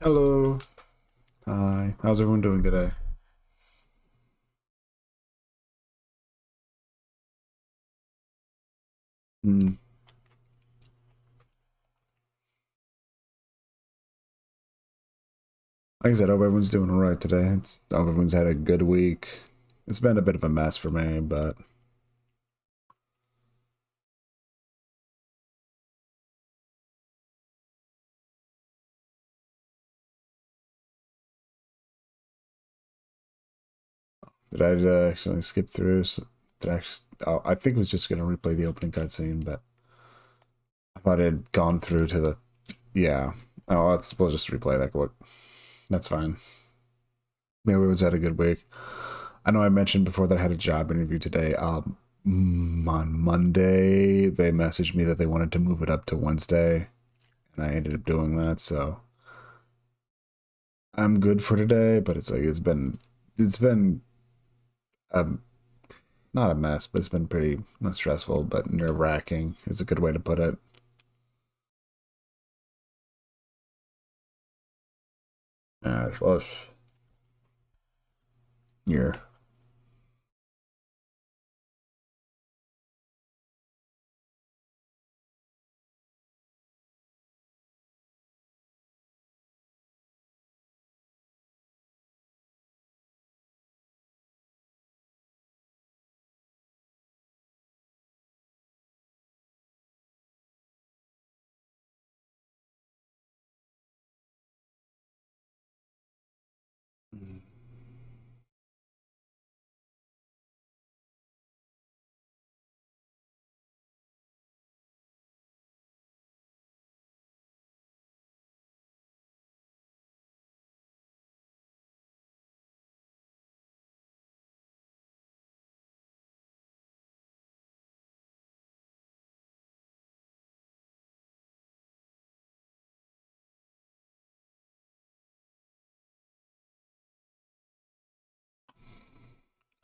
Hello. Hi. How's everyone doing today? Hmm. Like I said, I hope everyone's doing all right today. I hope everyone's had a good week. It's been a bit of a mess for me, but did I actually skip through? Did I, oh, I think it was just going to replay the opening cutscene, but I thought it had gone through to the. Yeah. Oh, we'll just replay that. What? That's fine. Maybe everyone's had a good week. I know I mentioned before that I had a job interview today. On Monday, they messaged me that they wanted to move it up to Wednesday, and I ended up doing that. So I'm good for today, but it's been um not a mess, but it's been pretty not stressful, but nerve wracking is a good way to put it. Plus, yeah.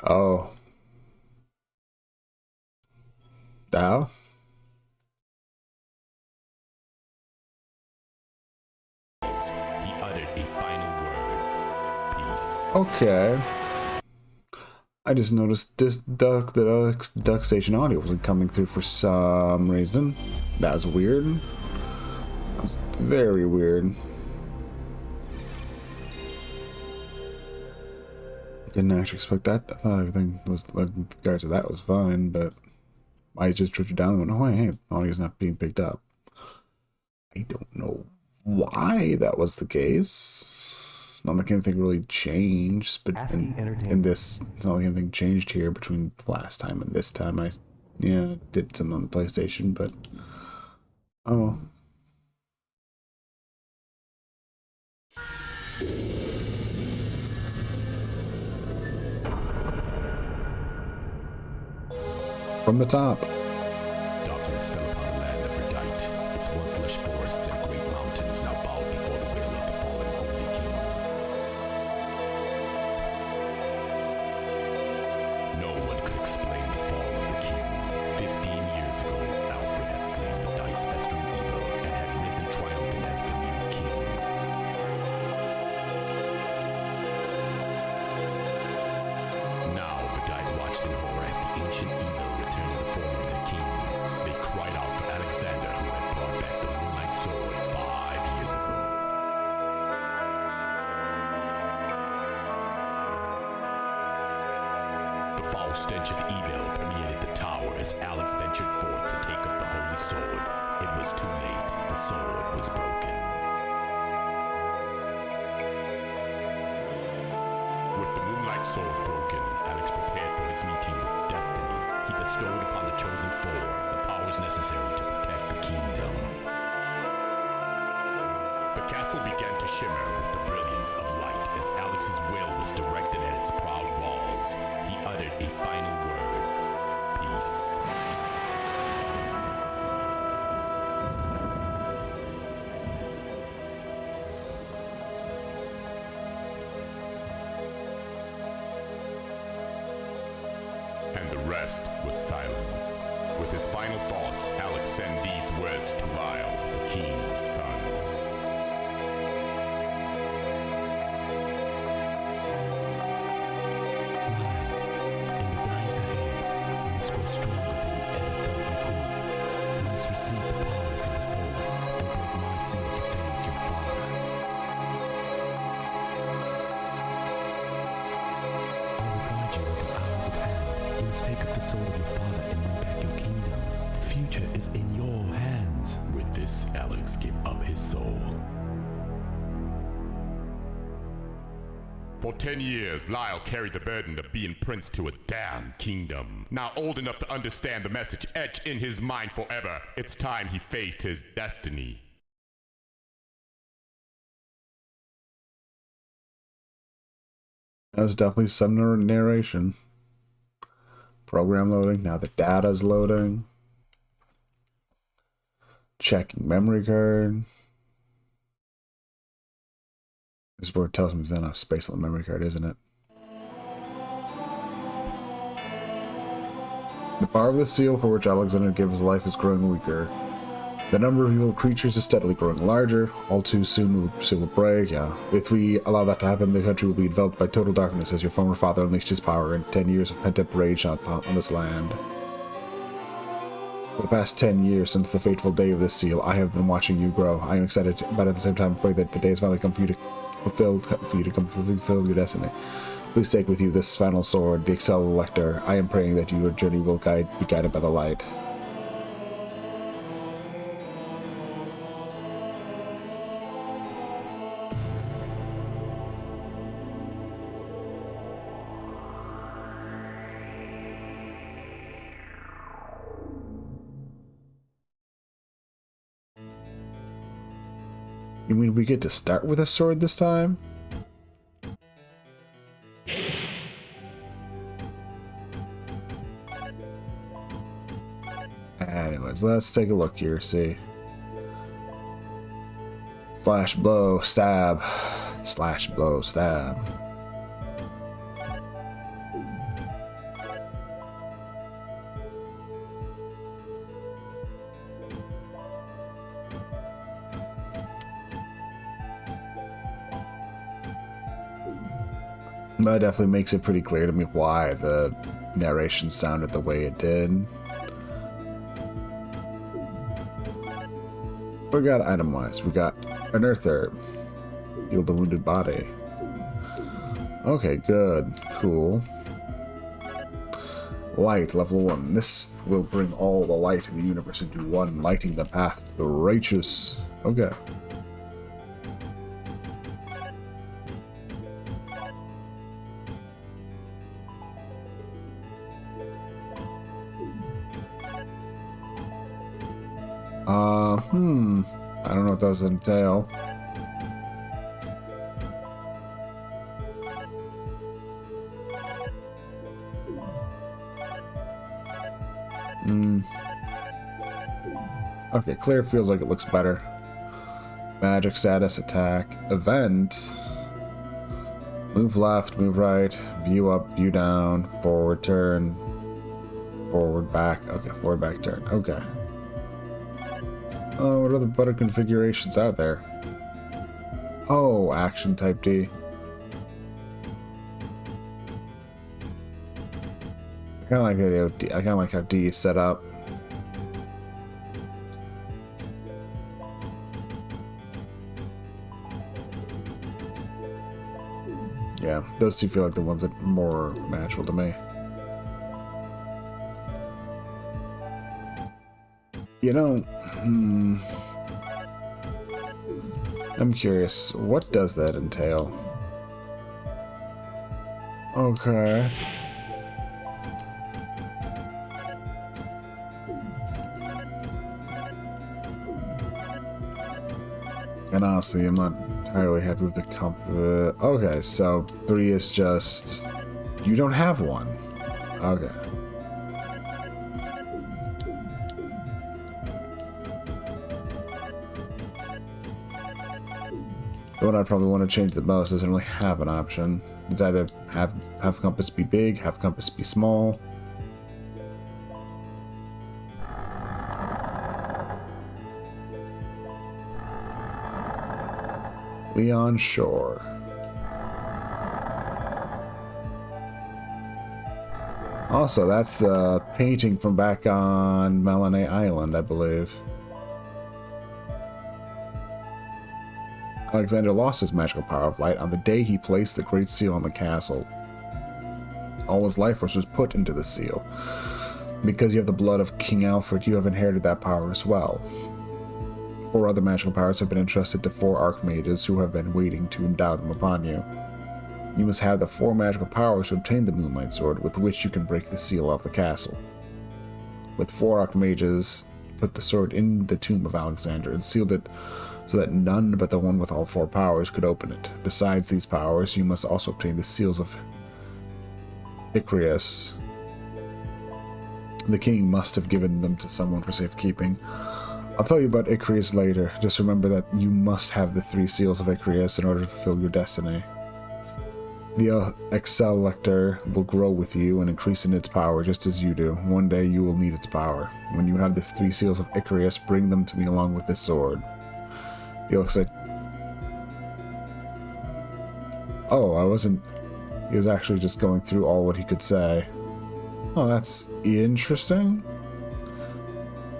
Oh, Dal. He uttered a final word. Peace. Okay. I just noticed the duck station audio wasn't coming through for some reason. That was weird. That's very weird. Didn't actually expect that. I thought everything was like regards to that was fine, but I just tripped it down and went, oh hey, audio's not being picked up. I don't know why that was the case. Not like anything really changed, but in this, it's not like anything changed here between last time and this time. I, yeah, did some on the PlayStation, but oh, from the top. Darkness fell upon the land of Verdite. Its once lush forests and great mountains now bowed before the will of the fallen Holy King. No one could explain the fall of the king. 15 years ago, Alfred had slain the dice festering evil and had risen triumphant as the new king. Now Verdite watched in horror as the ancient evil returned in the form of their king. They cried out for Alexander, who had brought back the Moonlight Sword 5 years ago. The foul stench of evil permeated the tower as Alex ventured forth to take up the holy sword. It was too late. The sword was broken. With the Moonlight Sword broken, Alex prepared for his meeting with destiny. He bestowed upon the chosen four the powers necessary to protect the kingdom. The castle began to shimmer with the brilliance of light as Alex's will was directed at its proud walls. He uttered a final word. Peace. And the rest was silence. With his final thoughts, Alex sent these words to Lyle, the king's son. Lyle, in the days ahead, you must grow stronger than you ever thought you could. You must receive the power from the fall and break my seal to face your father. I will guide you with the hours of hand. You must take up the sword of your father and win back your kingdom. The future is in your hands. With this, Alex gave up his soul. For 10 years, Lyle carried the burden of being prince to a damned kingdom. Now old enough to understand the message etched in his mind forever, it's time he faced his destiny. That was definitely some narration. Program loading. Now the data's loading. Checking memory card. This is where it tells me there's not enough space on the memory card, isn't it? The power of the seal for which Alexander gave his life is growing weaker. The number of evil creatures is steadily growing larger. All too soon will the seal will break. Yeah. If we allow that to happen, the country will be enveloped by total darkness as your former father unleashed his power in 10 years of pent-up rage on this land. For the past 10 years since the fateful day of this seal, I have been watching you grow. I am excited, but at the same time afraid that the day has finally come for you to fulfill your destiny. Please take with you this final sword, the Excel Lector. I am praying that your journey will be guided by the light. You mean we get to start with a sword this time? Anyways, let's take a look here, see. Slash, blow, stab. Slash, blow, stab. That definitely makes it pretty clear to me why the narration sounded the way it did. We got item-wise. We got an earth herb. Heal the wounded body. Okay, good. Cool. Light, level 1. This will bring all the light in the universe into one, lighting the path to the righteous. Okay. I don't know what those entail. Okay, clear feels like it looks better. Magic status, attack, event. Move left, move right, view up, view down, forward turn, forward back. Okay, forward back turn. Okay. Oh, what other better configurations out there? Oh, action type D. I kind of like how D is set up. Yeah, those two feel like the ones that are more natural to me. You know, I'm curious, what does that entail? Okay. And honestly, I'm not entirely happy with the comp. Okay, so 3 is just... You don't have one. Okay. The one I'd probably want to change the most doesn't really have an option. It's either have compass be big, have compass be small. Leon Shore. Also, that's the painting from back on Melanay Island, I believe. Alexander lost his magical power of light on the day he placed the Great Seal on the castle. All his life force was put into the seal. Because you have the blood of King Alfred, you have inherited that power as well. 4 other magical powers have been entrusted to 4 archmages who have been waiting to endow them upon you. You must have the 4 magical powers to obtain the Moonlight Sword, with which you can break the seal of the castle. With 4 archmages, put the sword in the tomb of Alexander and sealed it so that none but the one with all 4 powers could open it. Besides these powers, you must also obtain the seals of Icrius. The king must have given them to someone for safekeeping. I'll tell you about Icrius later. Just remember that you must have the 3 seals of Icrius in order to fulfill your destiny. The Excellector will grow with you and increase in its power just as you do. One day you will need its power. When you have the 3 seals of Icrius, bring them to me along with this sword. He looks like... Oh, I wasn't... He was actually just going through all what he could say. Oh, that's interesting.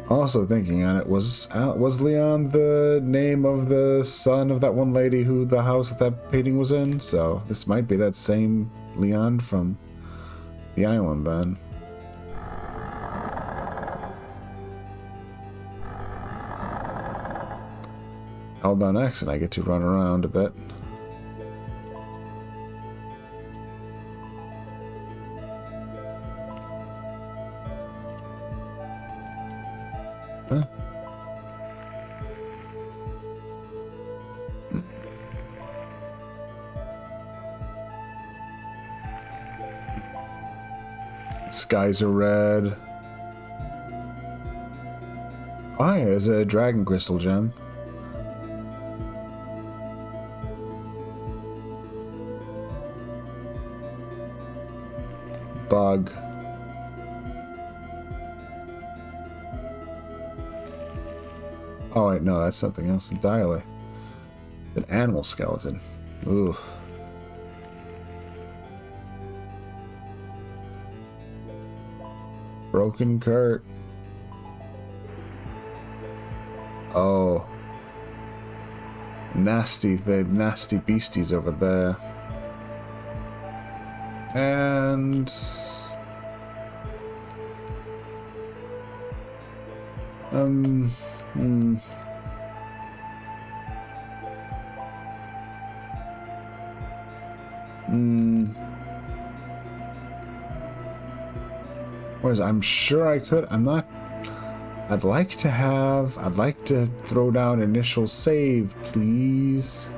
Also thinking on it, was Leon the name of the son of that one lady who the house that painting was in? So this might be that same Leon from the island then. Held down X and I get to run around a bit. Huh? Skies are red. Oh, yeah, there's a dragon crystal gem. Bug. Oh wait, no, that's something else entirely. It's an animal skeleton. Ooh. Broken cart. Oh. Nasty beasties over there. And... Whereas I'm sure I could. I'm not. I'd like to throw down initial save, please.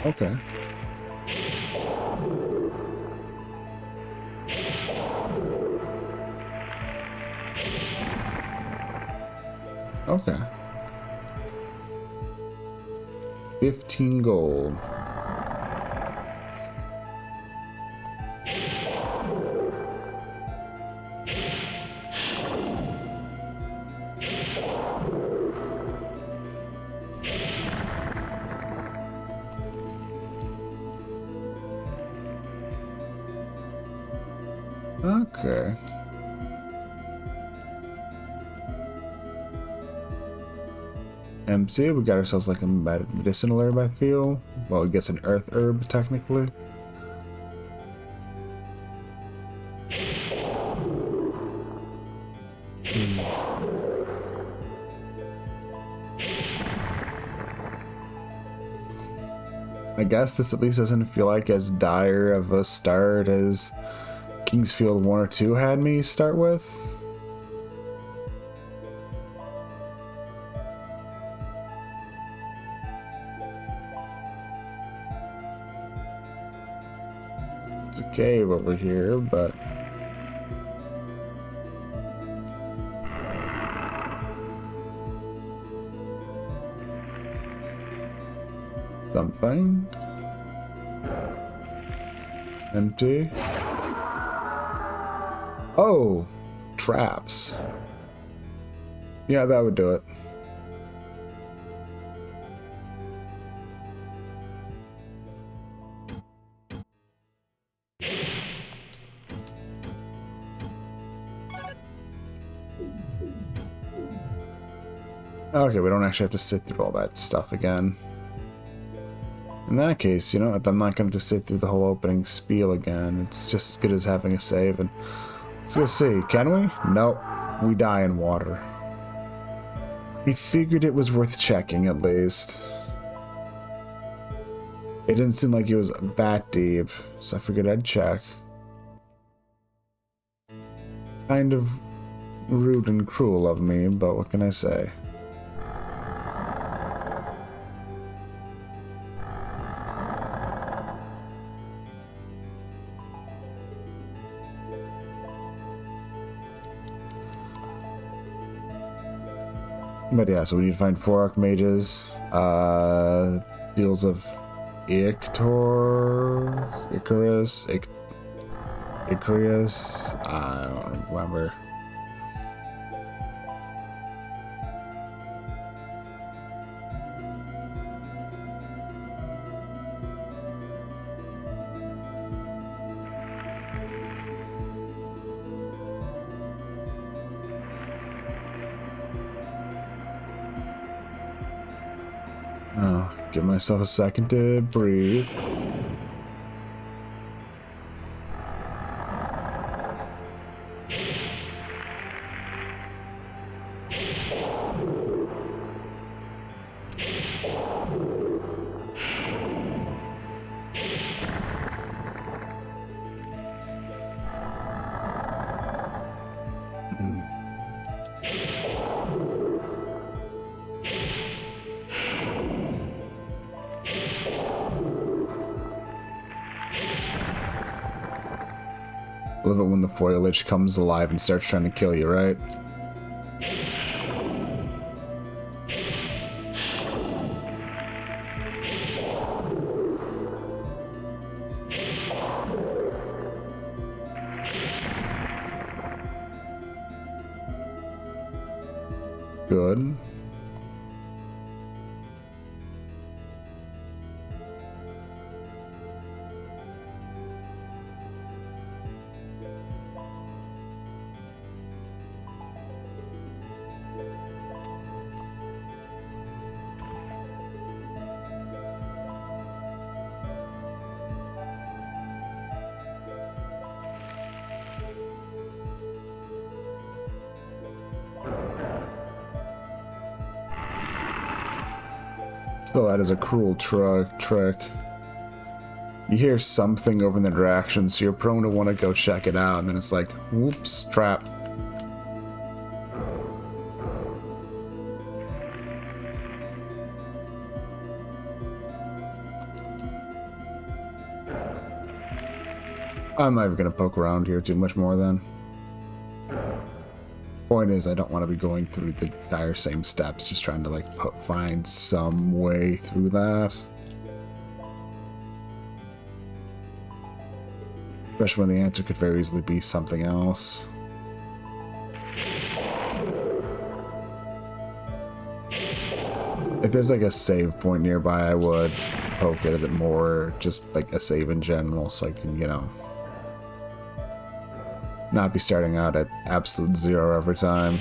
Okay. Okay. 15 gold. Okay. Empty. We got ourselves like a medicinal herb, I feel. Well, I guess an earth herb, technically. I guess this at least doesn't feel like as dire of a start as Kingsfield 1 or 2 had me start with. There's a cave over here, but Nothing. Empty. Oh, traps. Yeah, that would do it. Okay, we don't actually have to sit through all that stuff again. In that case, you know, I'm not going to sit through the whole opening spiel again. It's just as good as having a save. And let's go see. Can we? Nope. We die in water. We figured it was worth checking, at least. It didn't seem like it was that deep, so I figured I'd check. Kind of rude and cruel of me, but what can I say? But yeah, so we need to find 4 Archmages, Seals of Icarus, I don't remember. Oh, give myself a second to breathe. Love it when the foliage comes alive and starts trying to kill you, right? Good. Still, that is a cruel trick. You hear something over in the direction, so you're prone to want to go check it out, and then it's like, whoops, trap. I'm not even going to poke around here too much more then. Point is, I don't want to be going through the entire same steps, just trying to like find some way through that. Especially when the answer could very easily be something else. If there's like a save point nearby, I would poke at it more, just like a save in general, so I can, you know, not be starting out at absolute 0 every time.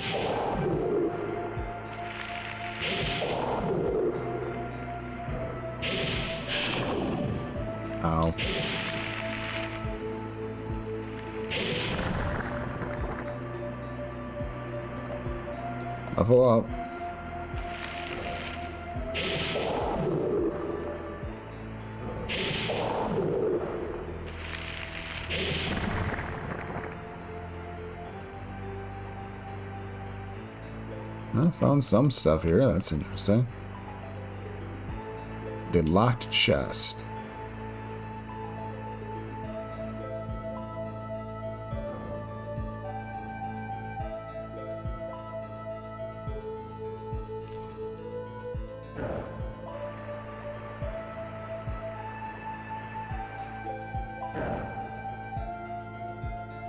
Ow. Level up. I found some stuff here. That's interesting. A locked chest.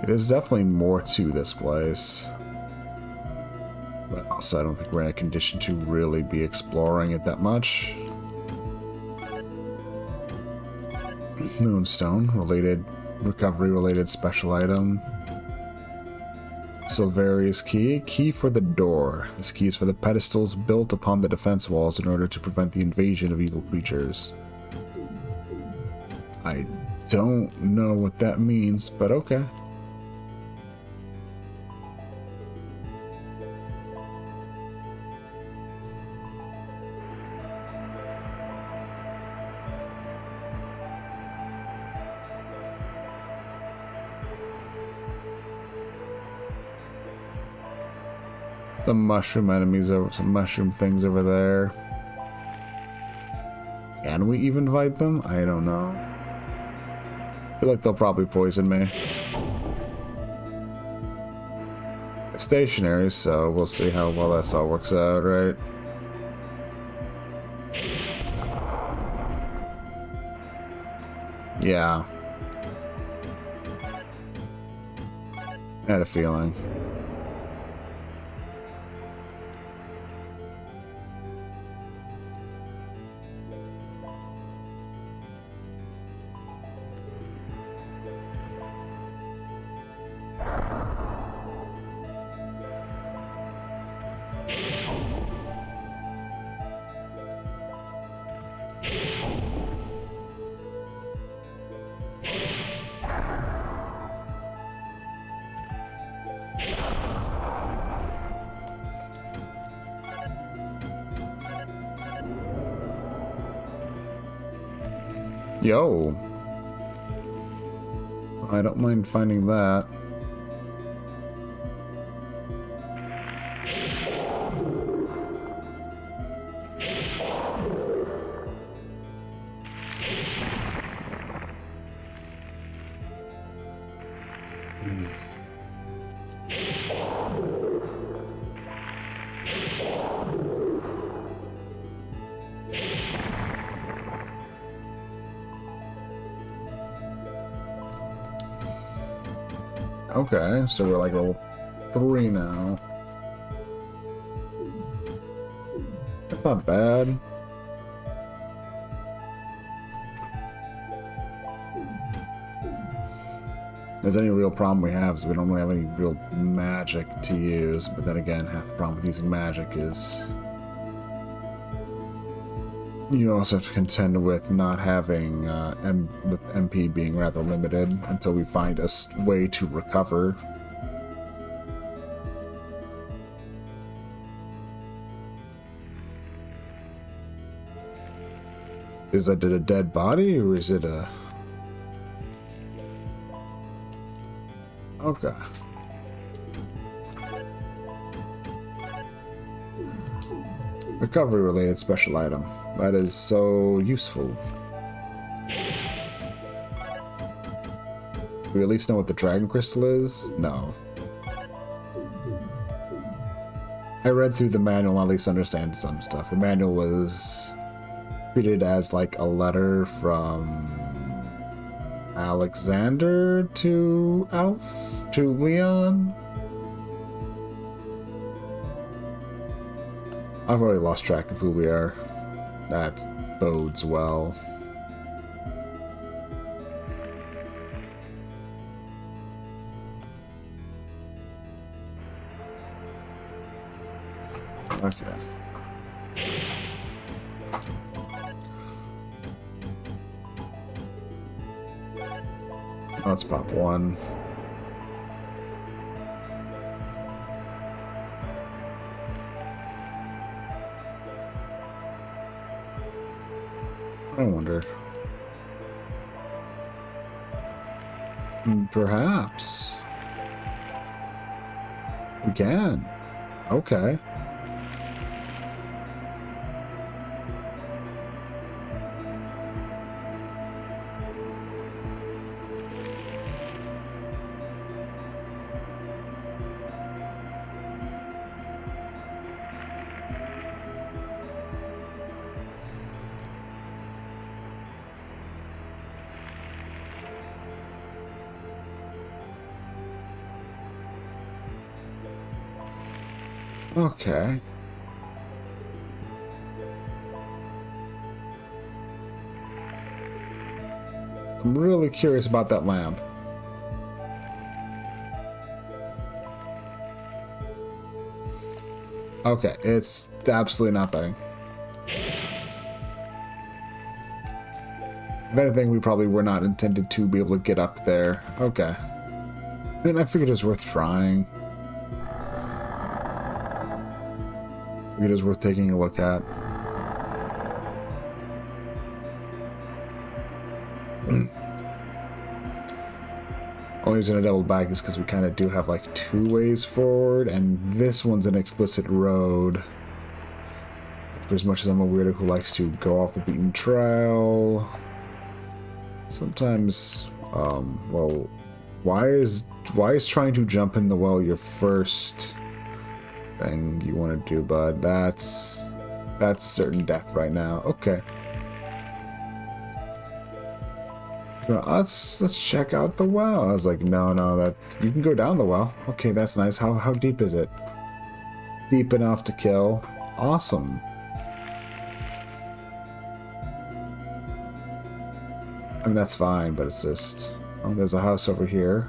There's definitely more to this place. But also, I don't think we're in a condition to really be exploring it that much. Moonstone, related, recovery-related special item. Silverius key. Key for the door. This key is for the pedestals built upon the defense walls in order to prevent the invasion of evil creatures. I don't know what that means, but okay. Some mushroom enemies over, some mushroom things over there. Can we even fight them? I don't know. I feel like they'll probably poison me. It's stationary, so we'll see how well this all works out, right? Yeah. I had a feeling. Yo. I don't mind finding that. Okay, so we're like level 3 now. That's not bad. There's any real problem we have is we don't really have any real magic to use, but then again, half the problem with using magic is you also have to contend with not having with MP being rather limited until we find a way to recover. Is that a dead body or is it a... Okay. Recovery related special item. That is so useful. Do we at least know what the dragon crystal is? No. I read through the manual, at least understand some stuff. The manual was treated as like a letter from Alexander to Leon. I've already lost track of who we are. That bodes well. Okay. Let's pop one. I wonder. Perhaps. We can. Okay. Okay. I'm really curious about that lamp. Okay, it's absolutely nothing. If anything, we probably were not intended to be able to get up there. Okay. I mean, I figured it was worth trying. I figured it was worth taking a look at. Only reason I doubled back is because we kind of do have like 2 ways forward, and this one's an explicit road. For as much as I'm a weirdo who likes to go off the beaten trail, sometimes, well, why is trying to jump in the well your first thing you want to do, bud? That's certain death right now. Okay. Let's check out the well. I was like, no, that you can go down the well. Okay, that's nice. How deep is it? Deep enough to kill. Awesome. I mean, that's fine, but it's just... Oh, there's a house over here.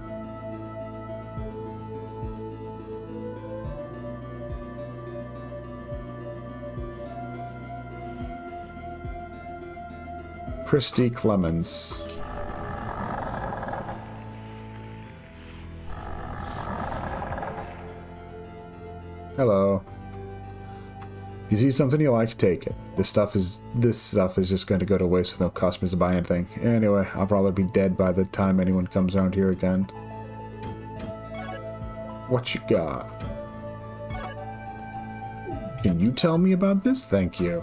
Christy Clemens. Hello. If you see something you like, take it. This stuff is just going to go to waste with no customers to buy anything. Anyway, I'll probably be dead by the time anyone comes around here again. What you got? Can you tell me about this? Thank you.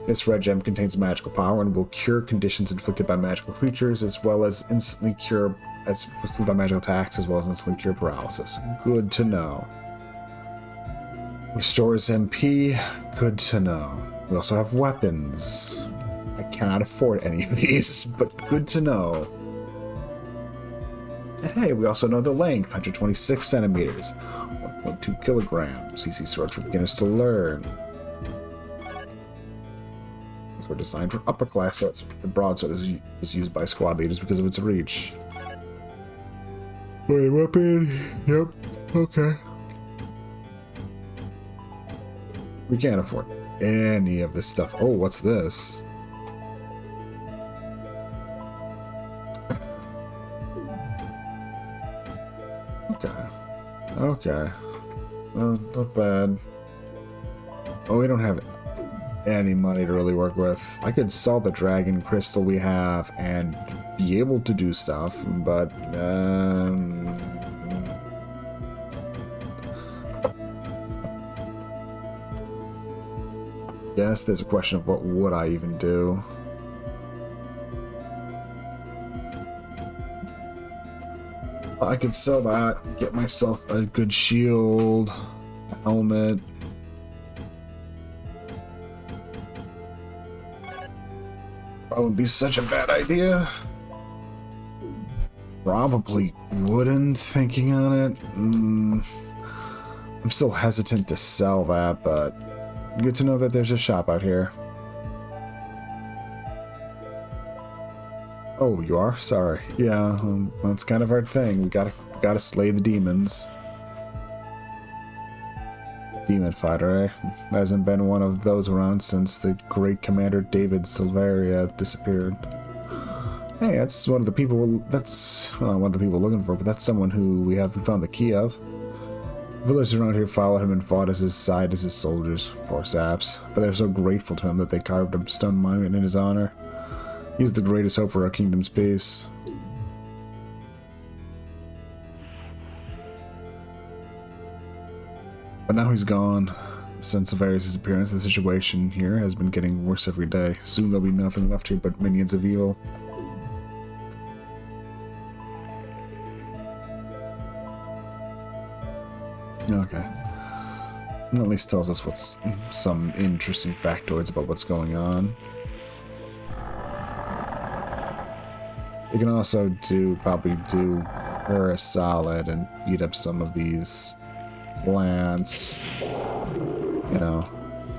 This red gem contains magical power and will cure conditions inflicted by magical creatures, as well as instantly cure inflicted by magical attacks, as well as instantly cure paralysis. Good to know. Restores MP. Good to know. We also have weapons. I cannot afford any of these, but good to know. And hey, we also know the length, 126 centimeters, 1.2 kilograms. CC swords for beginners to learn. These were designed for upper class swords. The broadsword is used by squad leaders because of its reach. Wait, weapon? Yep. Okay. We can't afford any of this stuff. Oh, what's this? Okay. Not bad. Oh, we don't have any money to really work with. I could sell the dragon crystal we have and be able to do stuff, but yes, there's a question of what would I even do. I could sell that, get myself a good shield, a helmet. Probably would be such a bad idea. Probably wouldn't, thinking on it. I'm still hesitant to sell that, but good to know that there's a shop out here. Oh, you are? Sorry. Yeah, that's kind of our thing. We gotta slay the demons. Demon fighter, eh? Hasn't been one of those around since the great commander David Silveria disappeared. Hey, that's one of the people. That's one of the people we're looking for, but that's someone who we haven't found the key of. Villagers around here followed him and fought at his side as his soldiers. Poor saps. But they're so grateful to him that they carved a stone monument in his honor. He was the greatest hope for our kingdom's peace. But now he's gone. Since Silveria's disappearance, the situation here has been getting worse every day. Soon there'll be nothing left here but minions of evil. Okay. That at least tells us what's some interesting factoids about what's going on. We can also probably do her a solid and beat up some of these plants, you know,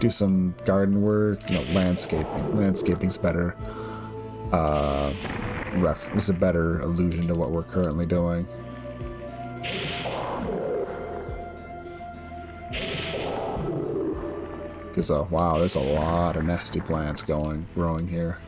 do some garden work, you know, landscaping. Landscaping's better. Is a better allusion to what we're currently doing. Because, wow, there's a lot of nasty plants growing here.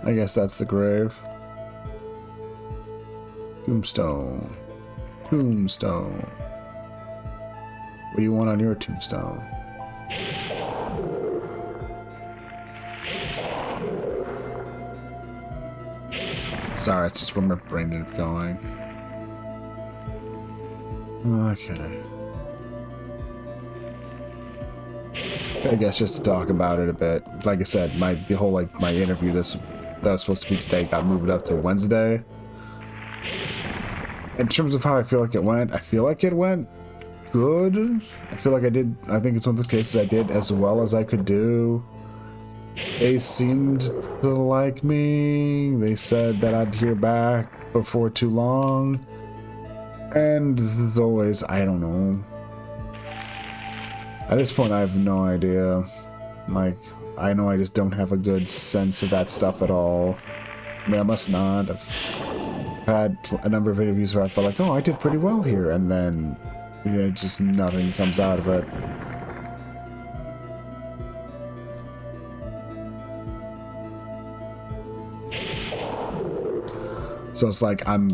I guess that's the grave. Tombstone. Tombstone. What do you want on your tombstone? Sorry, it's just where my brain ended up going. Okay. I guess just to talk about it a bit. Like I said, my interview that was supposed to be today got moved up to Wednesday. In terms of how I feel like it went, I feel like it went good. I feel like I think it's one of those cases I did as well as I could do. They seemed to like me. They said that I'd hear back before too long. And as always, I don't know. At this point, I have no idea. Like, I know I just don't have a good sense of that stuff at all. I mean, I must not. I've had a number of interviews where I felt like, oh, I did pretty well here, and then, you know, just nothing comes out of it. So it's like I'm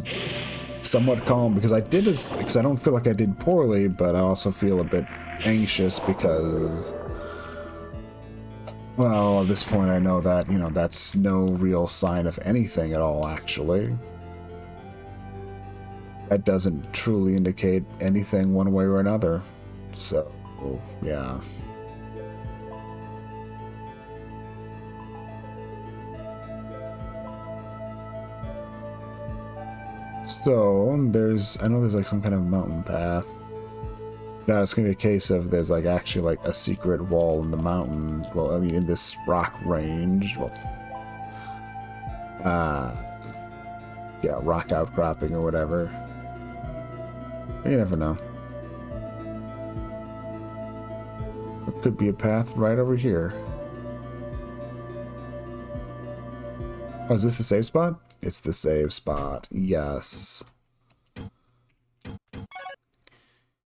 somewhat calm because I don't feel like I did poorly, but I also feel a bit anxious because, well, at this point I know that, you know, that's no real sign of anything at all, actually. That doesn't truly indicate anything one way or another. So, yeah. So, I know there's like some kind of mountain path. Now it's gonna be a case of there's like actually like a secret wall in the mountain. Well, I mean in this rock range. Well, yeah, rock outcropping or whatever. You never know. It could be a path right over here. Oh, is this the save spot? It's the save spot. Yes.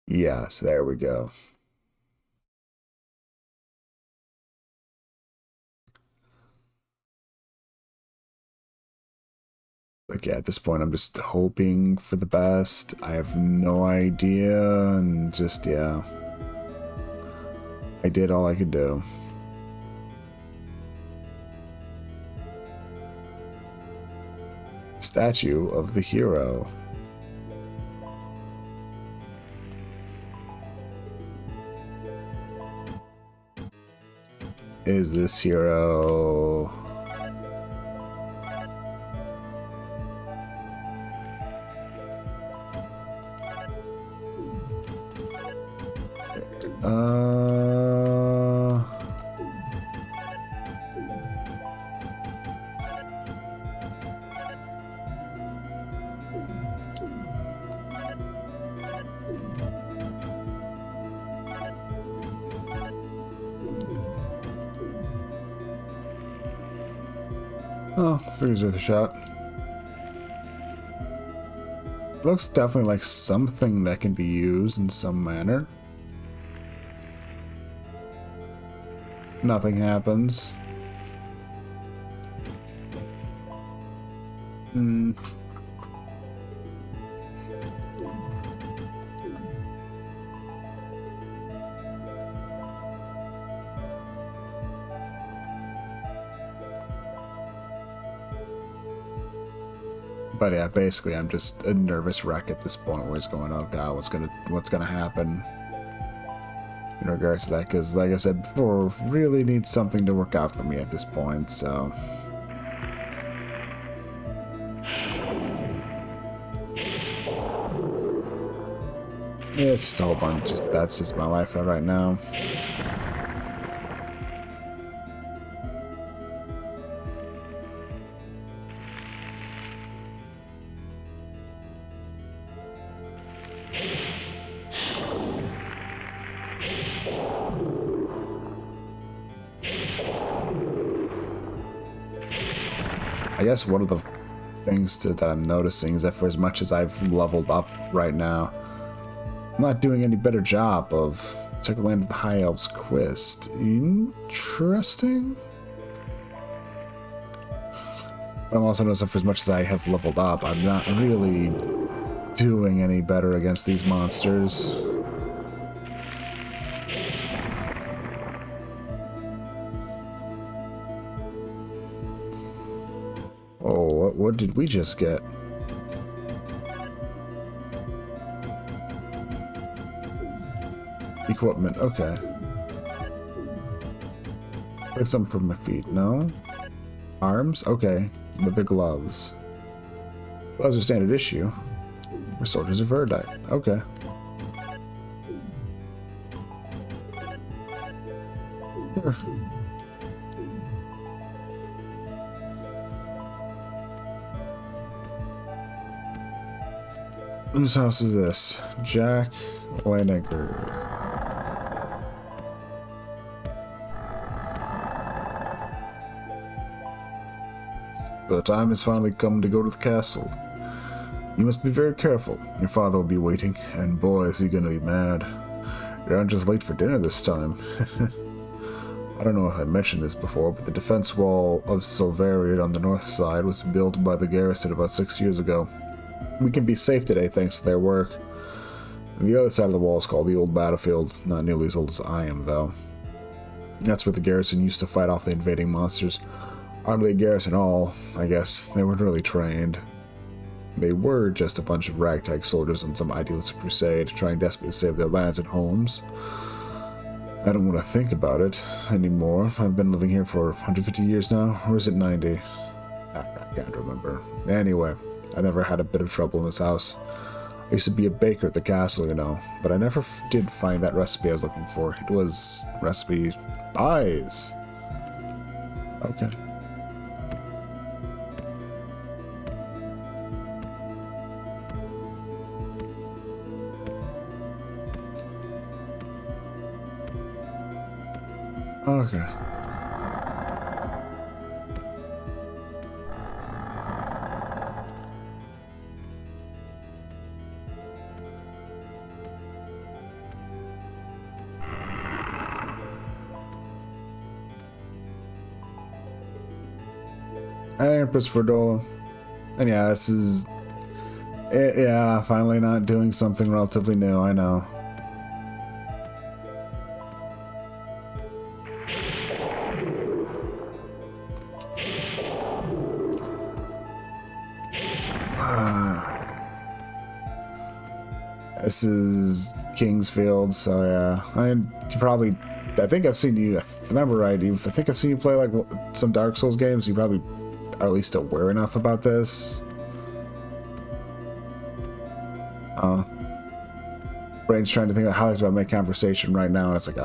Yes, there we go. Like, yeah, at this point, I'm just hoping for the best. I have no idea, and just, yeah. I did all I could do. Statue of the hero. Is this hero... Oh, figures worth a shot. Looks definitely like something that can be used in some manner. Nothing happens. But yeah, basically I'm just a nervous wreck at this point where it's going, oh god, what's gonna happen in regards to that, because like I said before, really need something to work out for me at this point, so It's just a whole bunch. That's just my life though right now. I guess one of the things that I'm noticing is that for as much as I've leveled up right now, I'm not doing any better job of Circle Land of the High Elves quest. Interesting. But I'm also noticing for as much as I have leveled up, I'm not really doing any better against these monsters. Oh, what did we just get? Equipment, okay. Pick some from my feet, no? Arms? Okay. With the gloves. Gloves are standard issue. We're soldiers of Verdite. Okay. Here. Whose house is this? Jack Laniger. The time has finally come to go to the castle. You must be very careful. Your father will be waiting, and boy, is he gonna be mad. You aren't just late for dinner this time. I don't know if I mentioned this before, but the defense wall of Silveriad on the north side was built by the garrison about 6 years ago. We can be safe today thanks to their work. And the other side of the wall is called the Old Battlefield, not nearly as old as I am, though. That's where the garrison used to fight off the invading monsters. Hardly a garrison at all, I guess. They weren't really trained. They were just a bunch of ragtag soldiers on some idealistic crusade, trying desperately to save their lands and homes. I don't want to think about it anymore. I've been living here for 150 years now, or is it 90? I can't remember. Anyway, I never had a bit of trouble in this house. I used to be a baker at the castle, you know, but I never did find that recipe I was looking for. It was recipe eyes. Okay. Okay. Empress Fordola. And yeah, this is... yeah, finally not doing something relatively new, I know. This is Kingsfield, so yeah. I mean, you probably... I think I've seen you... If I remember right, I think I've seen you play like some Dark Souls games. You probably are at least aware enough about this. Brain's trying to think about how do I make conversation right now, and it's like,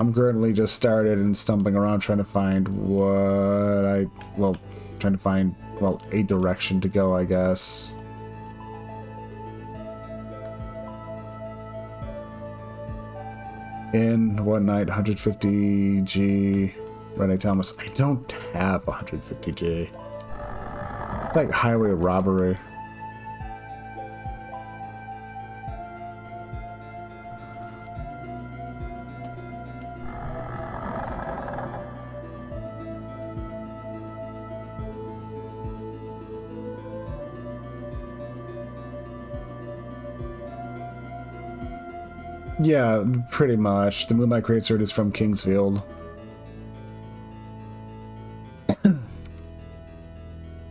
I'm currently just started and stumbling around trying to find trying to find, well, a direction to go, I guess. In what night? 150G. Rene Thomas. I don't have 150G. It's like highway robbery. Yeah, pretty much. The Moonlight Greatsword is from Kingsfield.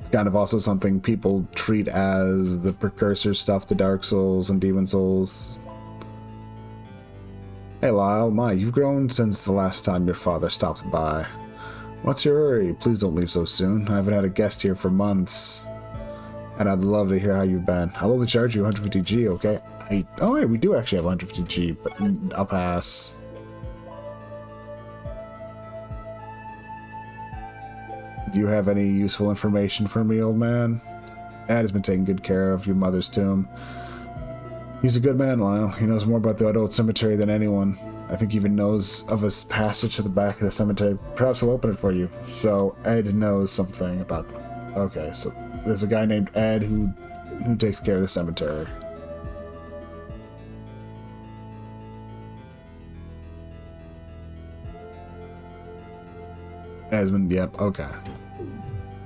It's kind of also something people treat as the precursor stuff to Dark Souls and Demon Souls. Hey Lyle, you've grown since the last time your father stopped by. What's your hurry? Please don't leave so soon. I haven't had a guest here for months. And I'd love to hear how you've been. I'll only charge you 150G, okay? Oh, hey, we do actually have 150G, but I'll pass. Do you have any useful information for me, old man? Ed has been taking good care of your mother's tomb. He's a good man, Lyle. He knows more about the old cemetery than anyone. I think he even knows of a passage to the back of the cemetery. Perhaps he'll open it for you. So Ed knows something about them. Okay, so there's a guy named Ed who takes care of the cemetery. Esmond, yep, okay.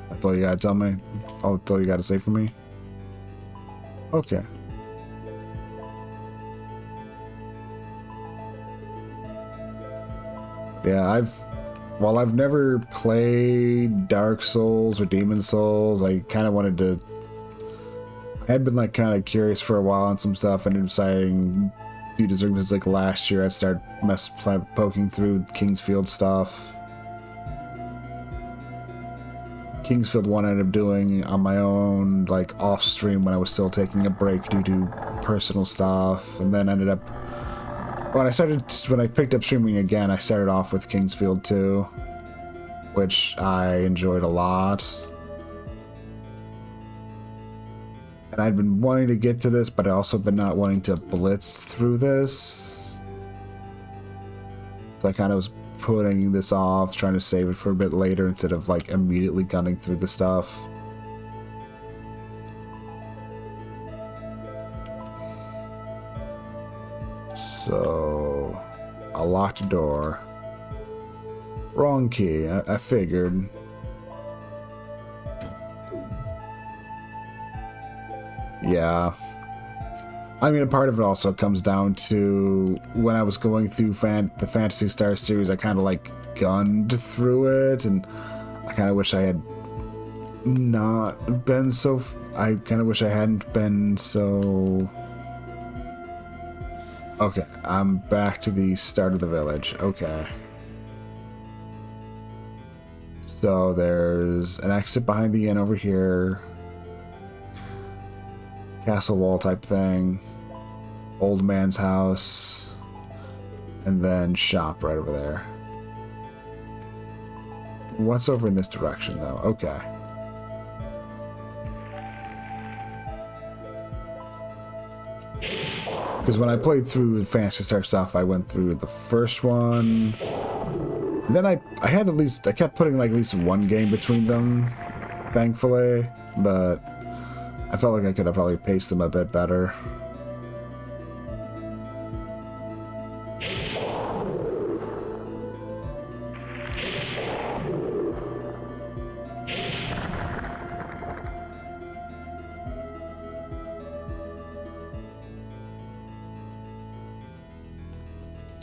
That's all you gotta tell me? That's all you gotta say for me? Okay. Yeah, while I've never played Dark Souls or Demon Souls, I kind of wanted to... I had been like kind of curious for a while on some stuff and deciding due to circumstances like last year I'd start poking through Kingsfield stuff. Kingsfield 1 I ended up doing on my own, like off stream when I was still taking a break due to personal stuff, and then ended up when I picked up streaming again, I started off with Kingsfield 2, which I enjoyed a lot. And I'd been wanting to get to this, but I also been not wanting to blitz through this. So I kind of was putting this off, trying to save it for a bit later instead of like immediately gunning through the stuff. So, a locked door. Wrong key, I figured. Yeah. I mean, a part of it also comes down to when I was going through the Phantasy Star series, I kind of like gunned through it, and I kind of wish I had not been so... I kind of wish I hadn't been so... Okay, I'm back to the start of the village. Okay. So there's an exit behind the inn over here. Castle wall type thing. Old man's house. And then shop right over there. What's over in this direction though? Okay. Because when I played through the Phantasy Star stuff, I went through the first one. And then I kept putting like at least one game between them, thankfully. But I felt like I could have probably paced them a bit better.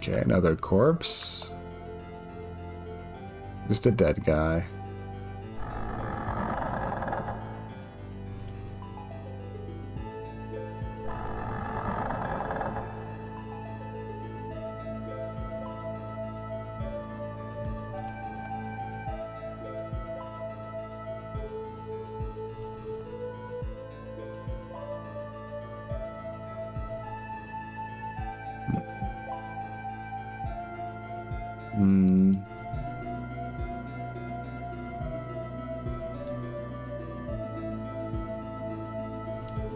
Okay, another corpse. Just a dead guy.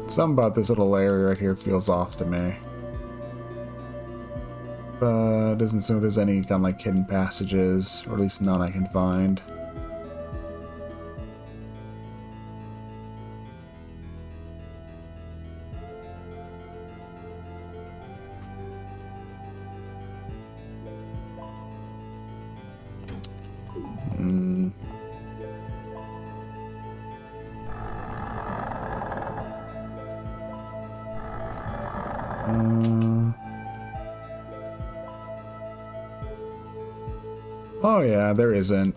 Something about this little area right here feels off to me. But it doesn't seem there's any kind of like hidden passages, or at least none I can find. Oh yeah, there isn't.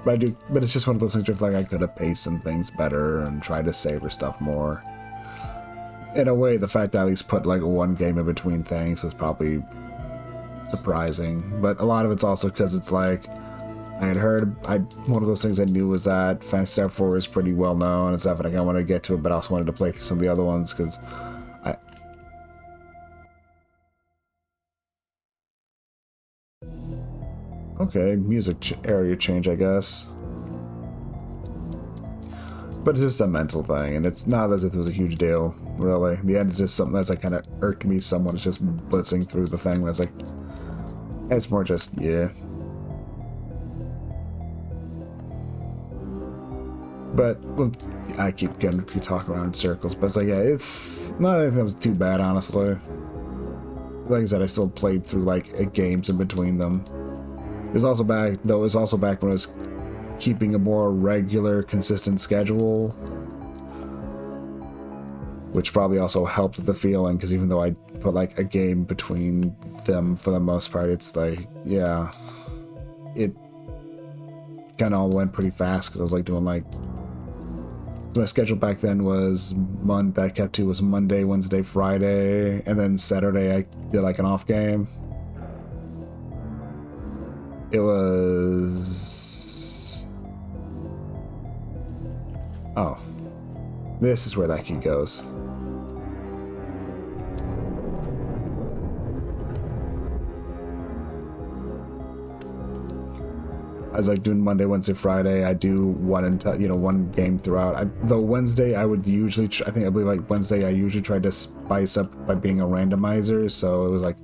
But it's just one of those things where like I could have paced some things better and tried to savor stuff more. In a way, the fact that I at least put like one game in between things was probably surprising. But a lot of it's also because it's like I had heard, one of those things I knew was that Phantasy Star 4 is pretty well known and stuff, and like, I wanted to get to it, but I also wanted to play through some of the other ones because I. Okay, music area change, I guess. But it's just a mental thing, and it's not as if it was a huge deal, really. The end is just something that's like kind of irked me somewhat. It's just blitzing through the thing. Where it's like, it's more just, yeah. But well, I keep getting to talk around in circles. But it's like, yeah, it's not anything that was too bad, honestly. Like I said, I still played through like games in between them. It was also back, though. It was also back when it was keeping a more regular, consistent schedule, which probably also helped the feeling, because even though I put like a game between them for the most part, it's like, yeah, it kind of all went pretty fast because I was like doing like, my schedule back then was that I kept to was Monday, Wednesday, Friday, and then Saturday I did like an off game. It was, oh, this is where that key goes. I was like doing Monday, Wednesday, Friday. I do one game throughout. Though Wednesday, I would usually, I believe like Wednesday, I usually tried to spice up by being a randomizer. So it was like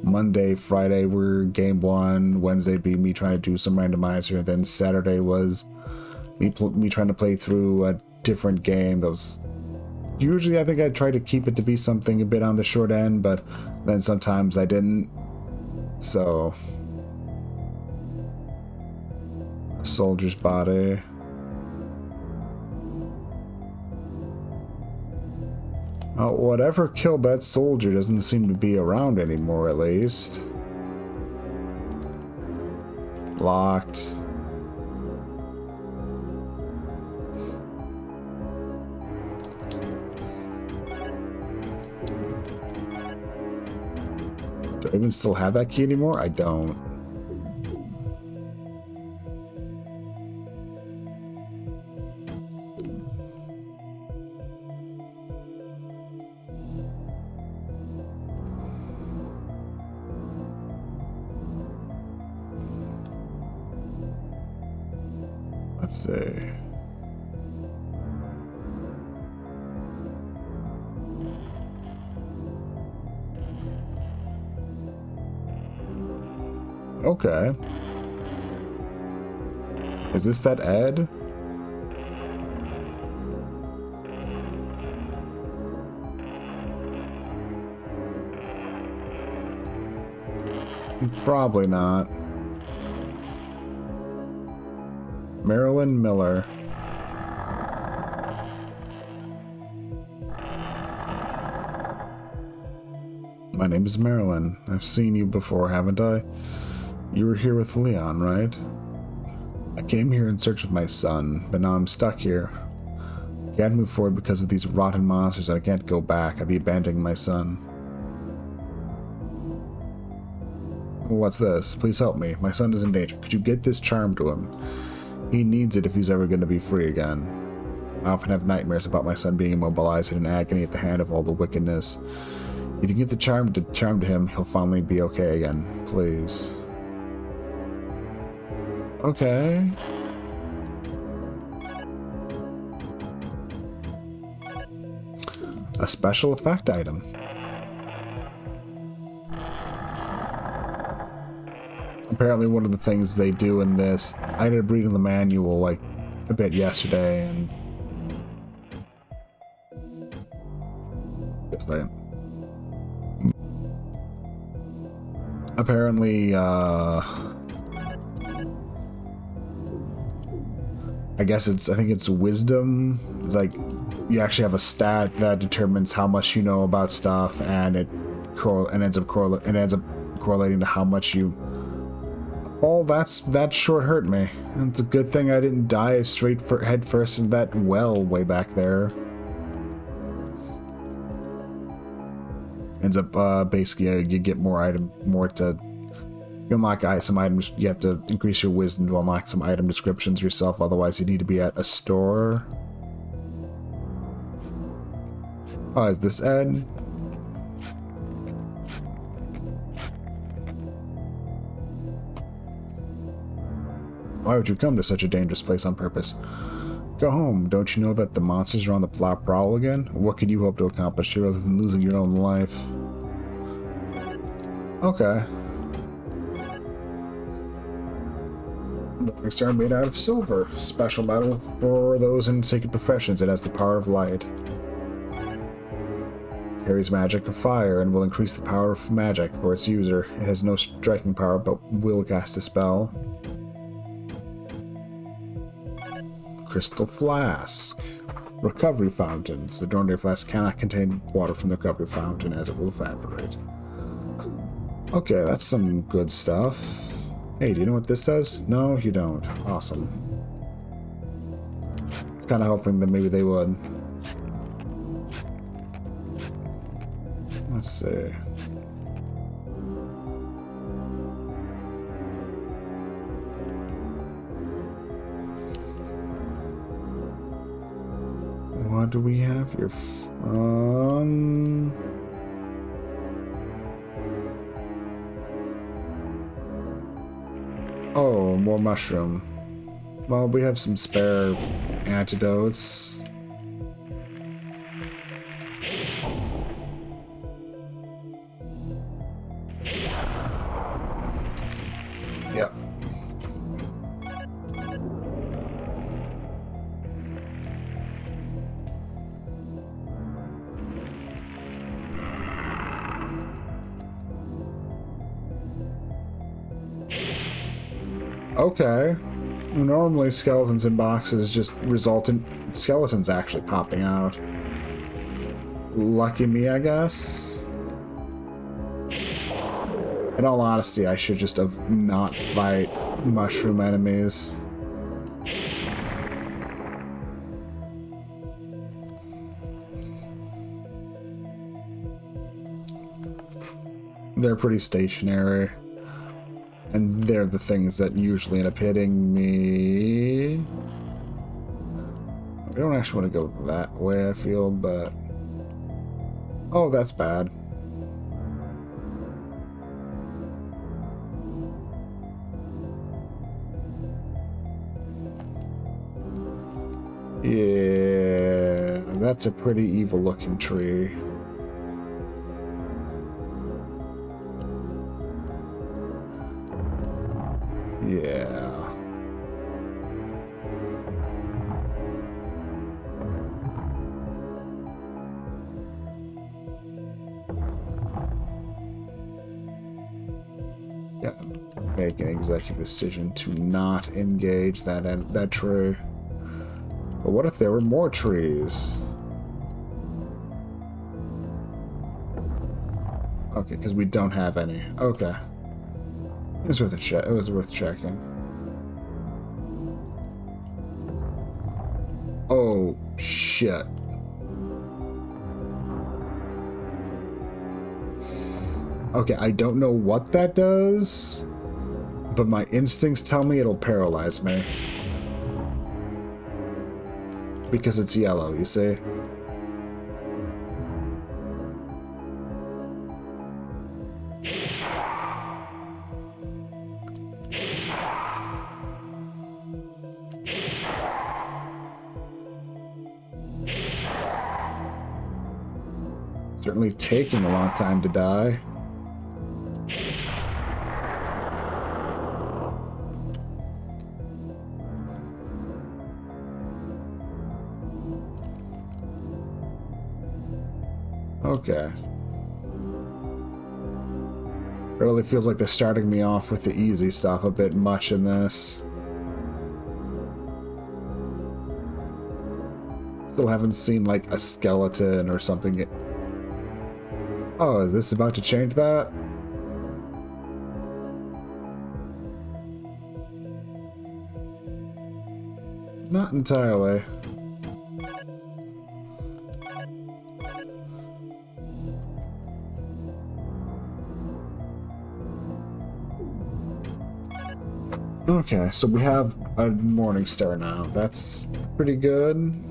Monday, Friday were game one. Wednesday would be me trying to do some randomizer. And then Saturday was me trying to play through a different game. That was usually, I think I tried to keep it to be something a bit on the short end, but then sometimes I didn't. So. Soldier's body. Whatever killed that soldier doesn't seem to be around anymore, at least. Locked. Do I even still have that key anymore? I don't. Let's see. Okay. Is this that Ed? Probably not. Marilyn Miller. My name is Marilyn. I've seen you before, haven't I? You were here with Leon, right? I came here in search of my son, but now I'm stuck here. I can't move forward because of these rotten monsters, and I can't go back. I'd be abandoning my son. What's this? Please help me. My son is in danger. Could you get this charm to him? He needs it if he's ever going to be free again. I often have nightmares about my son being immobilized and in agony at the hand of all the wickedness. If you give the charm to him, he'll finally be okay again. Please. Okay. A special effect item. Apparently one of the things they do in this, I ended up reading the manual like a bit yesterday, and apparently I think it's wisdom. It's like you actually have a stat that determines how much you know about stuff, and it ends up correlating to how much you. Oh, that short hurt me. It's a good thing I didn't dive head first into that well way back there. Ends up basically you get more You unlock some items. You have to increase your wisdom to unlock some item descriptions yourself. Otherwise, you need to be at a store. Oh, is this Ed? Why would you come to such a dangerous place on purpose? Go home. Don't you know that the monsters are on the prowl again? What could you hope to accomplish here other than losing your own life? Okay. The rings are made out of silver. Special metal for those in sacred professions. It has the power of light. Carries magic of fire and will increase the power of magic for its user. It has no striking power but will cast a spell. Crystal flask. Recovery fountains. The Dornday flask cannot contain water from the recovery fountain as it will evaporate. Okay, that's some good stuff. Hey, do you know what this does? No, you don't. Awesome. I was kind of hoping that maybe they would. Let's see. What do we have here? Oh, more mushroom. Well, we have some spare antidotes. Yep. Okay. Normally skeletons in boxes just result in skeletons actually popping out. Lucky me, I guess. In all honesty, I should just have not fight mushroom enemies. They're pretty stationary. And they're the things that usually end up hitting me. I don't actually want to go that way, I feel, but... Oh, that's bad. Yeah, that's a pretty evil-looking tree. Yeah. Yeah. Make an executive decision to not engage that tree. But what if there were more trees? Okay, because we don't have any. Okay. It was worth a check. It was worth checking. Oh shit. Okay, I don't know what that does, but my instincts tell me it'll paralyze me. Because it's yellow, you see? Certainly taking a long time to die. Okay. Really feels like they're starting me off with the easy stuff a bit much in this. Still haven't seen like a skeleton or something. Oh, is this about to change that? Not entirely. Okay, so we have a Morning Star now. That's pretty good.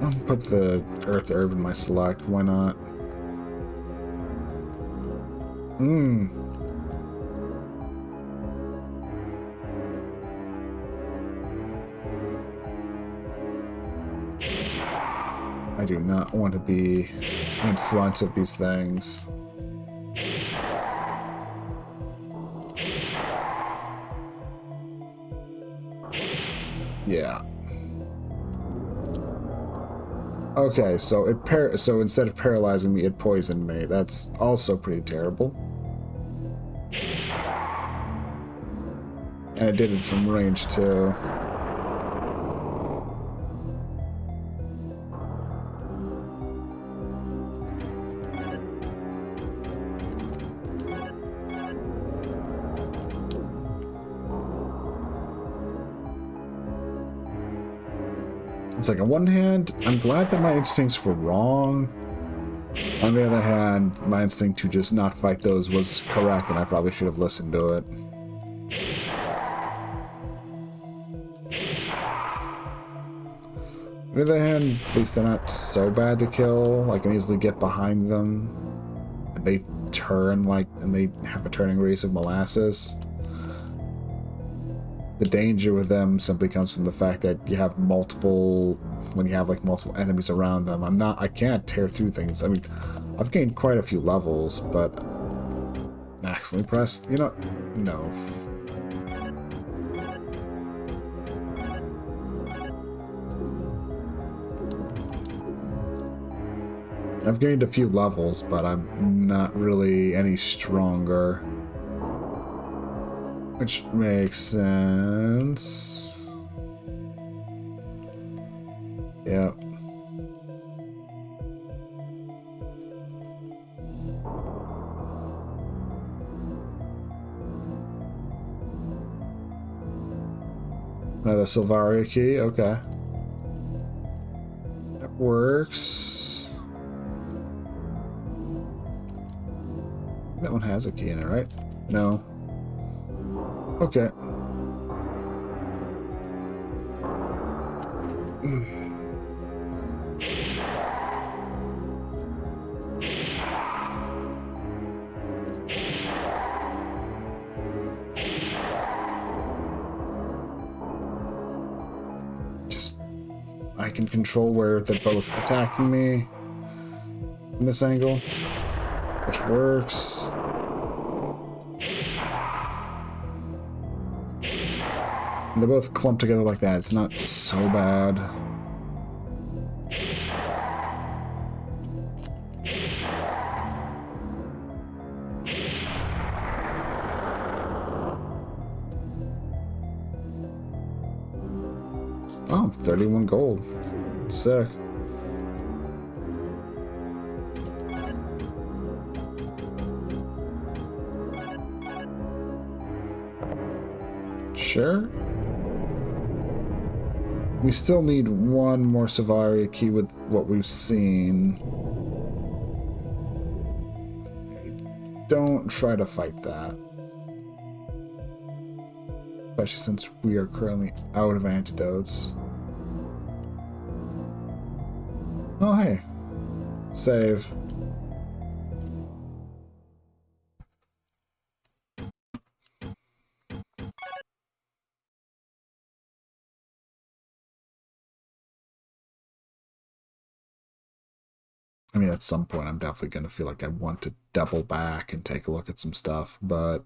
I'll put the Earth Herb in my select. Why not? I do not want to be in front of these things. Yeah. Okay, so so instead of paralyzing me, it poisoned me. That's also pretty terrible. And it did it from range too. It's like, on one hand, I'm glad that my instincts were wrong. On the other hand, my instinct to just not fight those was correct, and I probably should have listened to it. On the other hand, at least they're not so bad to kill. I can easily get behind them. And they turn and they have a turning radius of molasses. The danger with them simply comes from the fact that you have when you have like multiple enemies around them. I can't tear through things. I mean, I've gained quite a few levels, but accidentally pressed, no. I've gained a few levels, but I'm not really any stronger. Which makes sense. Yep. Another Silvaria key, okay. That works. That one has a key in it, right? No. Okay. I can control where they're both attacking me from this angle, which works. And they're both clumped together like that. It's not so bad. Oh, 31 gold. Sick. Sure. We still need one more Silvaria key with what we've seen. Don't try to fight that. Especially since we are currently out of antidotes. Oh, hey. Save. I mean, at some point, I'm definitely going to feel like I want to double back and take a look at some stuff, but...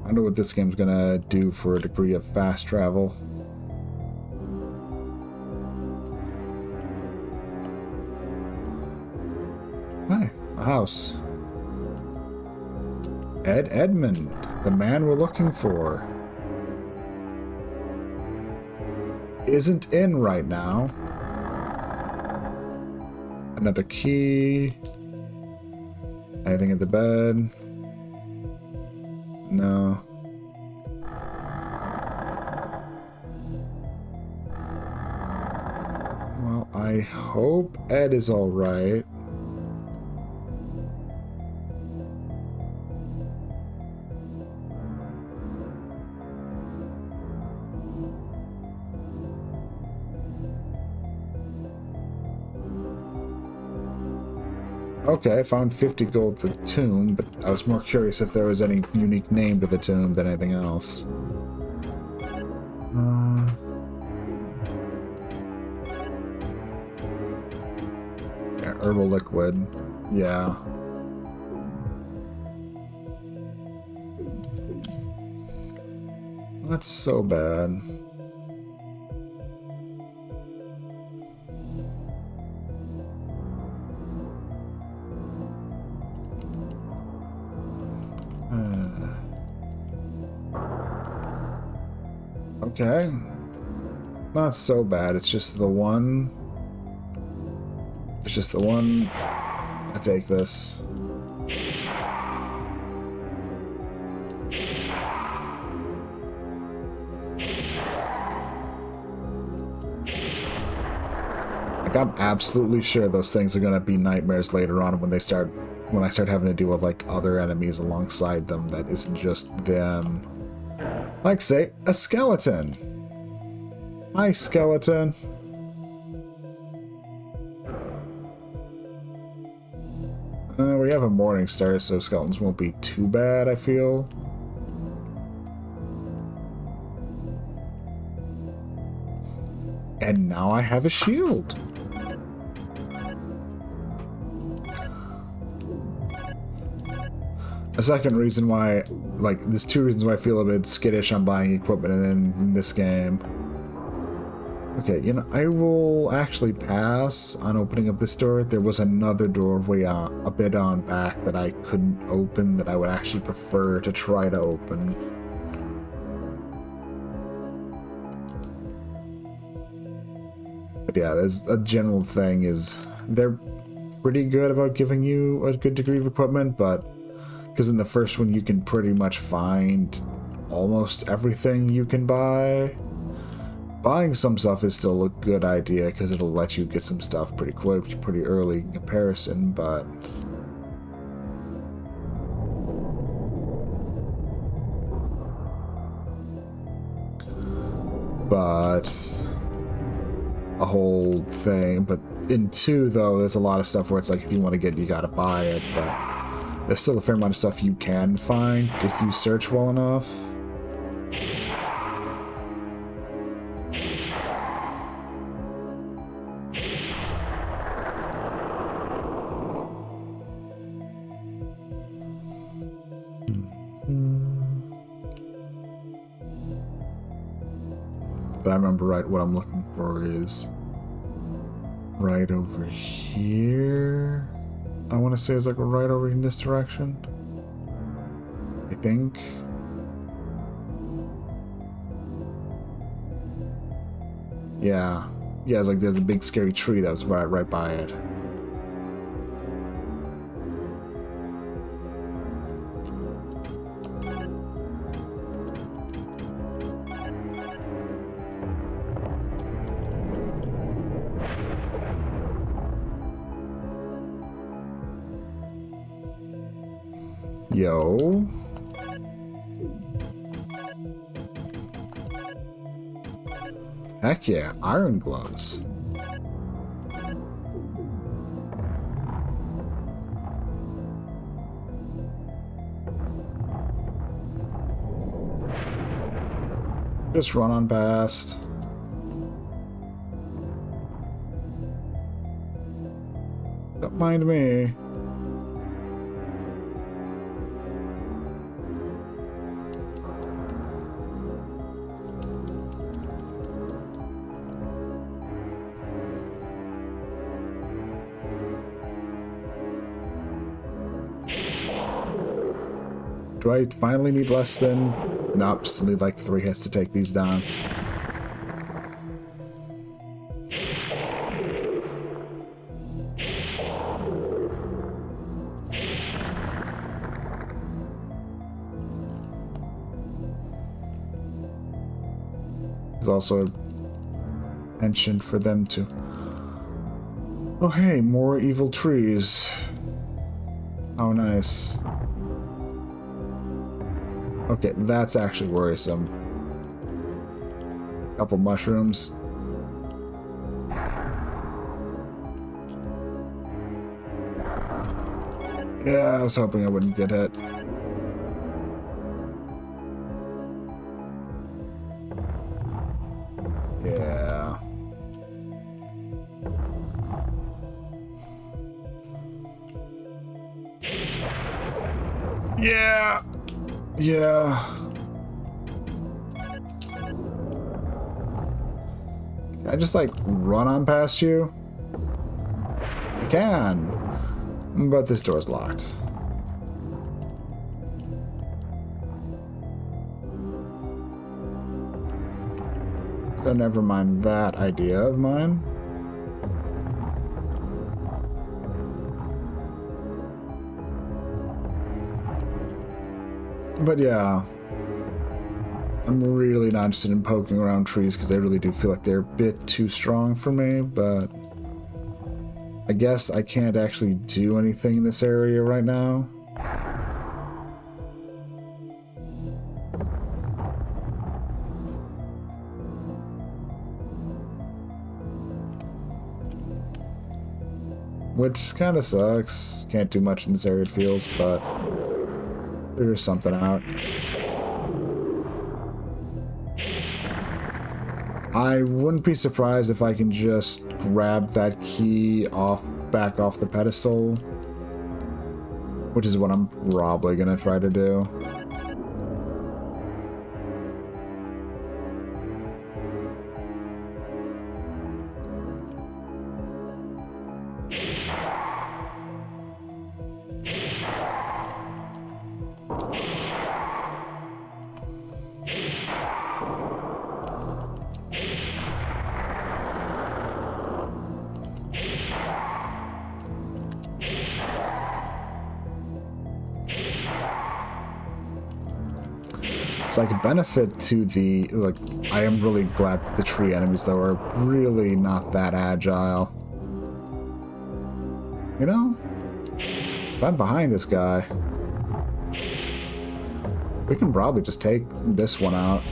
I wonder what this game's gonna do for a degree of fast travel. Hi, a house. Ed Edmund, the man we're looking for, isn't in right now. Another key. Anything at the bed? No. Well, I hope Ed is alright. Okay, I found 50 gold to the tomb, but I was more curious if there was any unique name to the tomb than anything else. Yeah, herbal liquid. Yeah. That's so bad. Okay. Not so bad. It's just the one. It's just the one. I take this. Like, I'm absolutely sure those things are gonna be nightmares later on when I start having to deal with like other enemies alongside them that isn't just them. Like, say, a skeleton. Hi, skeleton. We have a morning star, so skeletons won't be too bad, I feel. And now I have a shield. A second reason why, like, there's two reasons why I feel a bit skittish on buying equipment in this game. Okay, you know, I will actually pass on opening up this door. There was another doorway a bit on back that I couldn't open that I would actually prefer to try to open. But yeah, there's a general thing is they're pretty good about giving you a good degree of equipment, but because in the first one you can pretty much find almost everything you can buy. Buying some stuff is still a good idea because it'll let you get some stuff pretty quick, pretty early in comparison, but a whole thing. But in 2, though, there's a lot of stuff where it's like if you want to get it, you gotta buy it, but there's still a fair amount of stuff you can find if you search well enough. But I remember right, what I'm looking for is right over here. I want to say it's like right over in this direction. I think. Yeah. Yeah, it's like there's a big scary tree that was right by it. Yo. Heck yeah, iron gloves. Just run on past. Don't mind me. Do I finally need less than... Nope, still need like 3 hits to take these down. There's also a mention for them to Oh hey, more evil trees. Oh nice. Okay, that's actually worrisome. Couple mushrooms. Yeah, I was hoping I wouldn't get hit. Yeah. Yeah. Yeah. Can I just like run on past you? I can. But this door's locked. So never mind that idea of mine. But yeah, I'm really not interested in poking around trees because they really do feel like they're a bit too strong for me, but I guess I can't actually do anything in this area right now. Which kind of sucks. Can't do much in this area, it feels, but figure something out. I wouldn't be surprised if I can just grab that key back off the pedestal, which is what I'm probably gonna try to do. It's like a benefit to the, like, I am really glad that the tree enemies, though, are really not that agile. You know? I'm behind this guy. We can probably just take this one out.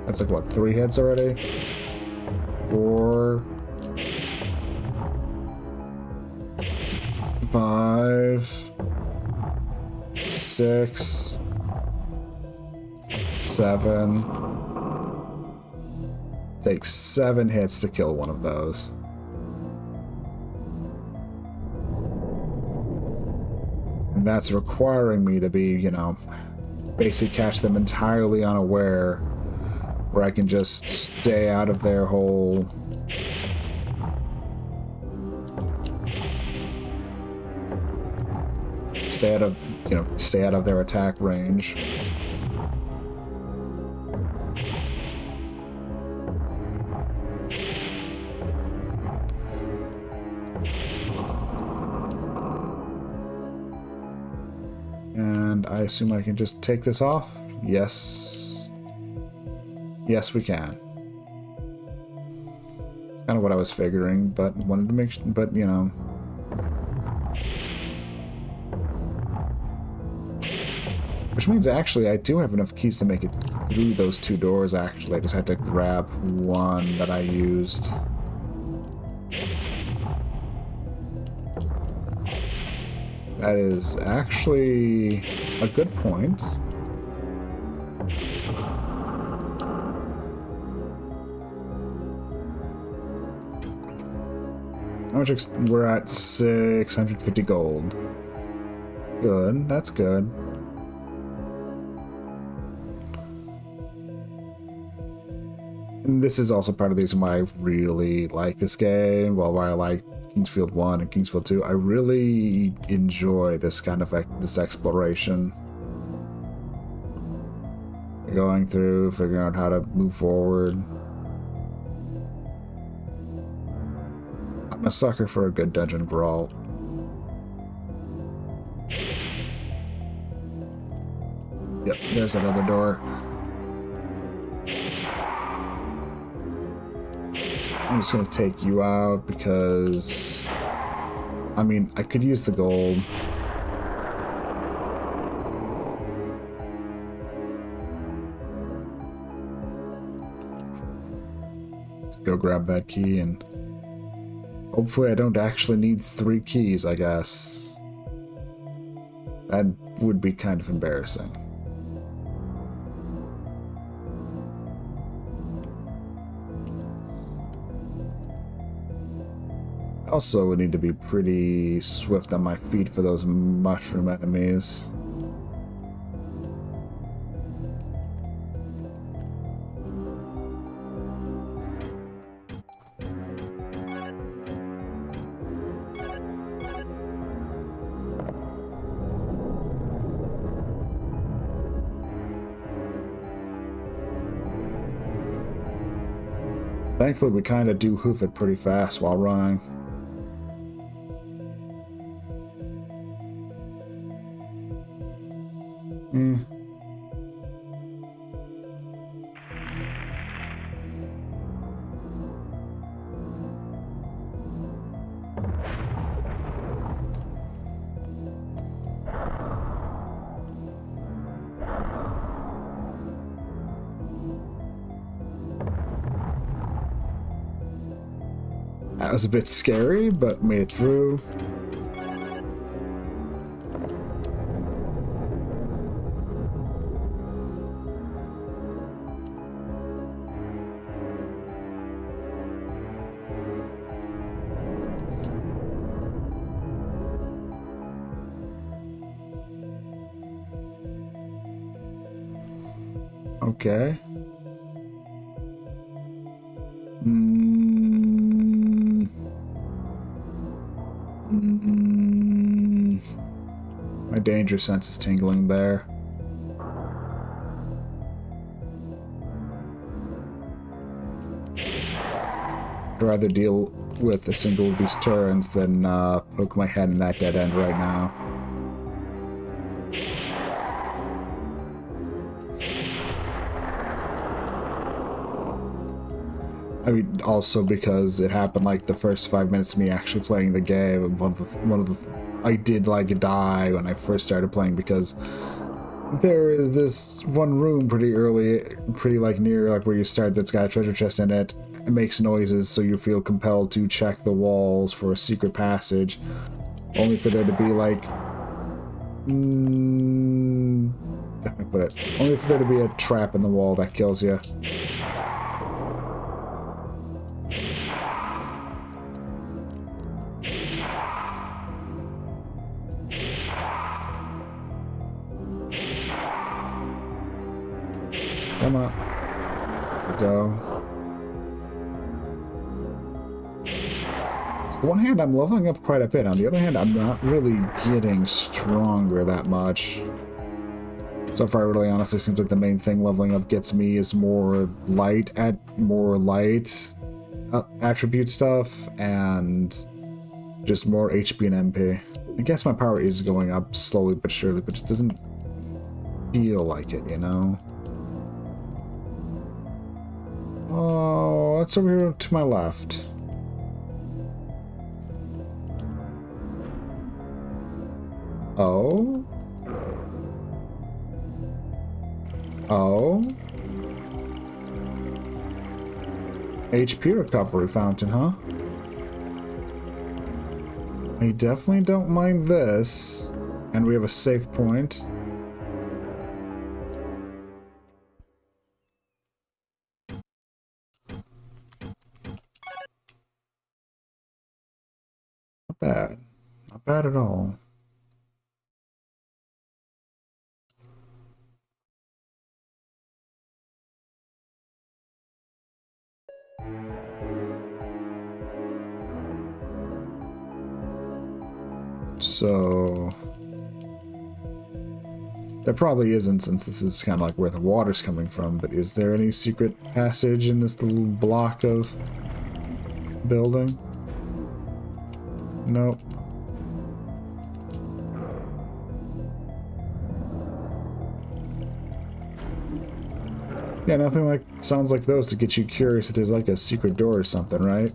That's like, what, 3 hits already? 4... 5... 6... 7... Takes 7 hits to kill one of those. And that's requiring me to be, you know, basically catch them entirely unaware, where I can just stay out of their whole... Stay out of, you know, stay out of their attack range. And I assume I can just take this off? Yes. Yes, we can. It's kind of what I was figuring, but wanted to make sure, but you know. Which means actually I do have enough keys to make it through those 2 doors, actually. I just had to grab one that I used. That is actually a good point. How much we're at 650 gold. Good, that's good. And this is also part of the reason why I really like this game. Well, why I like Kingsfield 1 and Kingsfield 2. I really enjoy this kind of this exploration. Going through, figuring out how to move forward. I'm a sucker for a good dungeon crawl. Yep, there's another door. I'm just gonna take you out because, I mean, I could use the gold. Go grab that key, and hopefully I don't actually need 3 keys, I guess. That would be kind of embarrassing. Also would need to be pretty swift on my feet for those mushroom enemies. Thankfully, we kind of do hoof it pretty fast while running. That was a bit scary, but made it through. Okay. My danger sense is tingling there. I'd rather deal with a single of these turns than poke my head in that dead end right now. I mean, also because it happened like the first 5 minutes of me actually playing the game. One of the I did like die when I first started playing because there is this one room pretty like near like where you start that's got a treasure chest in it. It makes noises, so you feel compelled to check the walls for a secret passage, only for there to be like, how can I put it? Only for there to be a trap in the wall that kills you. Come on. There we go. On one hand, I'm leveling up quite a bit. On the other hand, I'm not really getting stronger that much. So far, really honestly, seems like the main thing leveling up gets me is more light attribute stuff and just more HP and MP. I guess my power is going up slowly but surely, but it doesn't feel like it, you know? Oh, what's over here to my left? Oh? Oh? HP recovery fountain, huh? I definitely don't mind this. And we have a save point. Not bad. Not bad at all. So there probably isn't, since this is kind of like where the water's coming from, but is there any secret passage in this little block of building? Nope. Yeah, nothing like sounds like those to get you curious if there's like a secret door or something, right?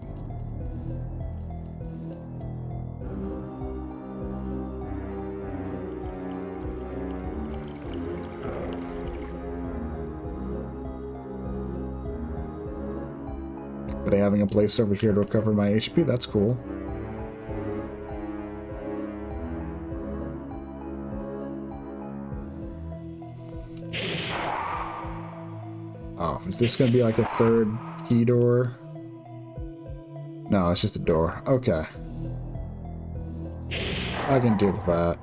But having a place over here to recover my HP, that's cool. Oh, is this gonna be like a third key door? No, it's just a door. Okay. I can deal with that.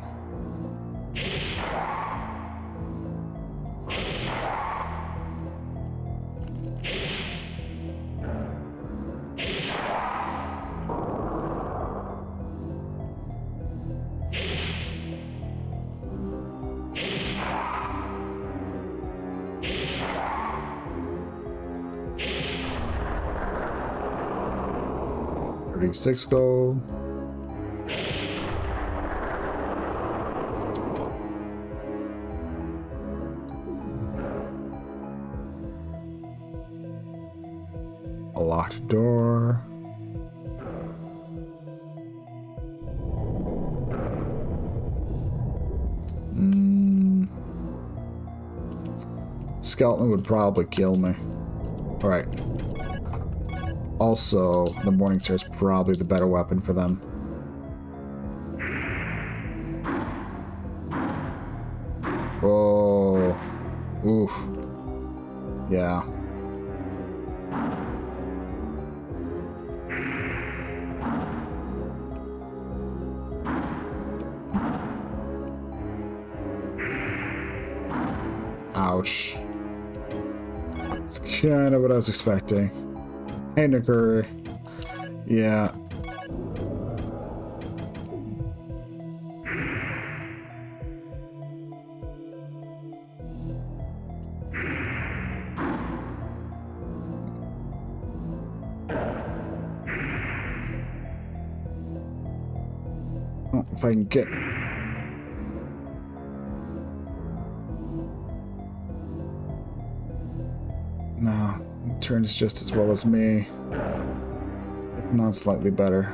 $36 gold. A locked door. Skeleton would probably kill me. Alright. Also, the Morningstar is probably the better weapon for them. Oh. Oof. Yeah. Ouch. It's kind of what I was expecting. Hey, Nicker. Yeah. Oh, if I can get... No, it turns just as well as me. If not slightly better.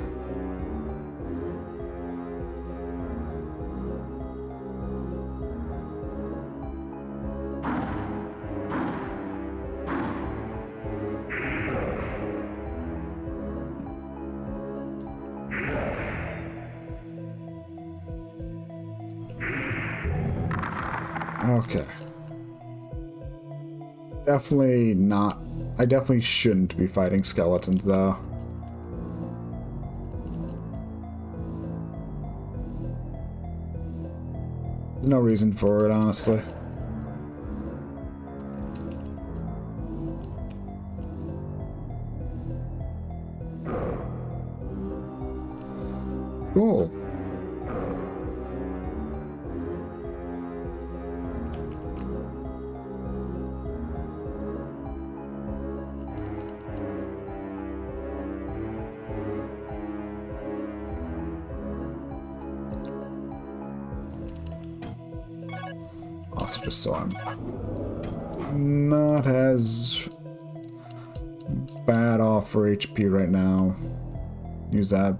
Okay. Definitely not. I definitely shouldn't be fighting skeletons, though. There's no reason for it, honestly. Cool. Also, just so I'm not as bad off for HP right now. Use that.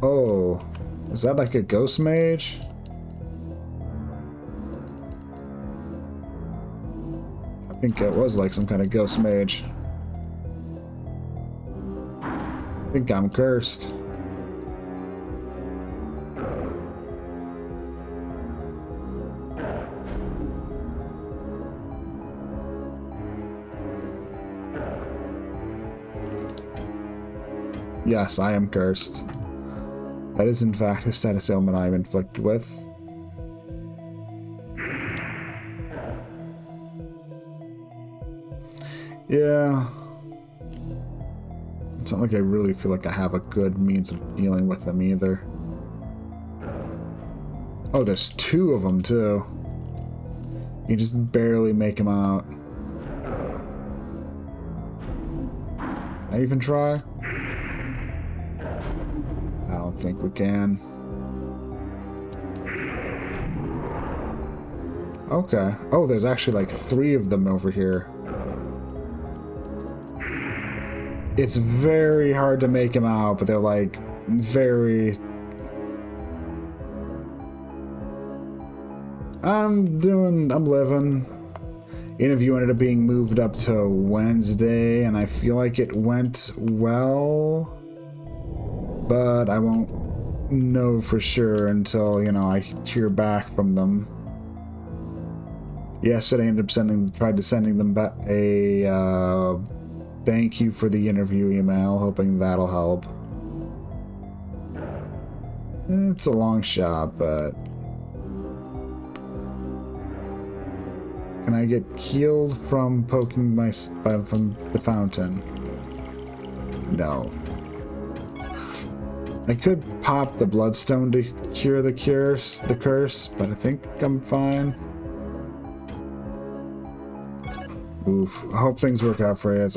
Oh, is that like a ghost mage? I think it was like some kind of ghost mage. I think I'm cursed. Yes, I am cursed. That is in fact a status ailment I am inflicted with. Yeah. It's not like I really feel like I have a good means of dealing with them either. Oh, there's two of them too. You just barely make them out. Can I even try? I don't think we can. Okay. Oh, there's actually like 3 of them over here. It's very hard to make them out, but they're like very... I'm living. Interview ended up being moved up to Wednesday, and I feel like it went well, but I won't know for sure until, you know, I hear back from them. Yesterday I ended up tried to sending them back a thank you for the interview email, hoping that'll help. It's a long shot, but... Can I get healed from poking from the fountain? No. I could pop the bloodstone to cure the curse, but I think I'm fine. Oof. I hope things work out for you. It's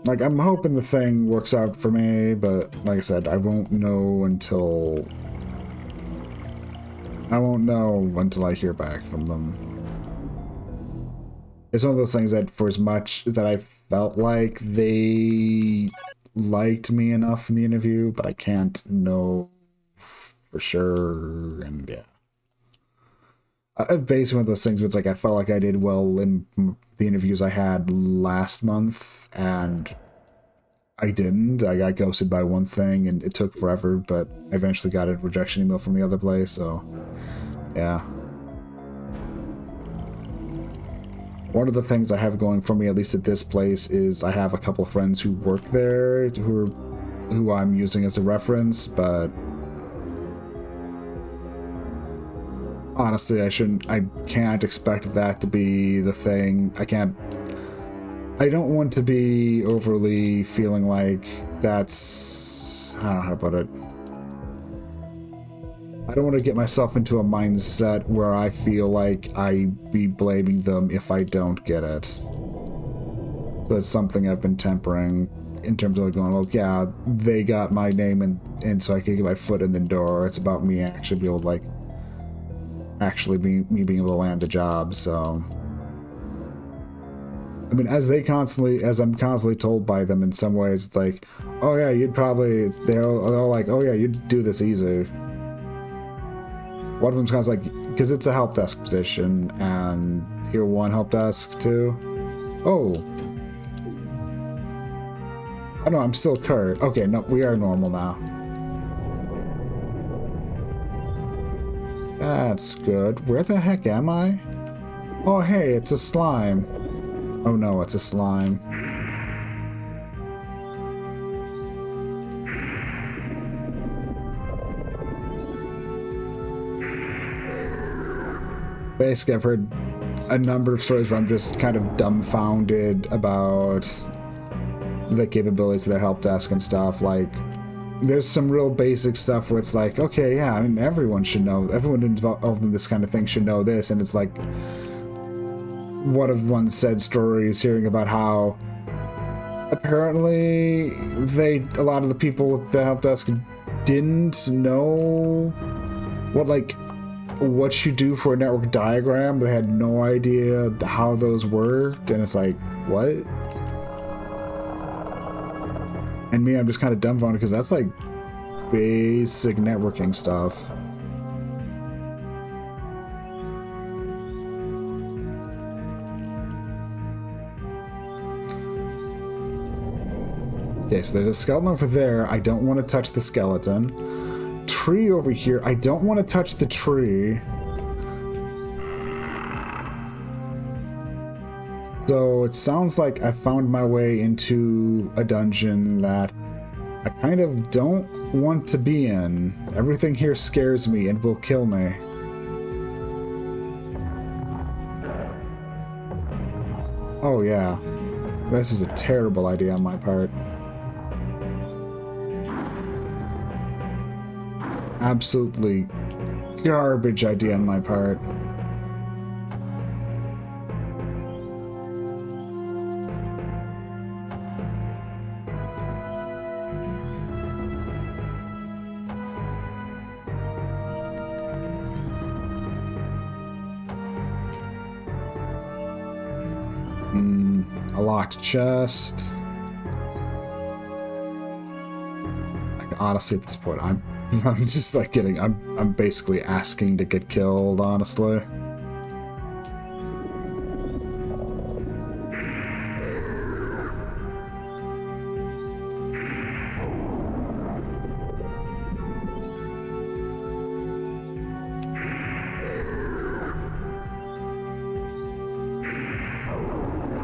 like I'm hoping the thing works out for me, but like I said, I won't know until I hear back from them. It's one of those things that for as much that I felt like they liked me enough in the interview, but I can't know for sure, and yeah. Basically one of those things where it's like I felt like I did well in the interviews I had last month, and I didn't. I got ghosted by one thing, and it took forever, but I eventually got a rejection email from the other place, so yeah. One of the things I have going for me, at least at this place, is I have a couple friends who work there who I'm using as a reference, but honestly, I can't expect that to be the thing. I don't want to be overly feeling like that's, I don't know how to put it. I don't want to get myself into a mindset where I feel like I be blaming them if I don't get it. So it's something I've been tempering in terms of going, well, yeah, they got my name and so I can get my foot in the door. It's about me actually be able to, like, being able to land the job, so... I mean, as I'm constantly told by them in some ways, it's like, oh yeah, they're all like, oh yeah, you'd do this easy. One of them's kind of like, because it's a help desk position, and tier 1 help desk too. Oh. Oh no, I'm still Kurt. Okay, no, we are normal now. That's good. Where the heck am I? Oh hey, it's a slime. Oh no, it's a slime. Basically, I've heard a number of stories where I'm just kind of dumbfounded about the capabilities of their help desk and stuff. Like, there's some real basic stuff where it's like, okay, yeah, I mean, everyone involved in this kind of thing should know this, and it's like, one of one said stories hearing about how apparently a lot of the people at the help desk didn't know what you do for a network diagram. They had no idea how those worked, and it's like, what? And me, I'm just kind of dumbfounded because that's like basic networking stuff. Okay, so there's a skeleton over there. I don't want to touch the skeleton. Tree over here. I don't want to touch the tree. So it sounds like I found my way into a dungeon that I kind of don't want to be in. Everything here scares me and will kill me. Oh yeah. This is a terrible idea on my part. Absolutely garbage idea on my part. A locked chest. Like, honestly, at this point, I'm just like I'm basically asking to get killed, honestly.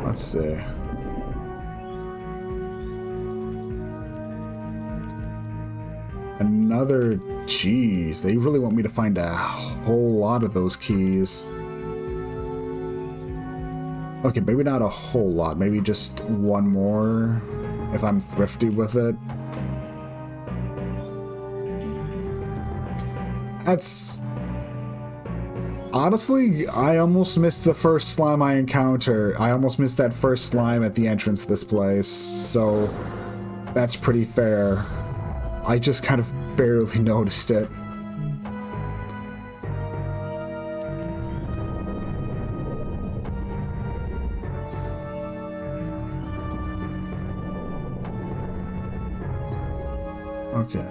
Let's see. Another... Jeez, they really want me to find a whole lot of those keys. Okay, maybe not a whole lot. Maybe just one more, if I'm thrifty with it. That's... Honestly, I almost missed the first slime I encounter. I almost missed that first slime at the entrance to this place, so that's pretty fair. I just kind of barely noticed it. Okay.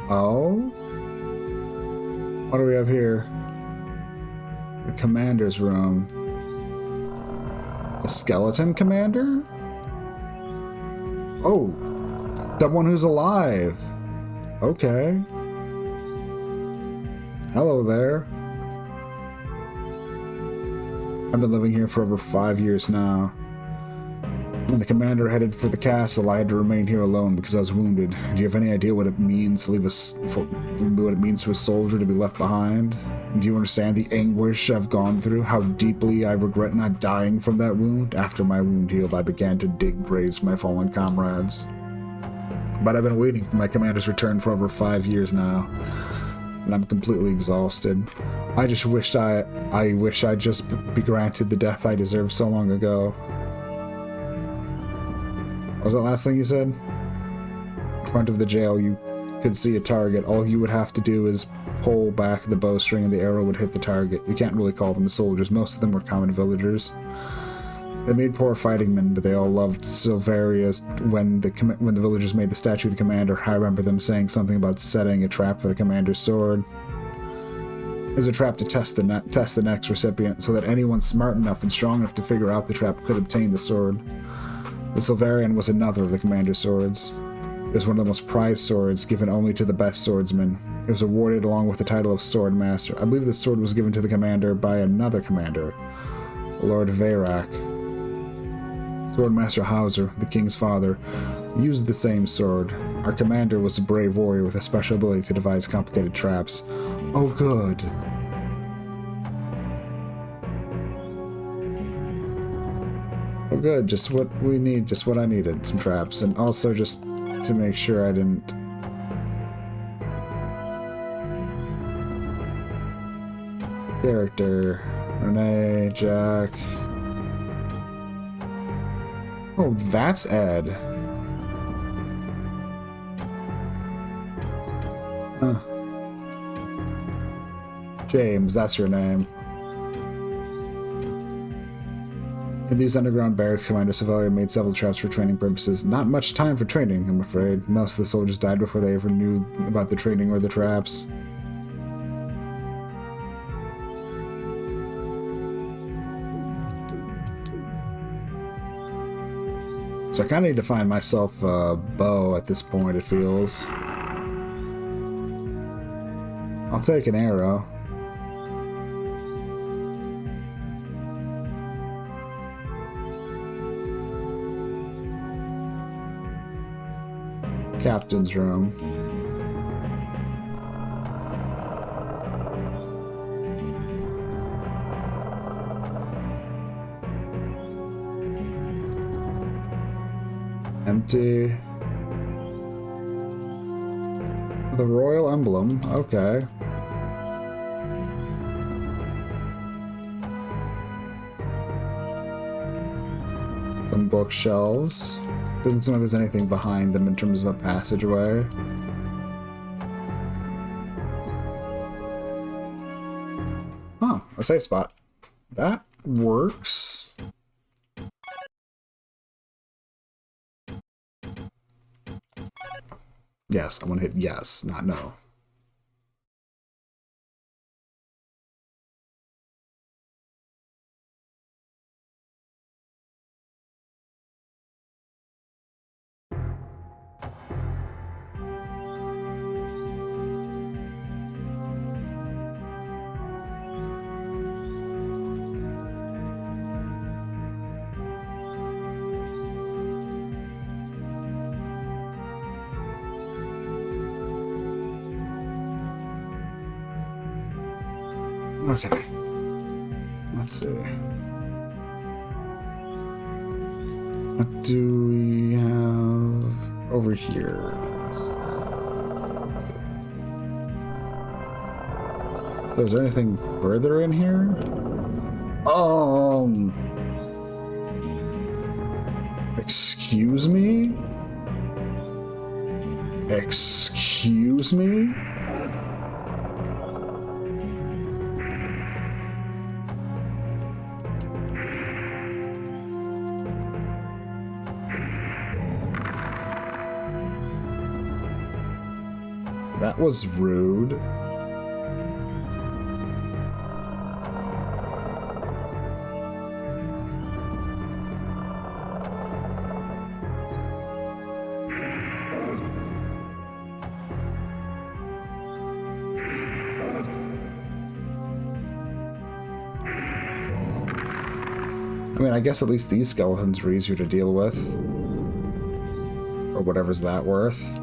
Oh? What do we have here? The commander's room. A skeleton commander? Oh, someone who's alive. Okay. Hello there. I've been living here for over 5 years now. When the commander headed for the castle, I had to remain here alone because I was wounded. Do you have any idea what it means to what it means to a soldier to be left behind? Do you understand the anguish I've gone through? How deeply I regret not dying from that wound? After my wound healed, I began to dig graves for my fallen comrades. But I've been waiting for my commander's return for over 5 years now, and I'm completely exhausted. I just wished I wish I'd just be granted the death I deserved so long ago. What was that last thing you said? In front of the jail, you could see a target. All you would have to do is pull back the bowstring and the arrow would hit the target. You can't really call them soldiers. Most of them were common villagers. They made poor fighting men, but they all loved Silveria. When the villagers made the statue of the commander, I remember them saying something about setting a trap for the commander's sword. It was a trap to test the next recipient, so that anyone smart enough and strong enough to figure out the trap could obtain the sword. The Silverian was another of the commander's swords. It was one of the most prized swords, given only to the best swordsmen. It was awarded along with the title of Sword Master. I believe the sword was given to the commander by another commander, Lord Veyrak. Swordmaster Hauser, the king's father, used the same sword. Our commander was a brave warrior with a special ability to devise complicated traps. Oh, good. Oh, good. Just what we need. Just what I needed. Some traps. And also just to make sure I didn't... Character. Renee, Jack... Oh, that's Ed. Huh. James, that's your name. In these underground barracks, Commander Silveria made several traps for training purposes. Not much time for training, I'm afraid. Most of the soldiers died before they ever knew about the training or the traps. So I kind of need to find myself a bow at this point, it feels. I'll take an arrow. Captain's room. Empty. The royal emblem, okay. open bookshelves. Doesn't seem like there's anything behind them in terms of a passageway. Oh, a safe spot. That works. Yes, I'm gonna hit yes, not no. Okay. Let's see. What do we have over here? So is there anything further in here? Excuse me? Excuse me? That was rude. I mean, I guess at least these skeletons are easier to deal with. Or whatever's that worth.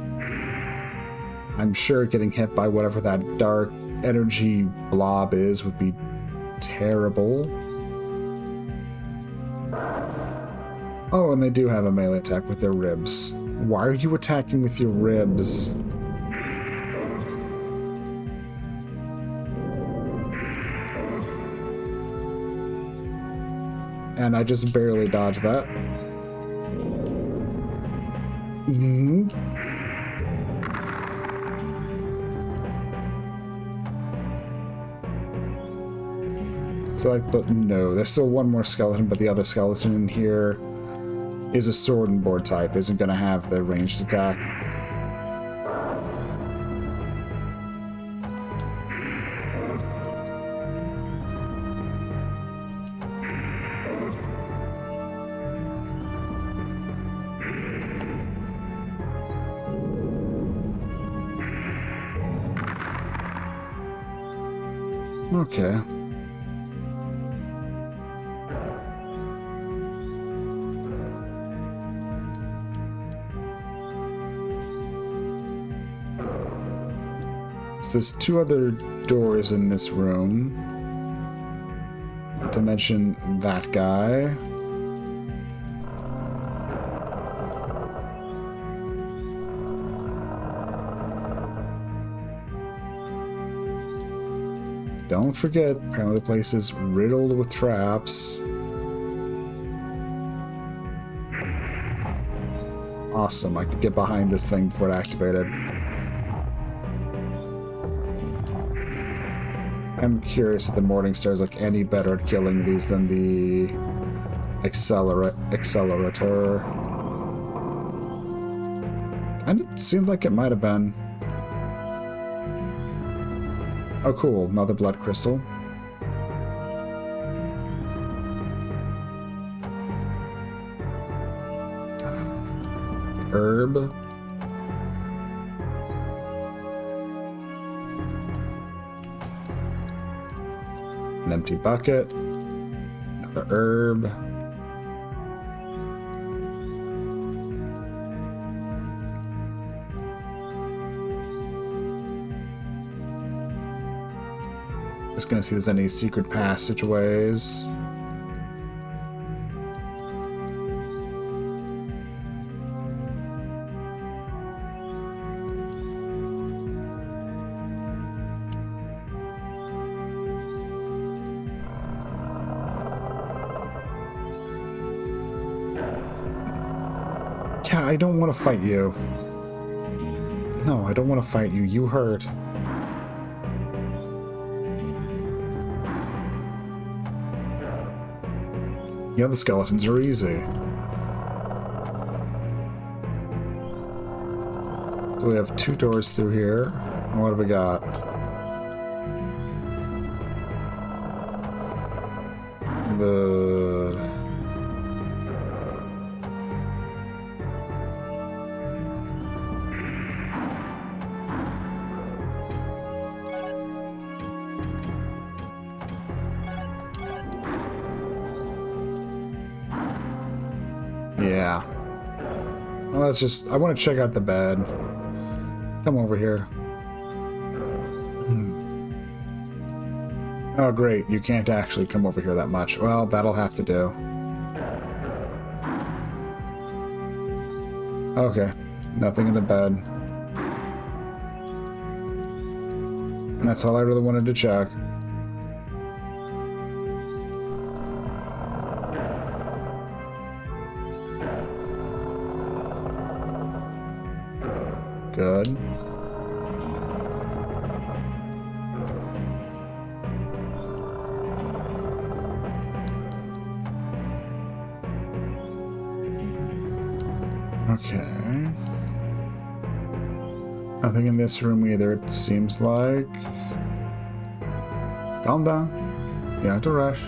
I'm sure getting hit by whatever that dark energy blob is would be terrible. Oh, and they do have a melee attack with their ribs. Why are you attacking with your ribs? And I just barely dodged that. Mm-hmm. So like, no, there's still one more skeleton, but the other skeleton in here is a sword and board type, isn't going to have the ranged attack. Okay. So there's two other doors in this room. Not to mention that guy. Don't forget, apparently the place is riddled with traps. Awesome, I could get behind this thing before it activated. I'm curious if the Morningstar is like any better at killing these than the Accelerator. And it seemed like it might have been. Oh cool, another blood crystal. Herb. An empty bucket. Another herb. Just gonna see if there's any secret passageways. Yeah, I don't want to fight you. No, I don't want to fight you. You hurt. Yeah, the skeletons are easy. So we have 2 doors through here. And what have we got? Yeah. Well, let's just... I want to check out the bed. Come over here. Oh, great. You can't actually come over here that much. Well, that'll have to do. Okay. Nothing in the bed. And that's all I really wanted to check. Good. Okay. Nothing in this room either, it seems like. Calm down. You don't have to rush.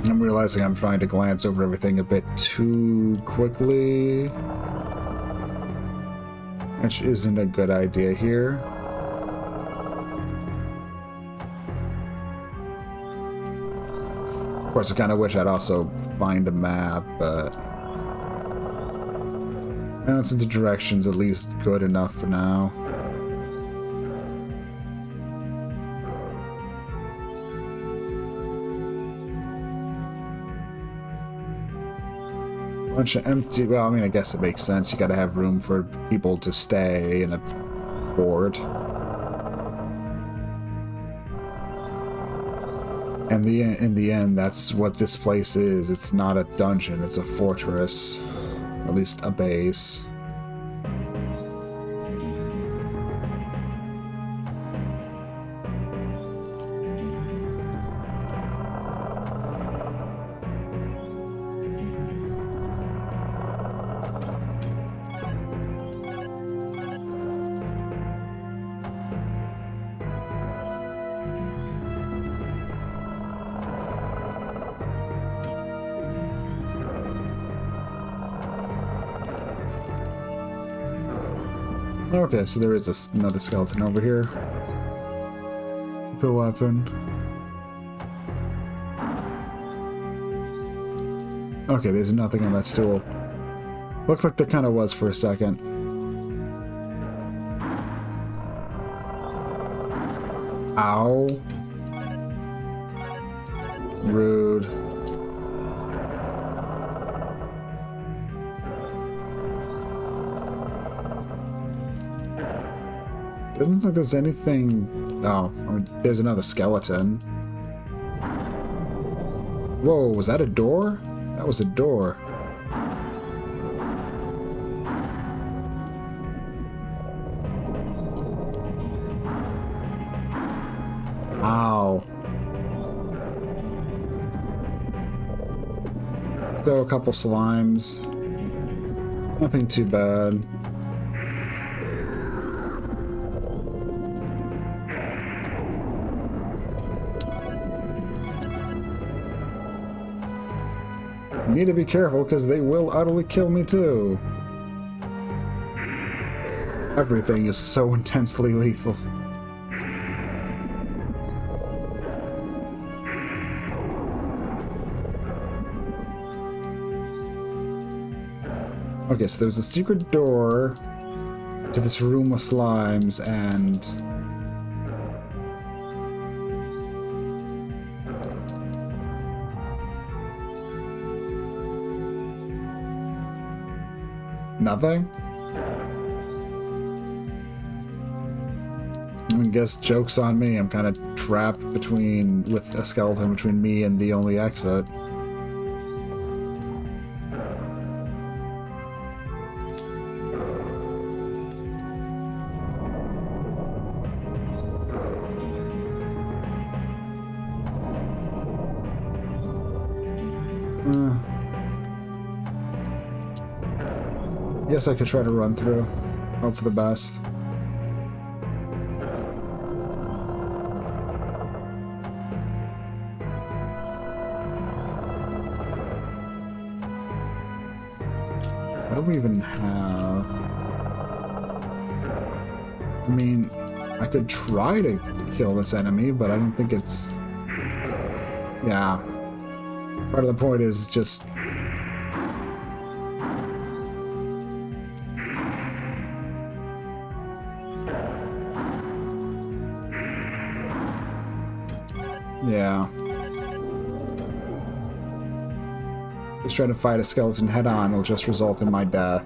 I'm realizing I'm trying to glance over everything a bit too quickly, which isn't a good idea here. Of course, I kind of wish I'd also find a map, but since the direction's at least good enough for now. Bunch of empty... Well, I mean, I guess it makes sense. You gotta have room for people to stay in a fort. And in the end, that's what this place is. It's not a dungeon, it's a fortress. Or at least a base. Okay, so there is another skeleton over here. The weapon. Okay, there's nothing on that stool. Looks like there kind of was for a second. Ow. Rude. Doesn't look like there's anything... Oh, I mean, there's another skeleton. Whoa, was that a door? That was a door. Ow. So a couple slimes. Nothing too bad. Need to be careful because they will utterly kill me too. Everything is so intensely lethal. Okay, so there's a secret door to this room with slimes and... Nothing? I guess joke's on me. I'm kind of trapped with a skeleton between me and the only exit. Guess I could try to run through. Hope for the best. What do we even have? I mean, I could try to kill this enemy, but I don't think it's... Yeah. Part of the point is just... Yeah. Just trying to fight a skeleton head-on will just result in my death.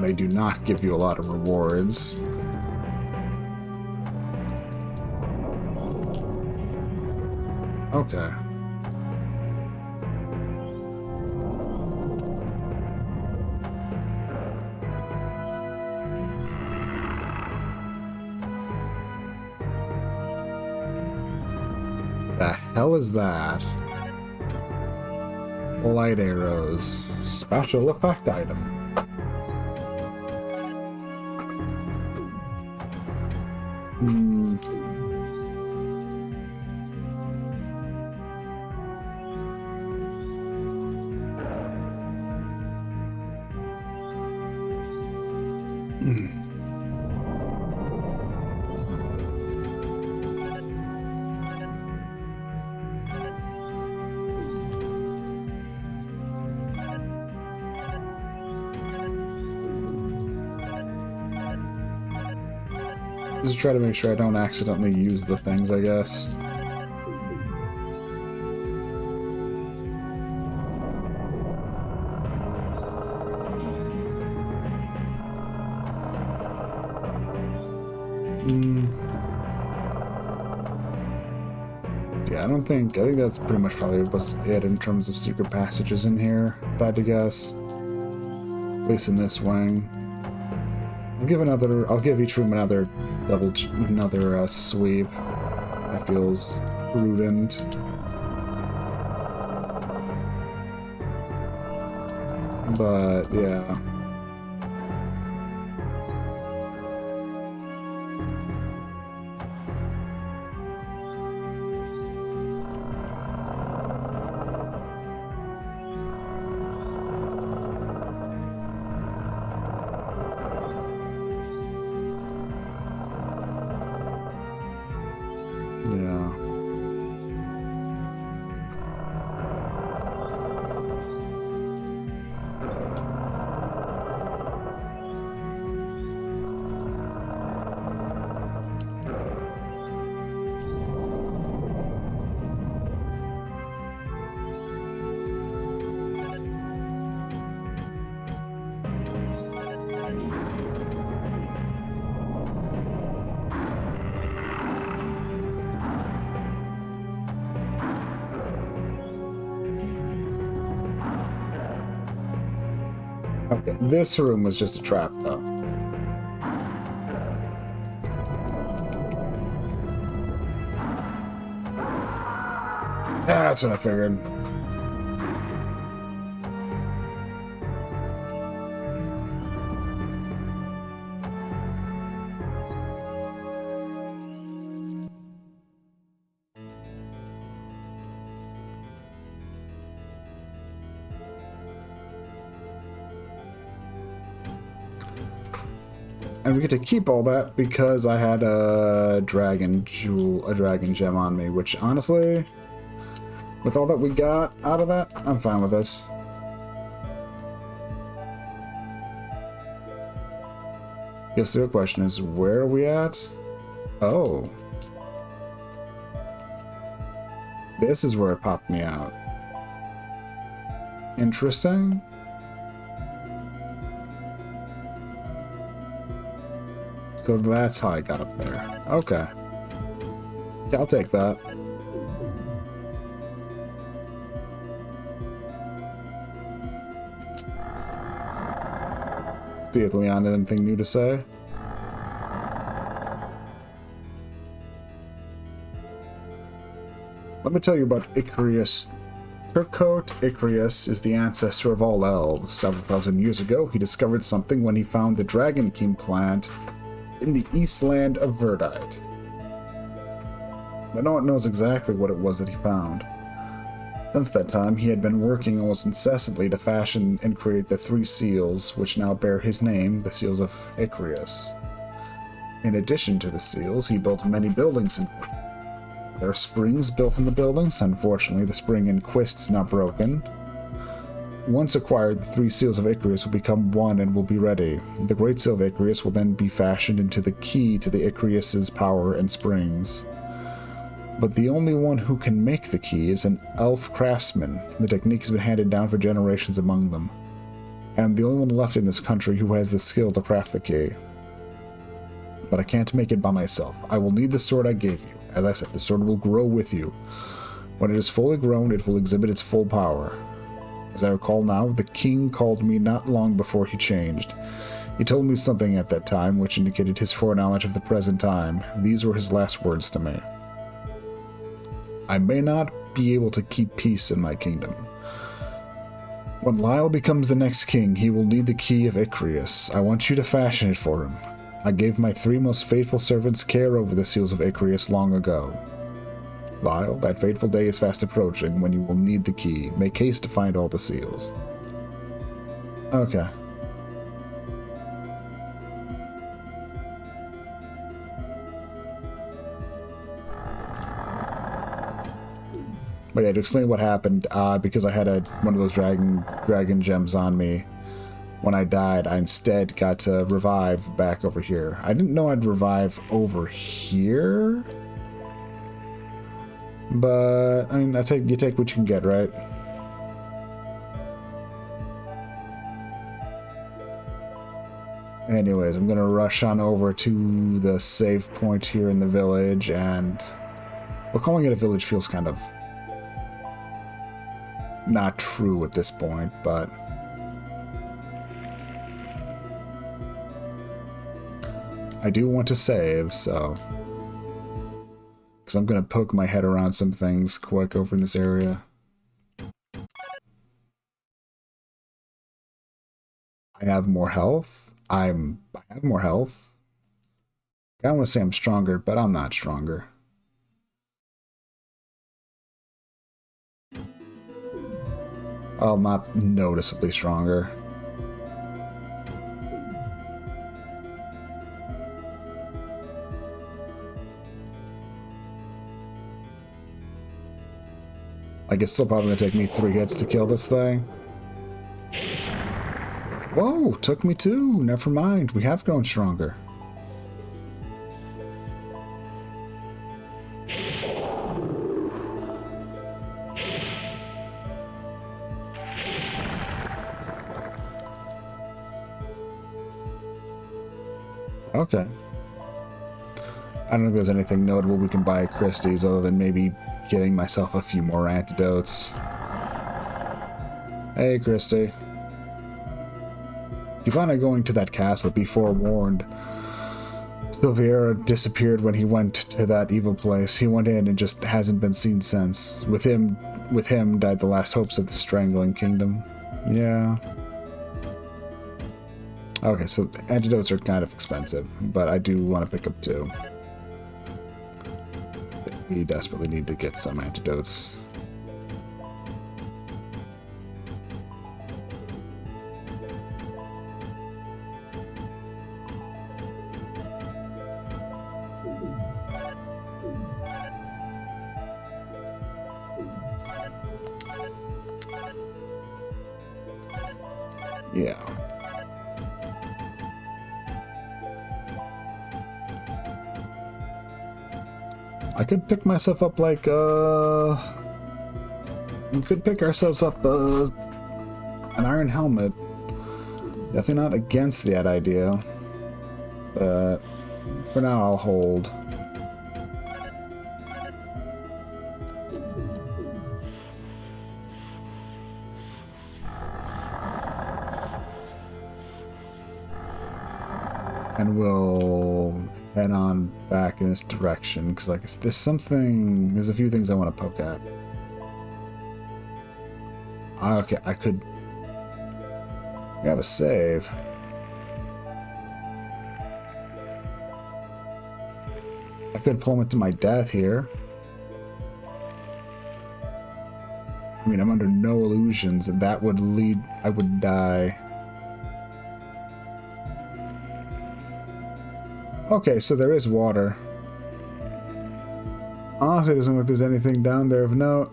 They do not give you a lot of rewards. Okay. The hell is that? Light arrows. Special effect item. Just try to make sure I don't accidentally use the things, I guess. Yeah, I think that's pretty much probably what's it in terms of secret passages in here, if I had to guess. At least in this wing. I'll give each room another sweep. That feels prudent. But yeah. Okay, this room was just a trap, though. That's what I figured. And we get to keep all that because I had a dragon gem on me, which honestly, with all that we got out of that, I'm fine with this. Guess the real question is, where are we at? Oh. This is where it popped me out. Interesting. So that's how I got up there. Okay. Yeah, I'll take that. See if Leon had anything new to say. Let me tell you about Icarus. Turcoat Icarus is the ancestor of all elves. Several thousand years ago, he discovered something when he found the Dragon King plant in the east land of Verdite. But no one knows exactly what it was that he found. Since that time, he had been working almost incessantly to fashion and create the 3 seals, which now bear his name, the Seals of Icarus. In addition to the seals, he built many buildings. There are springs built in the buildings. Unfortunately, the spring in Quist is not broken. Once acquired, the 3 seals of Icarus will become one and will be ready. The Great Seal of Icarus will then be fashioned into the key to the Icarus's power and springs. But the only one who can make the key is an elf craftsman. The technique has been handed down for generations among them. I am the only one left in this country who has the skill to craft the key. But I can't make it by myself. I will need the sword I gave you. As I said, the sword will grow with you. When it is fully grown, it will exhibit its full power. As I recall now, the king called me not long before he changed. He told me something at that time which indicated his foreknowledge of the present time. These were his last words to me. I may not be able to keep peace in my kingdom. When Lyle becomes the next king, he will need the key of Icarus. I want you to fashion it for him. I gave my 3 most faithful servants care over the seals of Icarus long ago. Lyle, that fateful day is fast approaching when you will need the key. Make haste to find all the seals. Okay. But yeah, to explain what happened, because I had one of those dragon gems on me, when I died, I instead got to revive back over here. I didn't know I'd revive over here, but I mean, you take what you can get, right? Anyways, I'm gonna rush on over to the save point here in the village, and well, calling it a village feels kind of not true at this point, but I do want to save, so because I'm gonna poke my head around some things quick over in this area. I have more health. I have more health. I want to say I'm stronger, but I'm not stronger. Well, not noticeably stronger. Like, it's still probably gonna take me 3 hits to kill this thing. Whoa, took me 2. Never mind, we have grown stronger. Okay. I don't think there's anything notable we can buy at Christie's other than maybe getting myself a few more antidotes. Hey, Christy. You plan on going to that castle, be forewarned. Silviera disappeared when he went to that evil place. He went in and just hasn't been seen since. With him died the last hopes of the Strangling Kingdom. Yeah. Okay, so antidotes are kind of expensive, but I do want to pick up 2. We desperately need to get some antidotes. Yeah. I could pick myself up like, we could pick ourselves up, an iron helmet. Definitely not against that idea, but For now, I'll hold. And we'll head on back in this direction, because like there's a few things I want to poke at. Okay, I could have a save. I could plummet to my death here. I mean, I'm under no illusions that that would lead... I would die. Okay, so there is water. Honestly, it doesn't look like there's anything down there of note.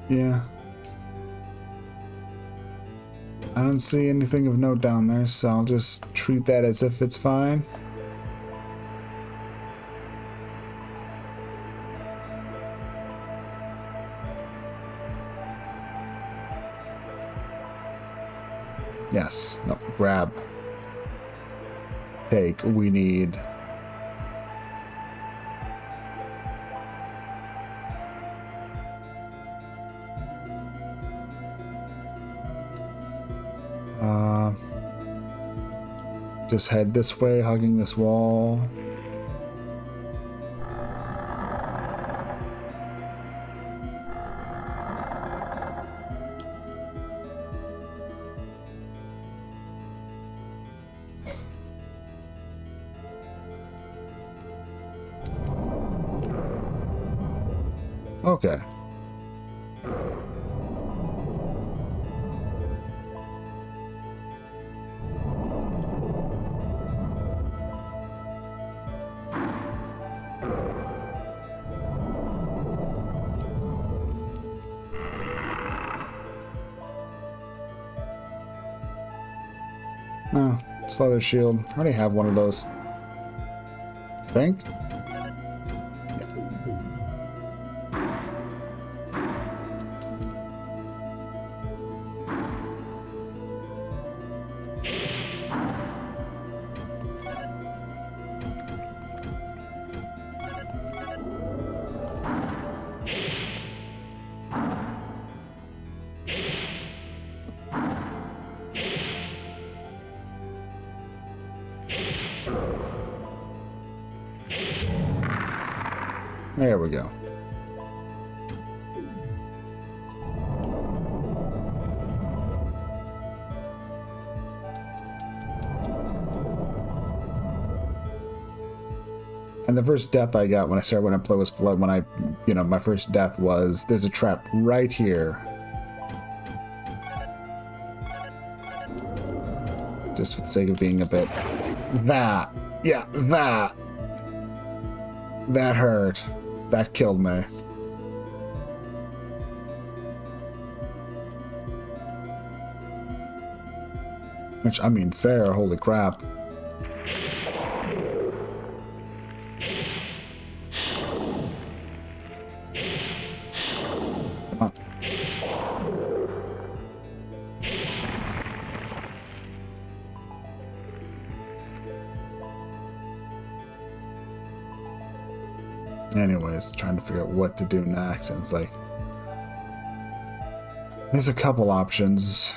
Yeah. I don't see anything of note down there, so I'll just treat that as if it's fine. Yes. No. Grab. Take. We need... just head this way, hugging this wall. Okay. No, it's leather shield. I already have one of those. I think. There we go. And the first death I got when I started when I played with Blood, my first death was, there's a trap right here. Just for the sake of being a bit... That! Yeah, that! That hurt. That killed me. Which, I mean, fair, holy crap. Come on. Anyways, trying to figure out what to do next, and it's like... There's a couple options.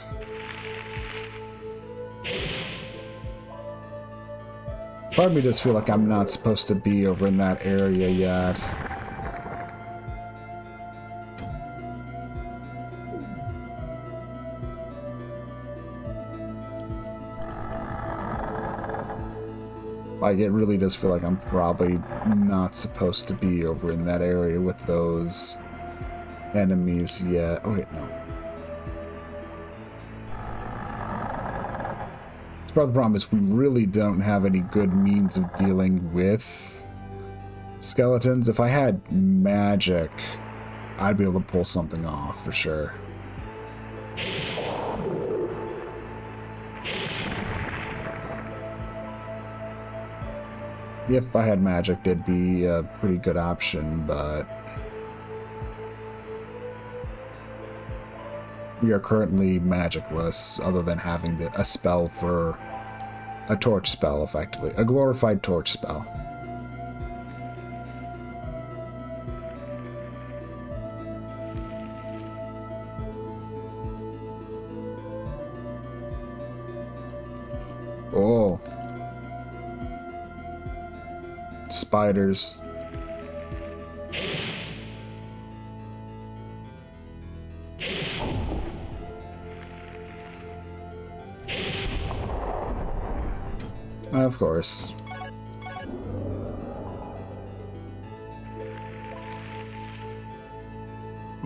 Part of me does feel like I'm not supposed to be over in that area yet. Like, it really does feel like I'm probably not supposed to be over in that area with those enemies yet. Oh, wait, no. Part of the problem is we really don't have any good means of dealing with skeletons. If I had magic, I'd be able to pull something off for sure. If I had magic, they'd be a pretty good option, but we are currently magicless, other than having a spell for a torch spell, effectively. A glorified torch spell. Oh. Spiders. Of course.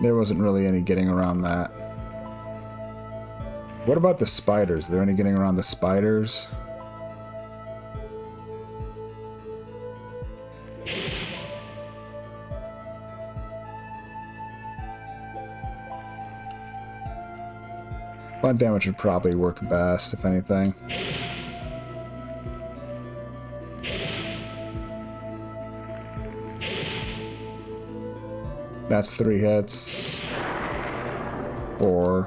There wasn't really any getting around that. What about the spiders? Are there any getting around the spiders? Blunt damage would probably work best, if anything. That's 3 hits. Or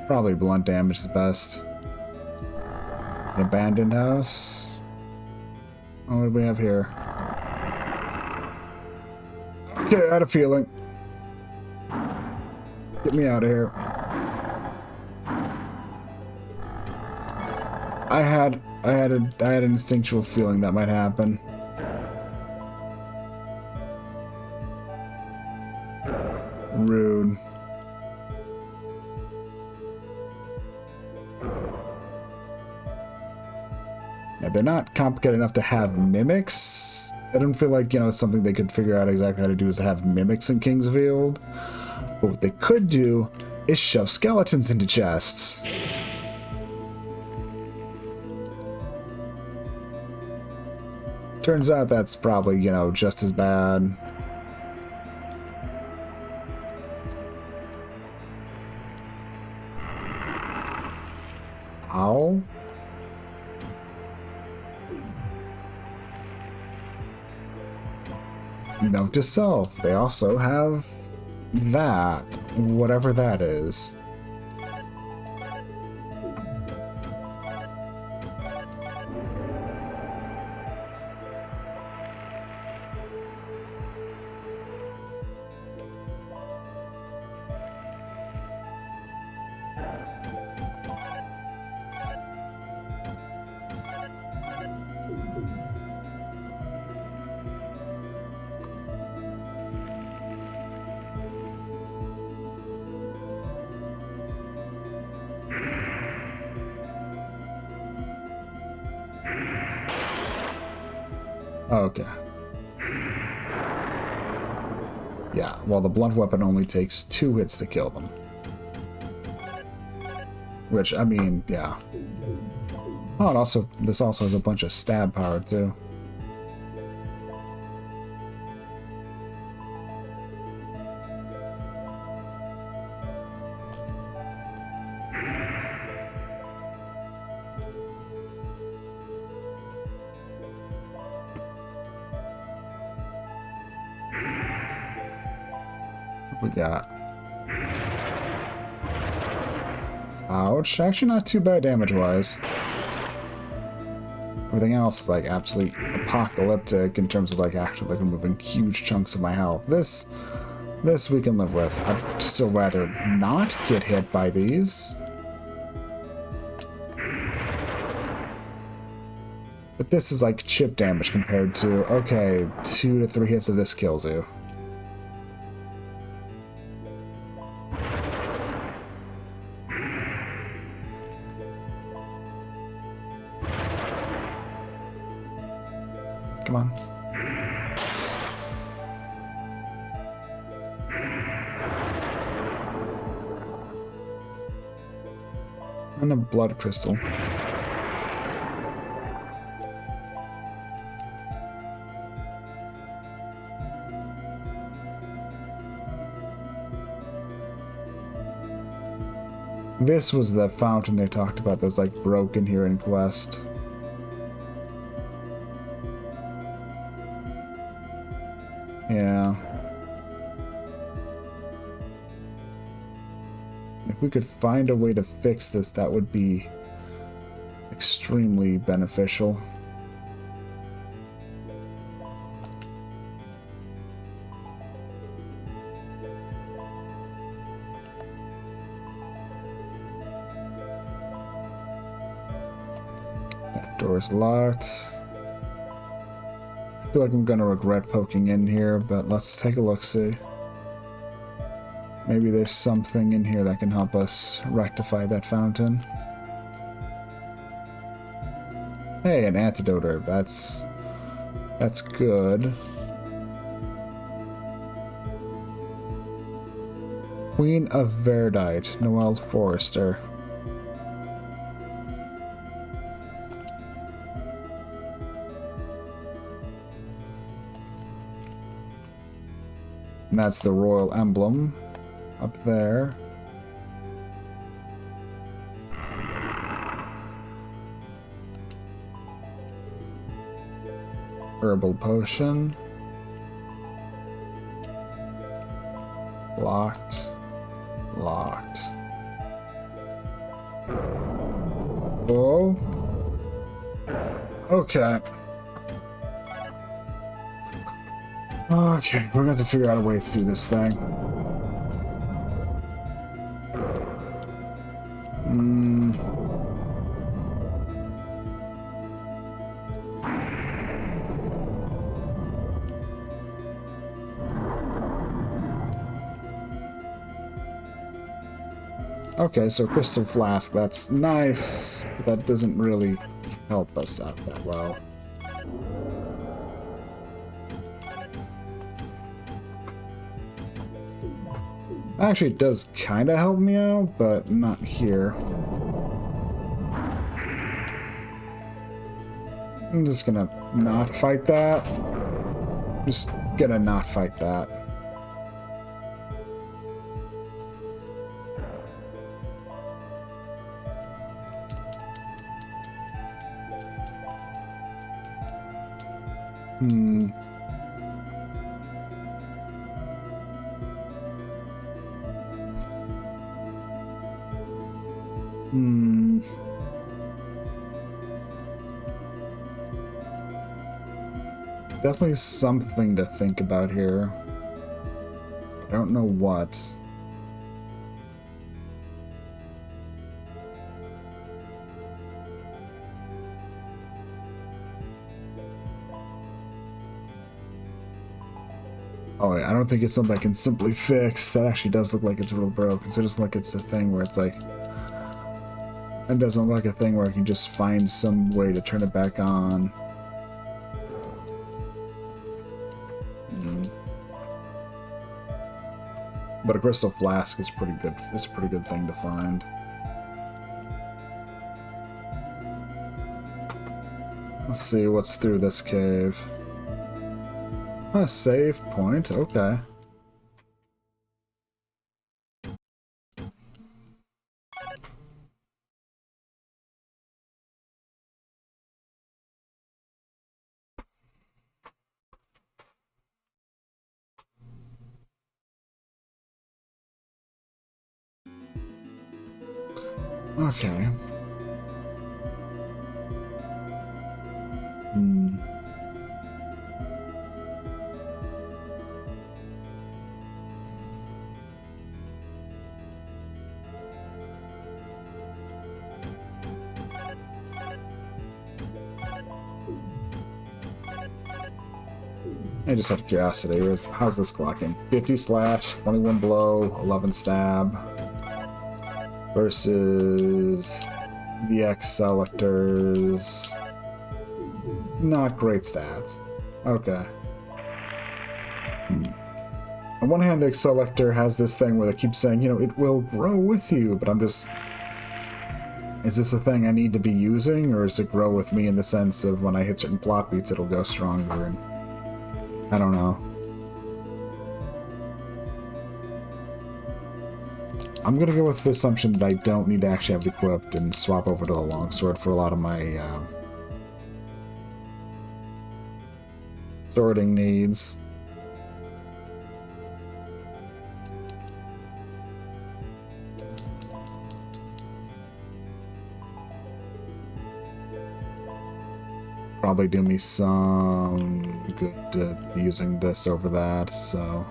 probably blunt damage is best. An abandoned house. Oh, what do we have here? Okay, I had a feeling. Get me out of here. I had an instinctual feeling that might happen. Rude. Yeah, they're not complicated enough to have mimics. I don't feel like, it's something they could figure out exactly how to do is to have mimics in Kingsfield. But what they could do is shove skeletons into chests. Turns out that's probably, just as bad. Ow. Note to self, they also have that, whatever that is. Okay. Yeah, well, the blunt weapon only takes 2 hits to kill them. Which, I mean, yeah. Oh, and also, this also has a bunch of stab power, too. We got. Ouch. Actually, not too bad damage-wise. Everything else is, like, absolutely apocalyptic in terms of, like, actually, like, removing huge chunks of my health. This we can live with. I'd still rather not get hit by these. But this is, like, chip damage compared to, okay, 2 to 3 hits of this kills you. Come on. And a blood crystal. This was the fountain they talked about that was like broken here in Quest. If we could find a way to fix this, that would be extremely beneficial. That door's locked. I feel like I'm gonna regret poking in here, but let's take a look-see. Maybe there's something in here that can help us rectify that fountain. Hey, an antidote herb. That's good. Queen of Verdite, Noel Forrester. And that's the royal emblem up there. Herbal potion. Locked. Locked. Oh. Okay. Okay, we're going to have to figure out a way through this thing. Okay, so crystal flask, that's nice, but that doesn't really help us out that well. Actually, it does kind of help me out, but not here. I'm just gonna not fight that. Just gonna not fight that. Definitely something to think about here. I don't know what. Oh, I don't think it's something I can simply fix. That actually does look like it's real broken. So it doesn't look like it's a thing where it's like... It doesn't look like a thing where I can just find some way to turn it back on. But a crystal flask is pretty good. It's a pretty good thing to find. Let's see what's through this cave. A save point, okay. Okay. I just out of curiosity, how's this clocking? 50 slash, 21 blow, 11 stab. Versus the X-Selectors. Not great stats. Okay. On one hand, the X-Selector has this thing where they keep saying, you know, it will grow with you, but I'm just... Is this a thing I need to be using, or does it grow with me in the sense of when I hit certain plot beats, it'll go stronger, and... I don't know. I'm gonna go with the assumption that I don't need to actually have it equipped and swap over to the longsword for a lot of my sorting needs. probably do me some good using this over that, so...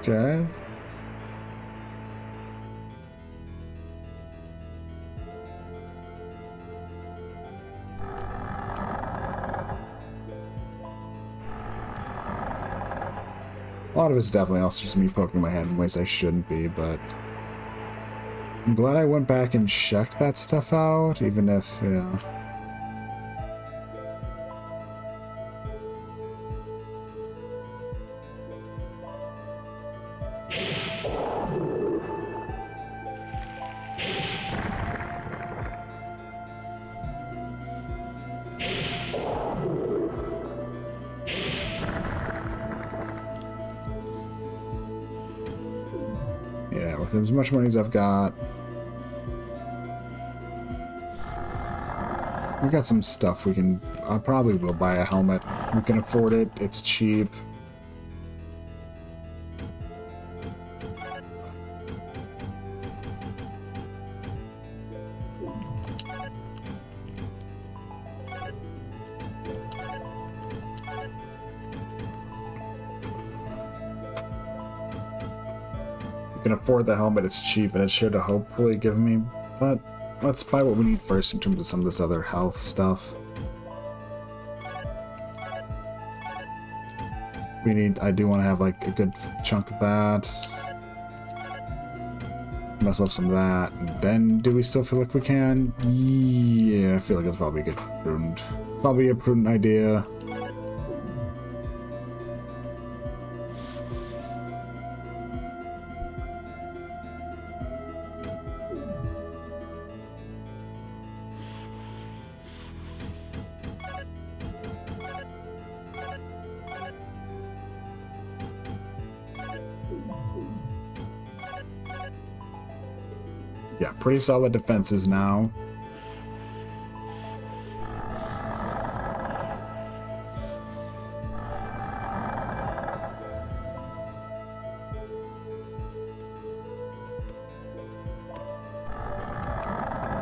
Okay. A lot of it's definitely also just me poking my head in ways I shouldn't be, but I'm glad I went back and checked that stuff out, even if, yeah. Yeah, with as much money as I've got, we got some stuff we can... I probably will buy a helmet. We can afford it. It's cheap. We can afford the helmet. It's cheap, and it should hopefully give me... But let's buy what we need first in terms of some of this other health stuff. We need... I do want to have, like, a good chunk of that. Myself some of that. And then, do we still feel like we can? Yeah, I feel like that's probably a good, prudent... Probably a prudent idea. Yeah, pretty solid defenses now.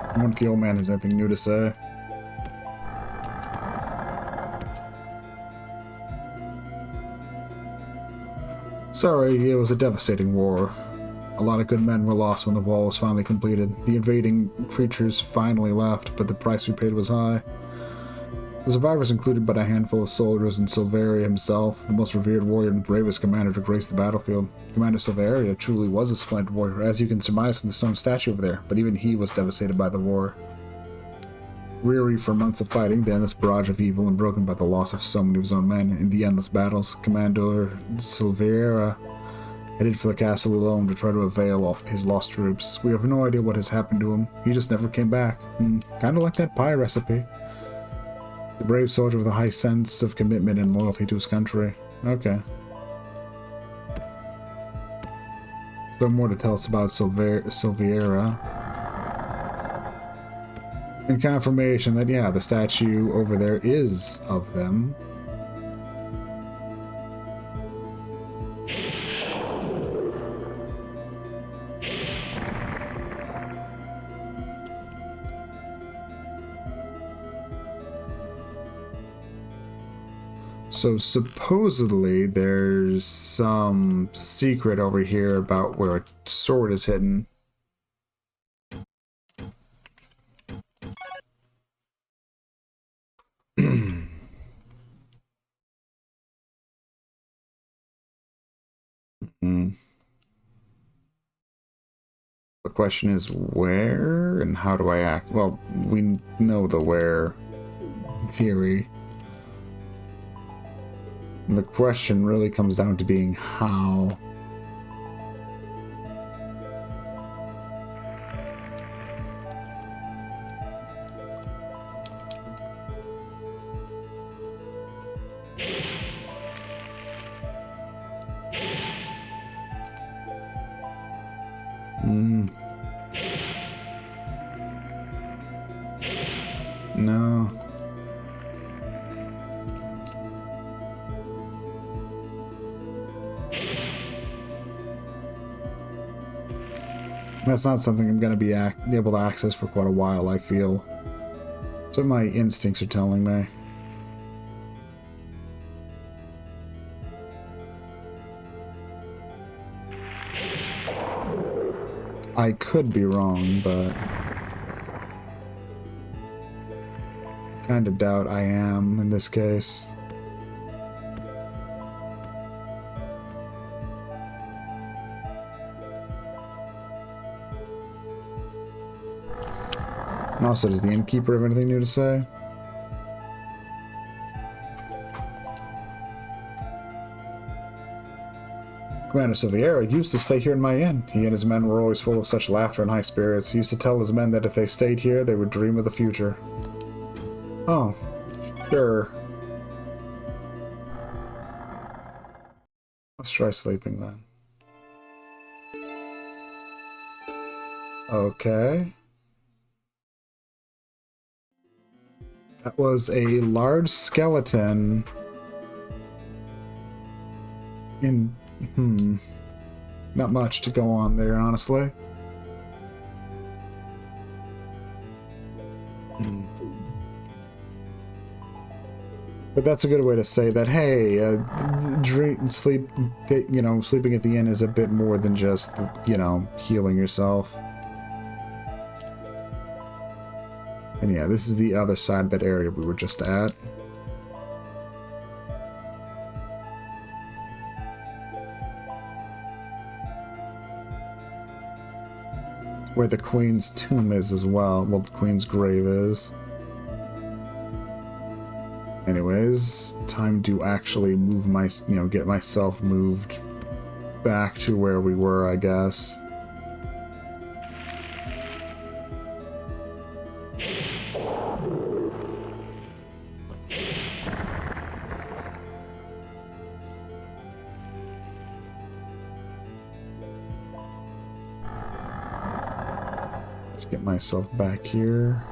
I wonder if the old man has anything new to say. Sorry, it was a devastating war. A lot of good men were lost when the wall was finally completed. The invading creatures finally left, but the price we paid was high. The survivors included but a handful of soldiers and Silveria himself, the most revered warrior and bravest commander to grace the battlefield. Commander Silveria truly was a splendid warrior, as you can surmise from the stone statue over there, but even he was devastated by the war. Weary for months of fighting, the endless barrage of evil, and broken by the loss of so many of his own men in the endless battles, Commander Silveria headed for the castle alone to try to avail his lost troops. We have no idea what has happened to him. He just never came back. Kinda like that pie recipe. The brave soldier with a high sense of commitment and loyalty to his country. Okay. Still more to tell us about Silveira. And confirmation that, yeah, the statue over there is of them. So supposedly there's some secret over here about where a sword is hidden. The question is where and how do I act? Well, we know the where theory. And the question really comes down to being how. Mm. No. That's not something I'm going to be able to access for quite a while, I feel. That's what my instincts are telling me. I could be wrong, but kind of doubt I am in this case. And also, does the innkeeper have anything new to say? Commander Silviera used to stay here in my inn. He and his men were always full of such laughter and high spirits. He used to tell his men that if they stayed here, they would dream of the future. Oh, sure. Let's try sleeping then. Okay. That was a large skeleton in... Not much to go on there, honestly. But that's a good way to say that, hey, sleeping at the inn is a bit more than just, healing yourself. And yeah, this is the other side of that area we were just at. Where the Queen's tomb is as well. Well, the Queen's grave is. Anyways, time to actually move get myself moved back to where we were, I guess. Get myself back here.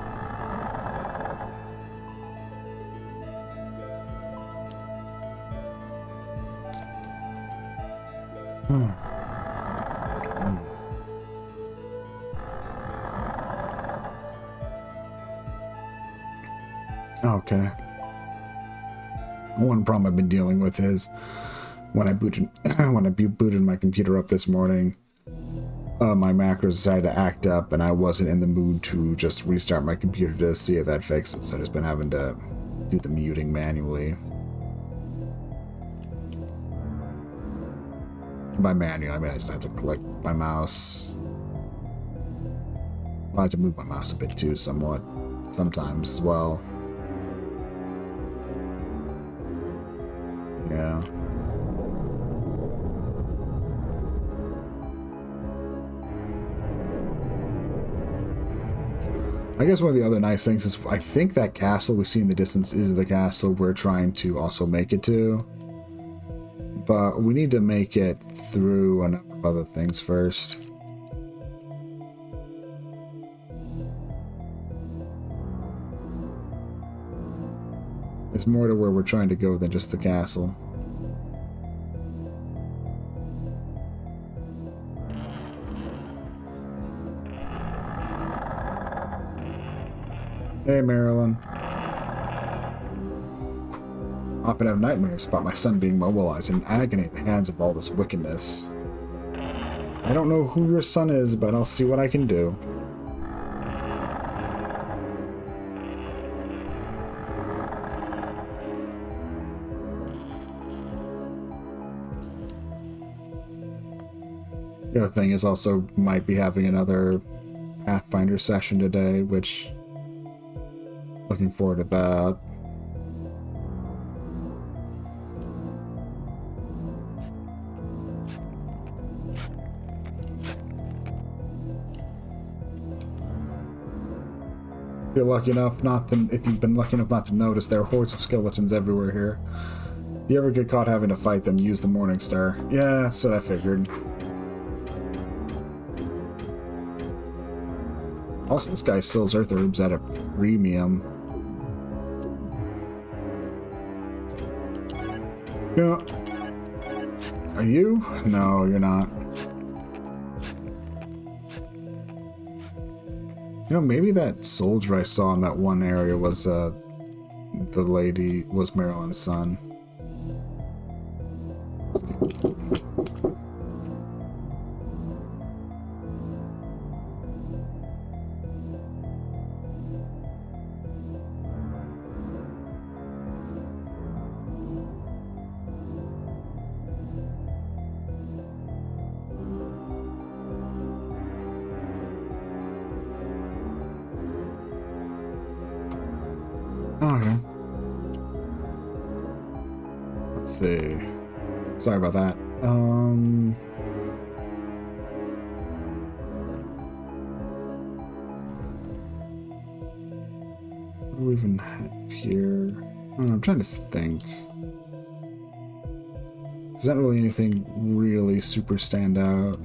Okay. One problem I've been dealing with is when I booted my computer up this morning, my macros decided to act up, and I wasn't in the mood to just restart my computer to see if that fixed it, so I've just been having to do the muting manually. By manual, I mean I just have to click my mouse. I have to move my mouse a bit too, sometimes as well. Yeah. I guess one of the other nice things is I think that castle we see in the distance is the castle we're trying to also make it to. But we need to make it through a number of other things first. There's more to where we're trying to go than just the castle. Hey, Marilyn. I often have nightmares about my son being mobilized in agony at the hands of all this wickedness. I don't know who your son is, but I'll see what I can do. The other thing is also might be having another Pathfinder session today, which looking forward to that. If you're lucky enough if you've been lucky enough not to notice, there are hordes of skeletons everywhere here. If you ever get caught having to fight them, use the Morning Star. Yeah, that's what I figured. Also, this guy sells earth herbs at a premium. Yeah. Are you? No, you're not. You know, maybe that soldier I saw in that one area was the lady, was Marilyn's son. Okay. Let's see. Sorry about that. What do we even have here? I don't know, I'm trying to think. There's not really anything really super stand out.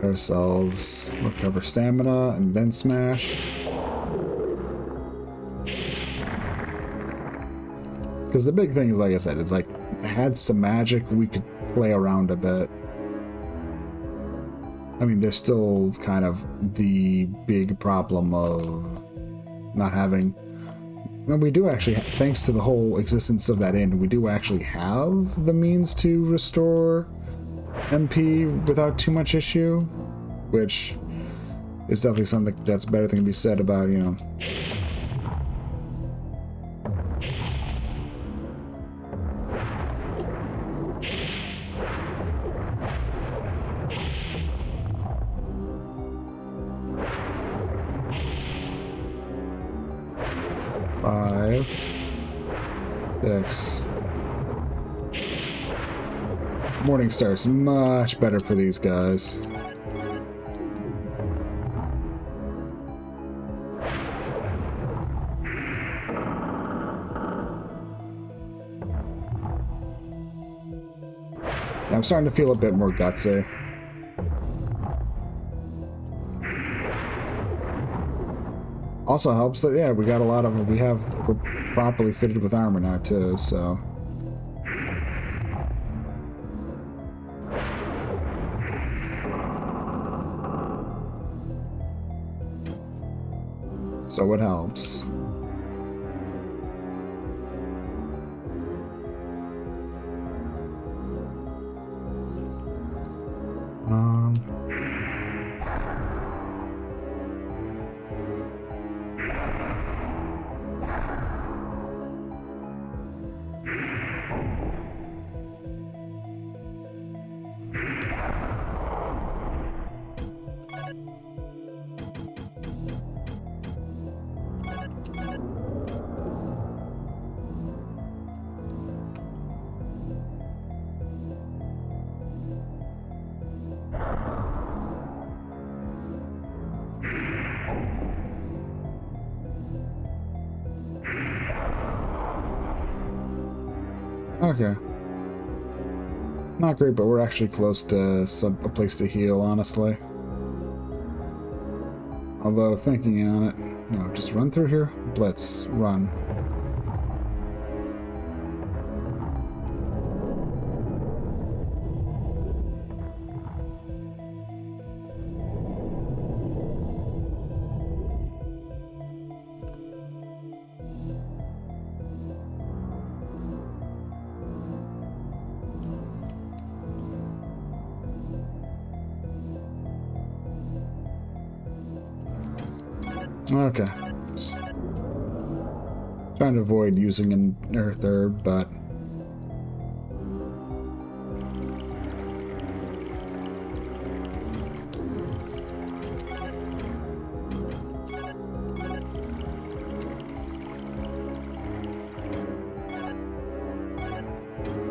Ourselves, recover stamina, and then smash. Because the big thing is, like I said, it's like, had some magic, we could play around a bit. I mean, there's still kind of the big problem of not having... Well, we do actually, thanks to the whole existence of that inn, we do actually have the means to restore MP without too much issue, which is definitely something that's a better thing to be said about, you know. Five, 6. Morning Star's much better for these guys. I'm starting to feel a bit more gutsy. Also helps that, yeah, we got a lot of, we're properly fitted with armor now too, so. So it helps. Okay. Not great, but we're actually close to a place to heal, honestly. Although, thinking on it, no, just run through here. Blitz, run. Okay. Trying to avoid using an earth herb, but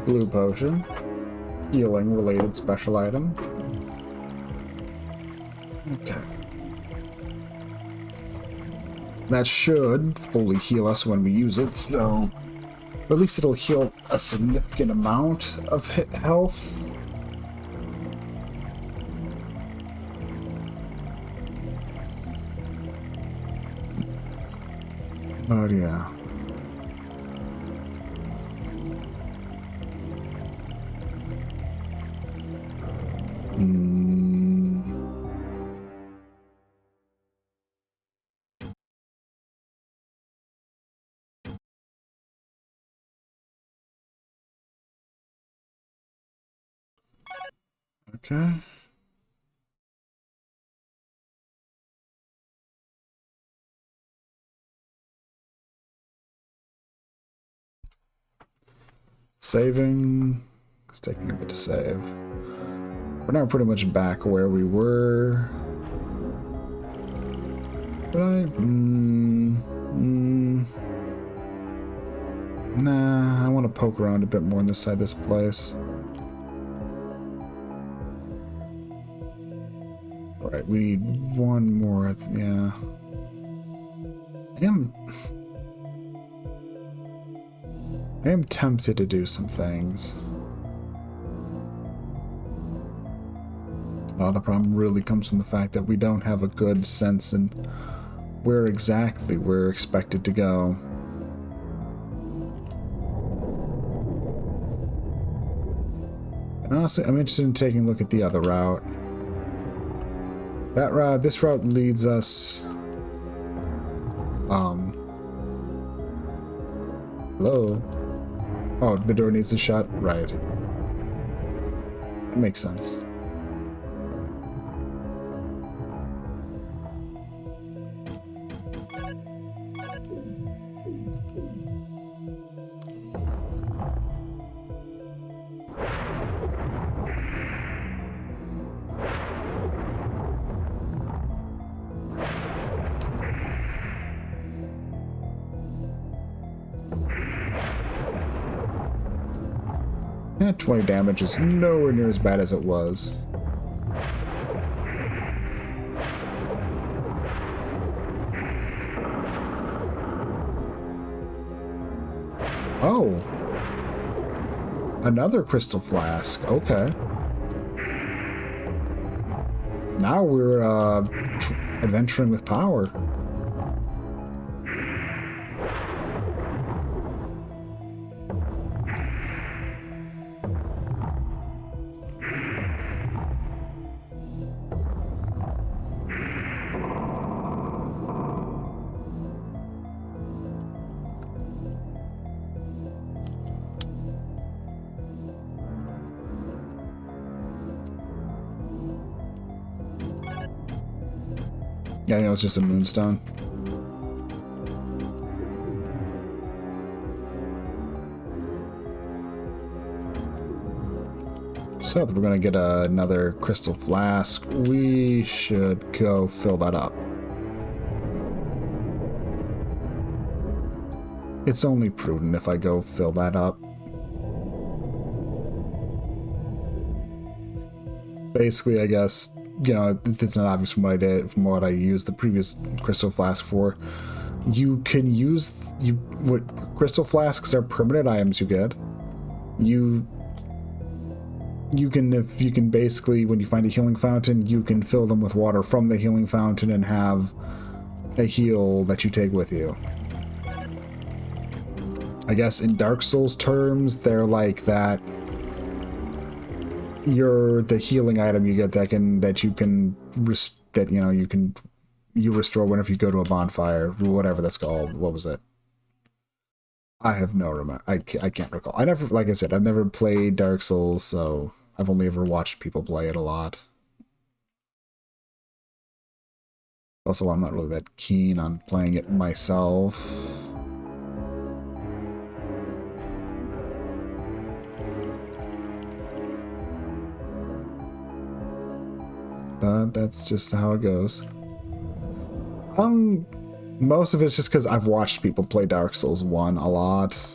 blue potion. healing related special item. Okay. That should fully heal us when we use it, so... Or at least it'll heal a significant amount of health. But yeah. Okay. Saving. It's taking a bit to save. We're now pretty much back where we were. But nah, I want to poke around a bit more on this side of this place. Alright, we need one more. Yeah. I am tempted to do some things. The problem really comes from the fact that we don't have a good sense in where exactly we're expected to go. And honestly, I'm interested in taking a look at the other route. That route, this route leads us... Hello? Oh, the door needs to shut? Right. That makes sense. Yeah, 20 damage is nowhere near as bad as it was. Oh! Another crystal flask. Okay. Now we're adventuring with power. Yeah, I know, it's just a moonstone. So, if we're gonna get another crystal flask, we should go fill that up. It's only prudent if I go fill that up. Basically, I guess, you know, it's not obvious from what I did, from what I used the previous crystal flask for. You can use what crystal flasks are permanent items you get. You can basically, when you find a healing fountain, you can fill them with water from the healing fountain and have a heal that you take with you. I guess in Dark Souls terms, they're like that. You're the healing item you get you restore whenever you go to a bonfire, whatever that's called. What was it? I have no remember. I can't recall. Like I said, I've never played Dark Souls, so I've only ever watched people play it a lot. Also, I'm not really that keen on playing it myself. But that's just how it goes. Most of it's just because I've watched people play Dark Souls 1 a lot.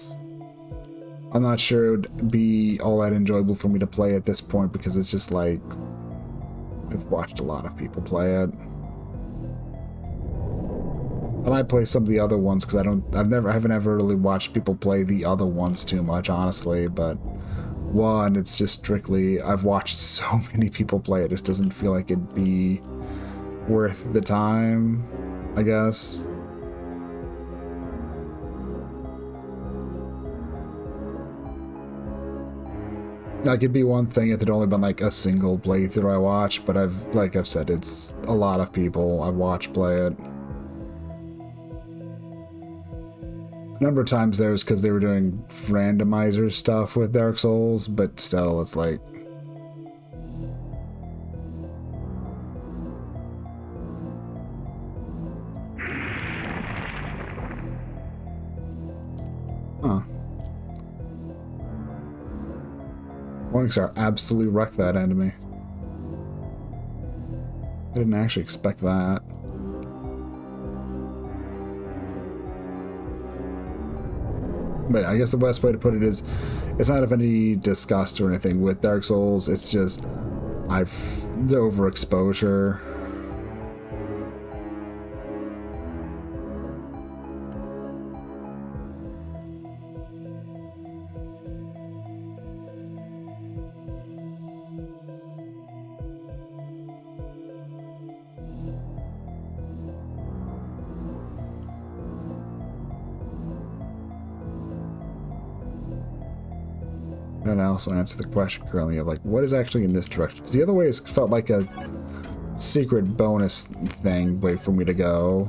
I'm not sure it would be all that enjoyable for me to play at this point because it's just like I've watched a lot of people play it. I might play some of the other ones because I haven't ever really watched people play the other ones too much, honestly. But one, it's just strictly I've watched so many people play it. It just doesn't feel like it'd be worth the time, I guess. Like it'd be one thing if it'd only been like a single playthrough I watched, but like I've said, it's a lot of people I've watched play it. A number of times there was because they were doing randomizer stuff with Dark Souls, but still, it's like... Huh. Morningstar absolutely wrecked that enemy. I didn't actually expect that. But I guess the best way to put it is, it's not of any disgust or anything with Dark Souls, it's just, the overexposure. And I also answer the question currently of like, what is actually in this direction? Because the other way has felt like a secret bonus thing way for me to go.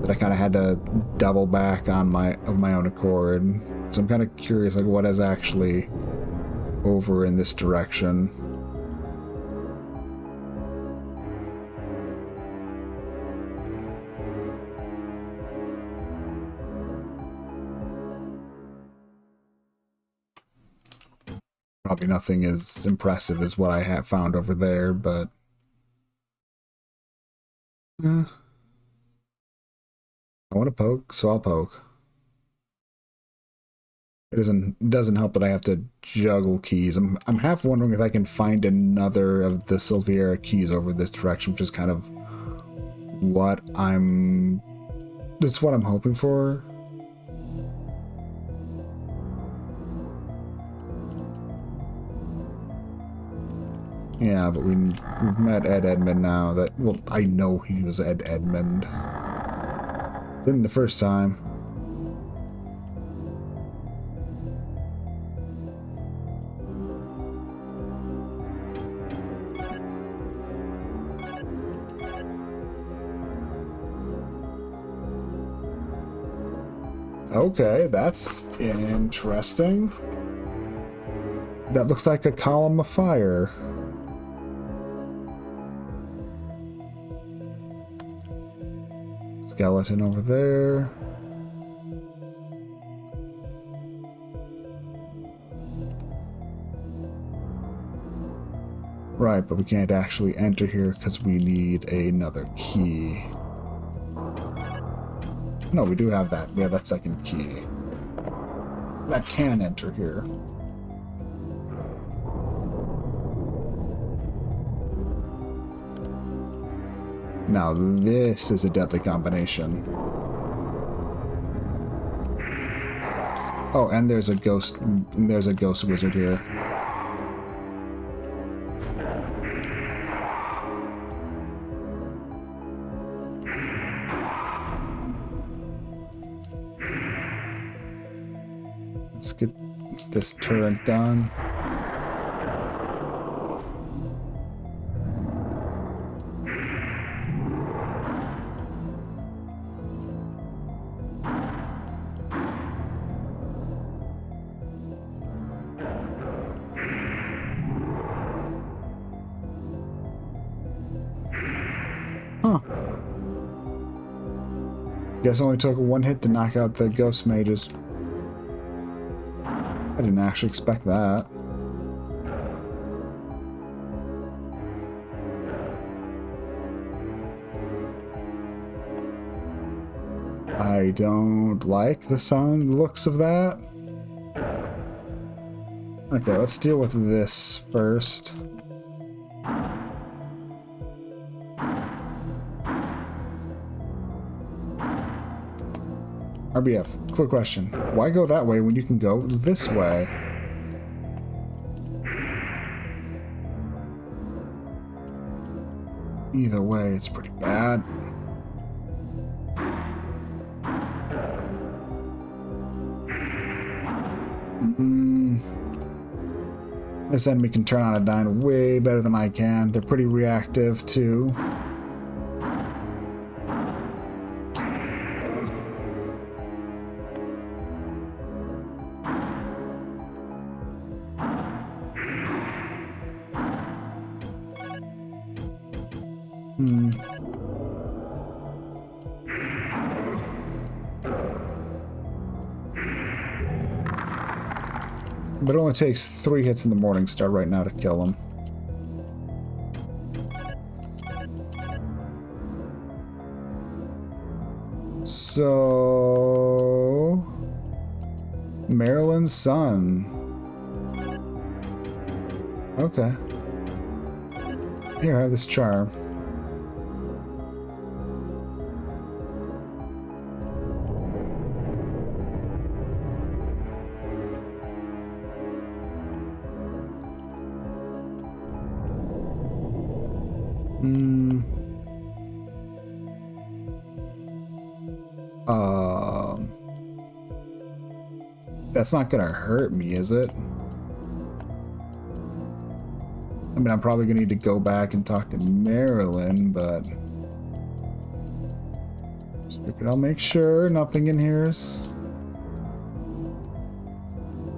But I kind of had to double back on my own accord. So I'm kind of curious like what is actually over in this direction. Probably nothing as impressive as what I have found over there, but I want to poke, so I'll poke. It doesn't help that I have to juggle keys. I'm half wondering if I can find another of the Silviera keys over this direction, which is kind of what that's what I'm hoping for. Yeah, but we've met Ed Edmund now. Well, I know he was Ed Edmund. Didn't the first time. Okay, that's interesting. That looks like a column of fire. Skeleton over there. Right, but we can't actually enter here because we need another key. No, we do have that. We have that second key. That can enter here. Now this is a deadly combination. Oh, and there's a ghost wizard here. Let's get this turret done. Huh. Guess it only took one hit to knock out the ghost mages. I didn't actually expect that. I don't like the sound looks of that. Okay, let's deal with this first. RBF, quick question. Why go that way when you can go this way? Either way, it's pretty bad. This enemy can turn on a dime way better than I can. They're pretty reactive too. But it only takes 3 hits in the Morning Star right now to kill him. So... Maryland's son. Okay. Here, have this charm. That's not gonna hurt me, is it? I mean, I'm probably gonna need to go back and talk to Marilyn, but just figured I'll make sure nothing in here is...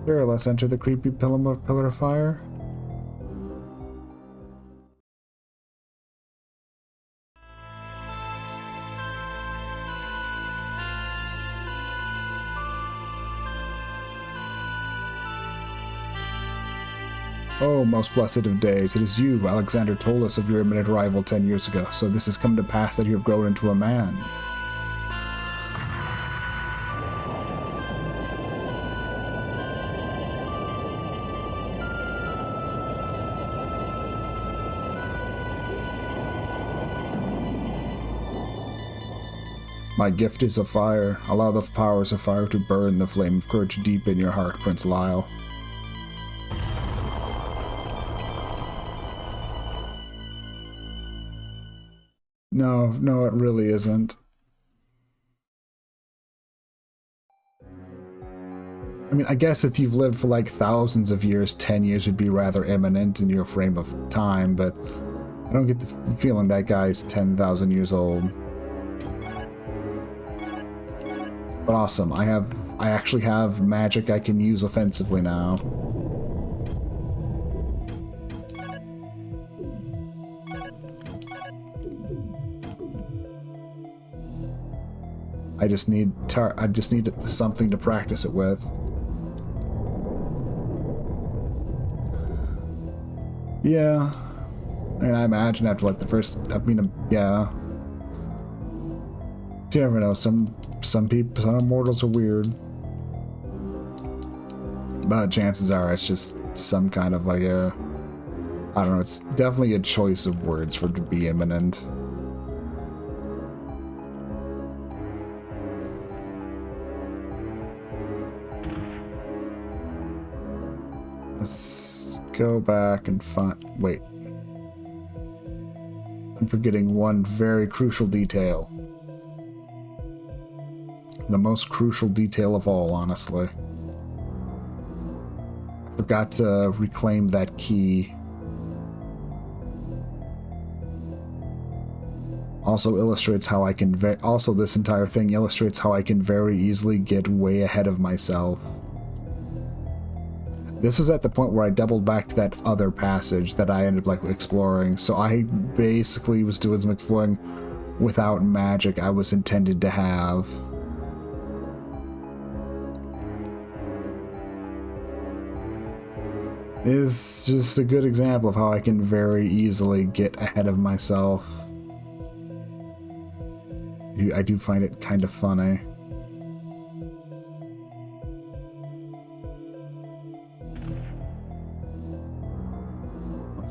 Sure, let's enter the creepy pillar of fire. Oh, most blessed of days, it is you. Alexander told us of your imminent arrival 10 years ago, so this has come to pass that you have grown into a man. My gift is a fire. Allow the powers of fire to burn the flame of courage deep in your heart, Prince Lyle. No, it really isn't. I mean, I guess if you've lived for like thousands of years, 10 years would be rather imminent in your frame of time, but I don't get the feeling that guy's 10,000 years old. But awesome, I actually have magic I can use offensively now. I just need something to practice it with. Yeah. I mean, I imagine after like the first, yeah. You never know, some people, some immortals are weird. But chances are it's just some kind of like a, I don't know, it's definitely a choice of words for it to be imminent. Let's go back and find... Wait. I'm forgetting one very crucial detail. The most crucial detail of all, honestly. I forgot to reclaim that key. Also illustrates how I can... Also, this entire thing illustrates how I can very easily get way ahead of myself. This was at the point where I doubled back to that other passage that I ended up like exploring. So I basically was doing some exploring without magic I was intended to have. It's just a good example of how I can very easily get ahead of myself. I do find it kind of funny.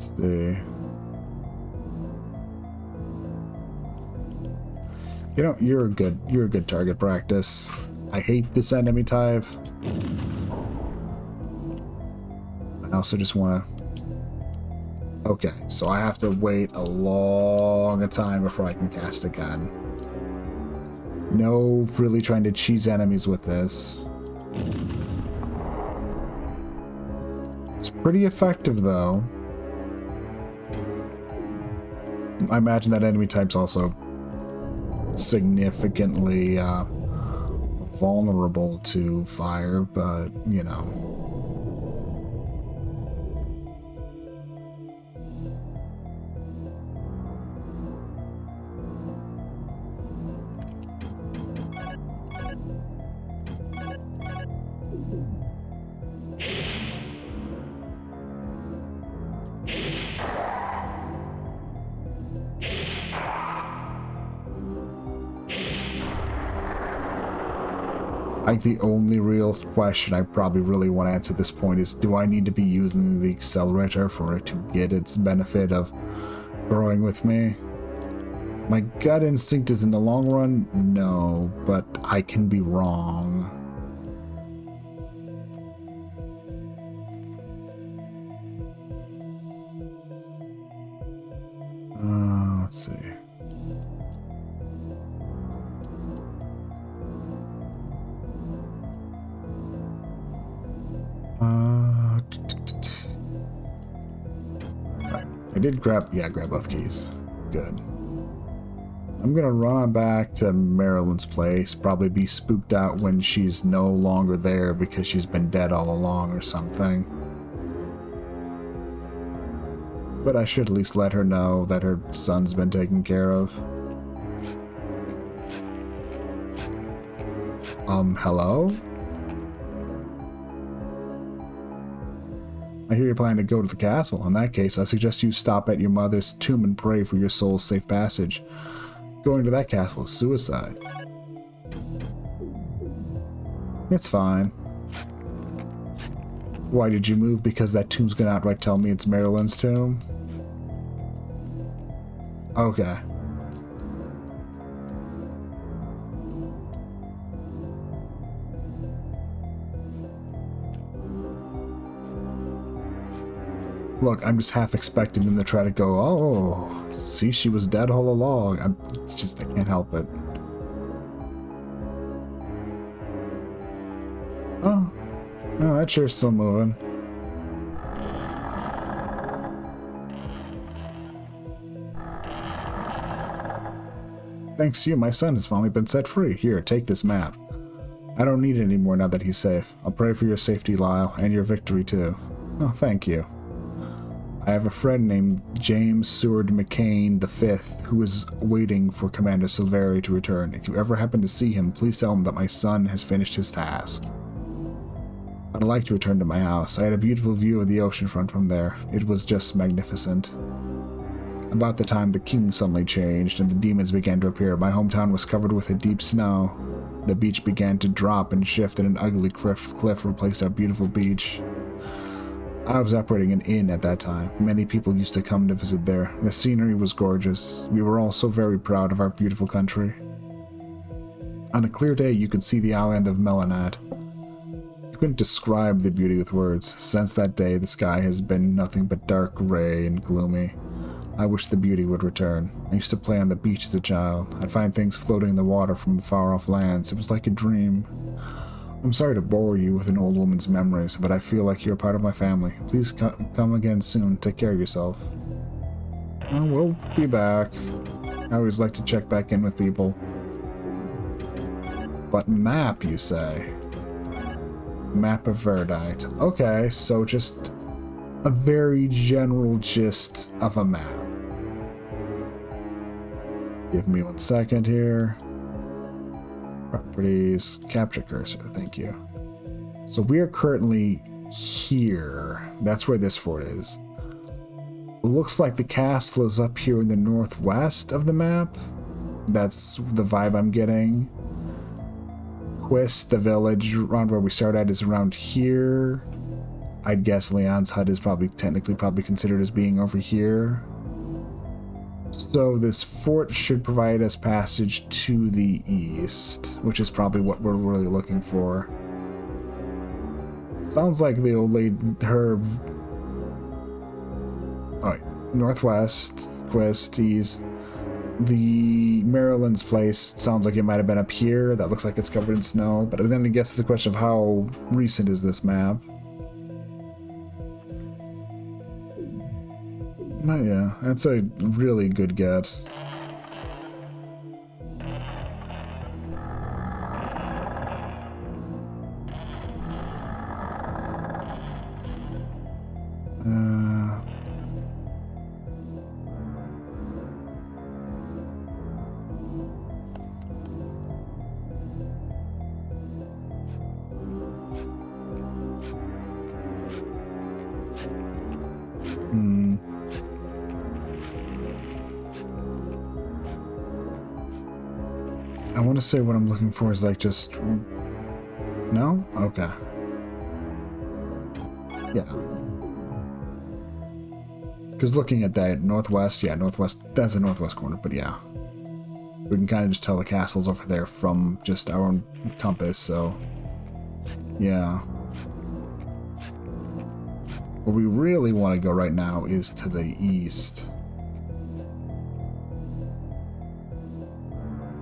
Let's see. You know, you're a good target practice. I hate this enemy type. I also just want to... Okay, so I have to wait a long time before I can cast again. No really trying to cheese enemies with this. It's pretty effective, though. I imagine that enemy type's also significantly vulnerable to fire, but, you know. Like, the only real question I probably really want to answer at this point is, do I need to be using the accelerator for it to get its benefit of growing with me? My gut instinct is in the long run, no, but I can be wrong. Let's see. I did grab both keys. Good. I'm gonna run on back to Marilyn's place, probably be spooked out when she's no longer there because she's been dead all along or something. But I should at least let her know that her son's been taken care of. Hello? I hear you're planning to go to the castle. In that case, I suggest you stop at your mother's tomb and pray for your soul's safe passage. Going to that castle is suicide. It's fine. Why did you move? Because that tomb's gonna outright tell me it's Marilyn's tomb? Okay. Look, I'm just half expecting them to try to go, oh, see, she was dead all along. It's just, I can't help it. Oh, no, that chair's still moving. Thanks to you, my son has finally been set free. Here, take this map. I don't need it anymore now that he's safe. I'll pray for your safety, Lyle, and your victory, too. Oh, thank you. I have a friend named James Seward McCain V, who is waiting for Commander Silveri to return. If you ever happen to see him, please tell him that my son has finished his task. I'd like to return to my house. I had a beautiful view of the ocean front from there. It was just magnificent. About the time the king suddenly changed and the demons began to appear, my hometown was covered with a deep snow. The beach began to drop and shift, and an ugly cliff replaced our beautiful beach. I was operating an inn at that time. Many people used to come to visit there. The scenery was gorgeous. We were all so very proud of our beautiful country. On a clear day, you could see the island of Melanat. You couldn't describe the beauty with words. Since that day, the sky has been nothing but dark gray and gloomy. I wish the beauty would return. I used to play on the beach as a child. I'd find things floating in the water from far-off lands. It was like a dream. I'm sorry to bore you with an old woman's memories, but I feel like you're a part of my family. Please come again soon. Take care of yourself. We'll be back. I always like to check back in with people. But map, you say? Map of Verdite. Okay, so just a very general gist of a map. Give me 1 second here. Properties, capture cursor, thank you. So we are currently here. That's where this fort is. It looks like the castle is up here in the northwest of the map. That's the vibe I'm getting. Quist, the village, around where we start at, is around here. I'd guess Leon's hut is probably technically considered as being over here. So this fort should provide us passage to the east, which is probably what we're really looking for. Sounds like the old lady, her... Alright, northwest, quest, east. The Maryland's place sounds like it might have been up here. That looks like it's covered in snow. But then I guess the question of how recent is this map? Oh, yeah, that's a really good get. I want to say what I'm looking for is like just... No? Okay. Yeah. Because looking at that northwest, yeah, northwest, that's the northwest corner, but yeah. We can kind of just tell the castle's over there from just our own compass, so... Yeah. Where we really want to go right now is to the east.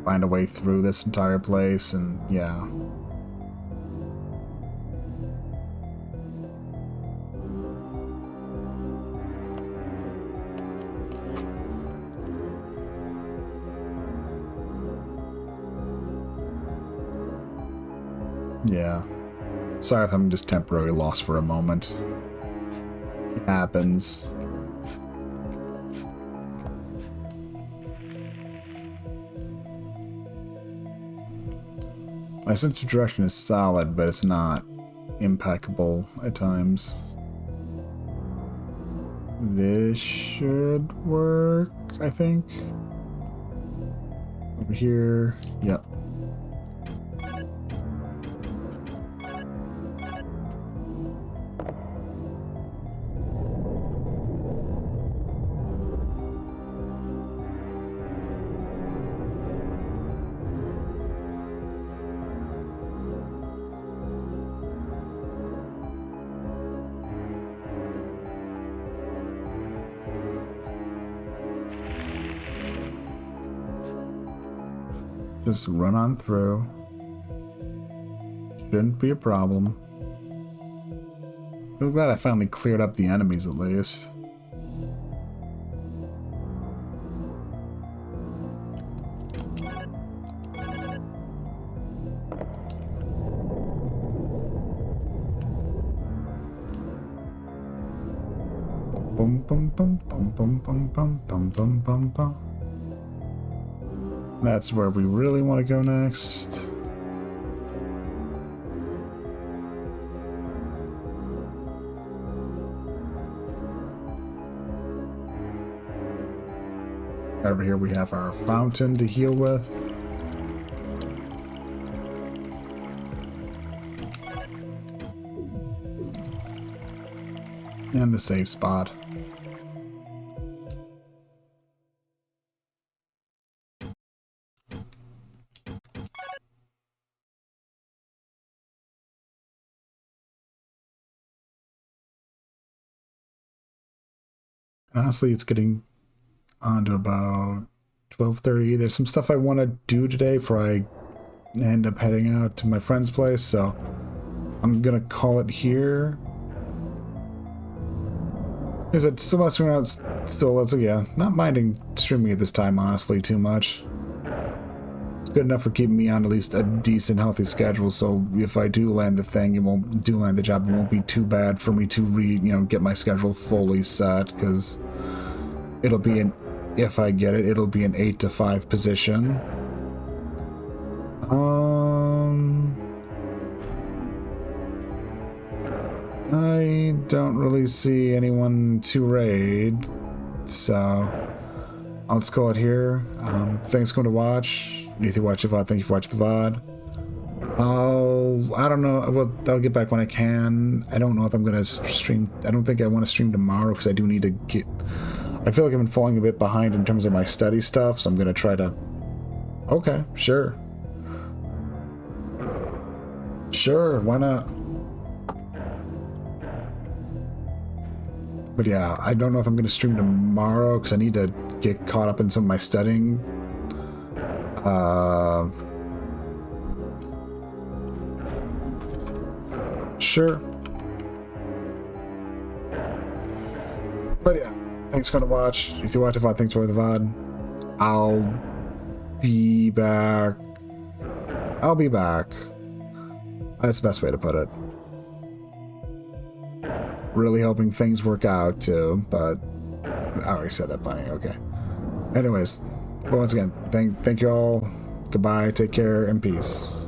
Find a way through this entire place, and yeah. Yeah. Sorry if I'm just temporarily lost for a moment. It happens. My sense of direction is solid, but it's not impeccable at times. This should work, I think. Over here, yep. Just run on through. Shouldn't be a problem. I'm glad I finally cleared up the enemies at least. Bum bum bum bum bum bum bum bum bum bum bum. That's where we really want to go next. Over here we have our fountain to heal with. And the save spot. Honestly, it's getting on to about 12:30. There's some stuff I want to do today before I end up heading out to my friend's place, so I'm gonna call it here. Is it still messing around? Still, let's yeah, not minding streaming at this time, honestly, too much. It's good enough for keeping me on at least a decent, healthy schedule, so if I do land the thing, it won't land the job, it won't be too bad for me to get my schedule fully set, because it'll be an, if I get it, it'll be an 8 to 5 position. I don't really see anyone to raid, so I'll just call it here. Thanks for coming to watch. If you watch the VOD, thank you for watching the VOD. I don't know. Well, I'll get back when I can. I don't know if I'm gonna stream. I don't think I want to stream tomorrow because I do need to get. I feel like I've been falling a bit behind in terms of my study stuff, so I'm gonna try to. Okay, sure. Sure, why not? But yeah, I don't know if I'm gonna stream tomorrow because I need to get caught up in some of my studying. Sure. But yeah, thanks for gonna watch. If you watch the VOD, thanks for the VOD. I'll be back. I'll be back. That's the best way to put it. Really hoping things work out too, but I already said that plenty. Okay. Anyways, but once again, thank you all. Goodbye. Take care and peace.